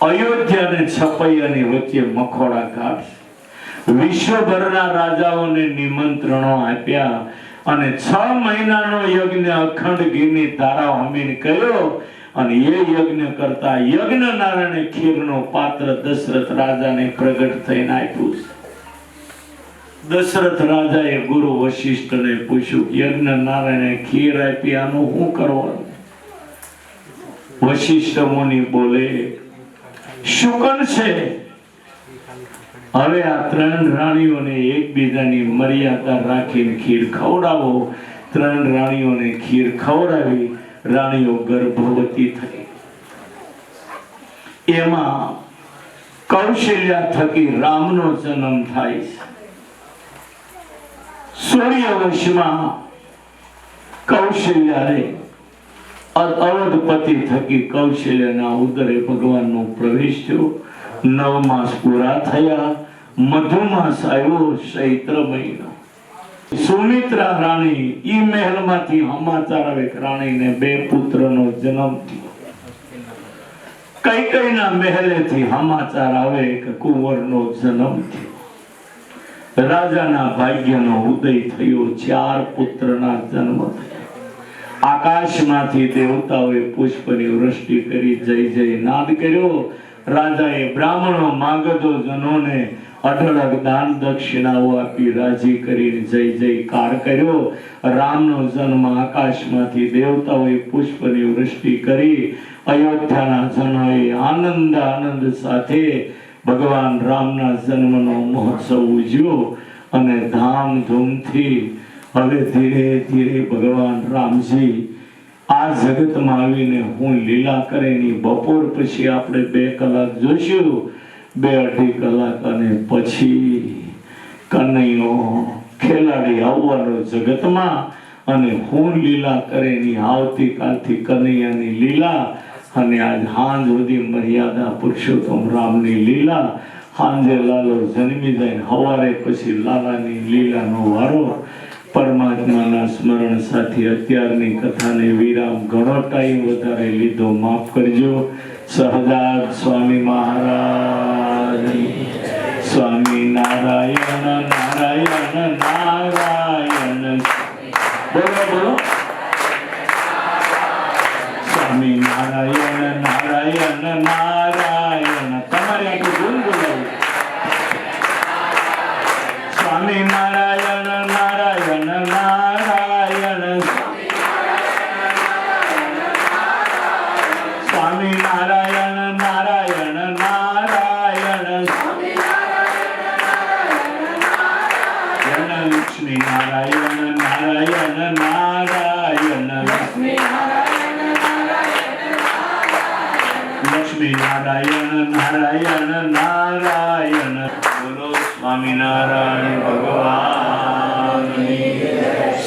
અયોધ્યા અને છપૈયાની વચ્ચે મખોડા કાઢશે. વિશ્વભરના રાજાઓને નિમંત્રણો આપ્યા અને 6 મહિનાનો યજ્ઞ અખંડ ઘીની ધારા હોમીને કર્યો. અને એ યજ્ઞ કરતા યજ્ઞ નારાયણે ખીરનો પાત્ર દશરથ રાજાને પ્રગટ થઈને આપ્યું છે. દશરથ રાજાએ ગુરુ વશિષ્ઠને પૂછ્યું, યજ્ઞ નારાયણે ખીર આપી, આનું શું કરવાનું? વશિષ્ઠ મુનિ બોલે, શુકન છે. હવે આ 3 રાણીઓને એકબીજાની મર્યાદા રાખીને ખીર ખવડાવો. 3 રાણીઓને ખીર ખવડાવી રાણીઓ ગર્ભવતી થઈ. એમાં કૌશલ્યા થકી રામનો જન્મ થાય છે. સૂર્યવંશમાં કૌશલ્યાને અવધપતિ થકી કૌશલ્યના ઉદરે ભગવાનનો પ્રવેશ થયો. 9 માસ પૂરા થયા. મધુમાસ આવ્યો, ચૈત્ર મહિનો. સુમિત્રા રાણી ઈ મહેલમાંથી સમાચાર આવે કે રાણીને 2 પુત્રનો જન્મ થયો. કૈકેયીના મહેલેથી સમાચાર આવે કે કુંવરનો જન્મ થયો. રાજાના ભાગ્યનો ઉદય થયો. 4 પુત્રના જન્મ થયા. આકાશમાંથી દેવતાઓએ પુષ્પની વૃષ્ટિ કરી જય જય નાદ કર્યો. રાજાએ બ્રાહ્મણો માગધો જનોને અઢળક દાન દક્ષિણાઓ આપી રાજી કરીને જય જયકાર કર્યો. રામનો જન્મ આકાશમાંથી દેવતાઓએ પુષ્પની વૃષ્ટિ કરી. અયોધ્યાના જનોએ આનંદ સાથે ભગવાન રામના જન્મનો મહોત્સવ ઉજવ્યો અને ધામધૂમથી હવે ધીરે ધીરે ભગવાન રામજી આ જગતમાં આવીને હું લીલા કરેની બપોર પછી આપણે 2 કલાક જોઈશું. 2-2.5 કલાક અને પછી કનૈયો ખેલાડી આવવાનો જગતમાં અને હું લીલા કરેની આવતીકાલથી કનૈયાની લીલા અને આજ હાંજ સુધી મર્યાદા પુરુષોત્તમ રામની લીલા. હાંજે લાલો જન્મી જાય, સવારે પછી લાલાની લીલાનો વારો. પરમાત્માના સ્મરણ સાથે અત્યારની કથાને વિરામ. ઘણો ટાઈમ વધારે લીધો, માફ કરજો. સહજાદ સ્વામી મહારાજ. સ્વામી નારાયણ નારાયણ નારાયણ. બોલો બોલો. સ્વામી નારાયણ નારાયણ નારાયણ. તમારે આટલું ગુનગુનાવું. સ્વામી નારાયણ નારાયણ નારાયણ. સ્વામી નારાયણ નારાયણ નારાયણ. લક્ષ્મી નારાયણ નારાયણ નારાયણ. લક્ષ્મી નારાયણ નારાયણ નારાયણ. બોલો સ્વામિનારાયણ ભગવાનની.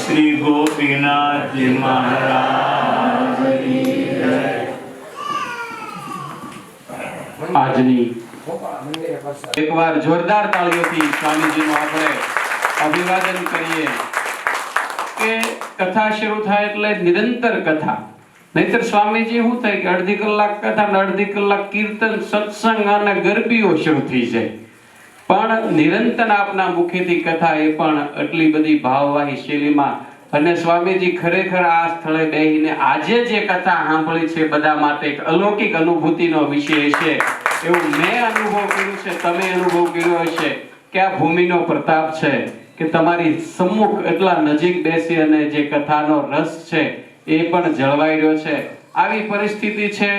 શ્રી ગોપીનાથજી મહારાજની. આજની એકવાર જોરદાર તાળીઓથી સ્વામીજીનું આપણે અભિવાદન કરીએ કે કથા શરૂ થાય એટલે નિરંતર કથા. નહીતર સ્વામીજી શું થાય કે અડધી કલાક કથા ને અડધી કલાક કીર્તન સત્સંગ અને ગરબીઓ શરૂ થઈ જાય. પણ નિરંતર આપના મુખેથી કથા, એ પણ આટલી બધી ભાવવાહી શૈલીમાં. અને સ્વામીજી ખરેખર આ સ્થળે બેહીને આજે જે કથા સાંભળી છે બધા માટે એક અલૌકિક અનુભૂતિનો વિષય છે એવું મેં અનુભવ કર્યું છે, તમે અનુભવ કર્યો હશે કે આ ભૂમિનો પ્રતાપ છે કે તમારી સમ્મુખ એટલા નજીક બેસી અને જે કથાનો રસ છે એ પણ જળવાઈ રહ્યો છે. આવી પરિસ્થિતિ છે,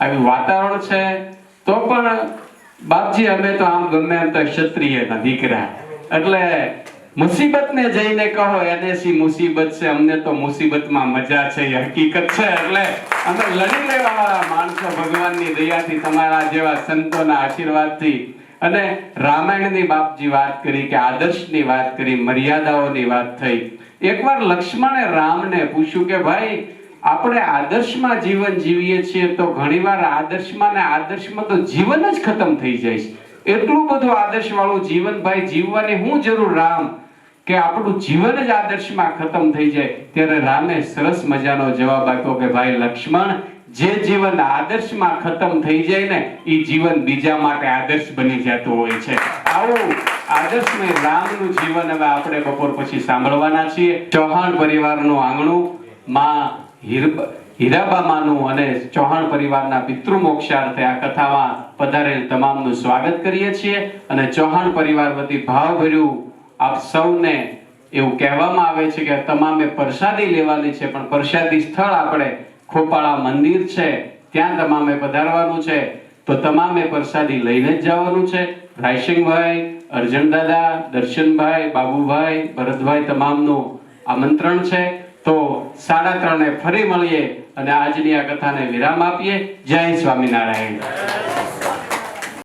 આવી વાતાવરણ છે, તો પણ બાપજી અમે તો આમ ગમે એમ તો ક્ષત્રિયના દીકરા, એટલે મુસીબતને જઈને કહો એને સી મુસીબત છે, અમને તો મુસીબતમાં મજા છે, એ હકીકત છે. એટલે અમે લડી લેવા વાળા માણસો ભગવાનની દયાથી, તમારા જેવા સંતોના આશીર્વાદથી. અને રામાયણની બાપજી વાત કરી કે આદર્શની વાત કરી, મર્યાદાઓની વાત થઈ. એકવાર લક્ષ્મણે રામને પૂછ્યું કે ભાઈ આપણે આદર્શમાં જીવન જીવીએ છીએ તો ઘણીવાર આદર્શમાં ને આદર્શમાં તો જીવન જ ખતમ થઈ જાય છે. એટલું બધું આદર્શ વાળું જીવન ભાઈ જીવવાની શું જરૂર રામ કે આપણું જીવન જ આદર્શમાં ખતમ થઈ જાય. ત્યારે રામે સરસ મજાનો જવાબ આપ્યો કે ભાઈ લક્ષ્મણ, જે જીવન આદર્શમાં ખતમ થઈ જાય ને એ જીવન બીજા માટે આદર્શ બની જતું હોય છે. આવું આદર્શમય રામનું જીવન હવે આપણે બપોર પછી સાંભળવાના છીએ. ચૌહાણ પરિવારનું આંગણું માં હીરાબામાનું અને ચૌહાણ પરિવારના પિતૃ મોક્ષાર્થે આ કથામાં પધારેલ તમામનું સ્વાગત કરીએ છીએ અને ચૌહાણ પરિવાર વતી ભાવભર્યું આપ સૌને એવું કહેવામાં આવે છે કે તમામે પ્રસાદી લેવાની છે, પણ પ્રસાદી સ્થળ આપણે ખોપાળા મંદિર છે ત્યાં તમામે પધારવાનું છે. તો તમામે પ્રસાદી લઈને જ જવાનું છે. રાયસિંહભાઈ, અર્જણ દાદા, દર્શનભાઈ, બાબુભાઈ, ભરતભાઈ તમામનું આમંત્રણ છે. તો 3:30 ફરી મળીએ અને આજની આ કથાને વિરામ આપીએ. જય સ્વામિનારાયણ.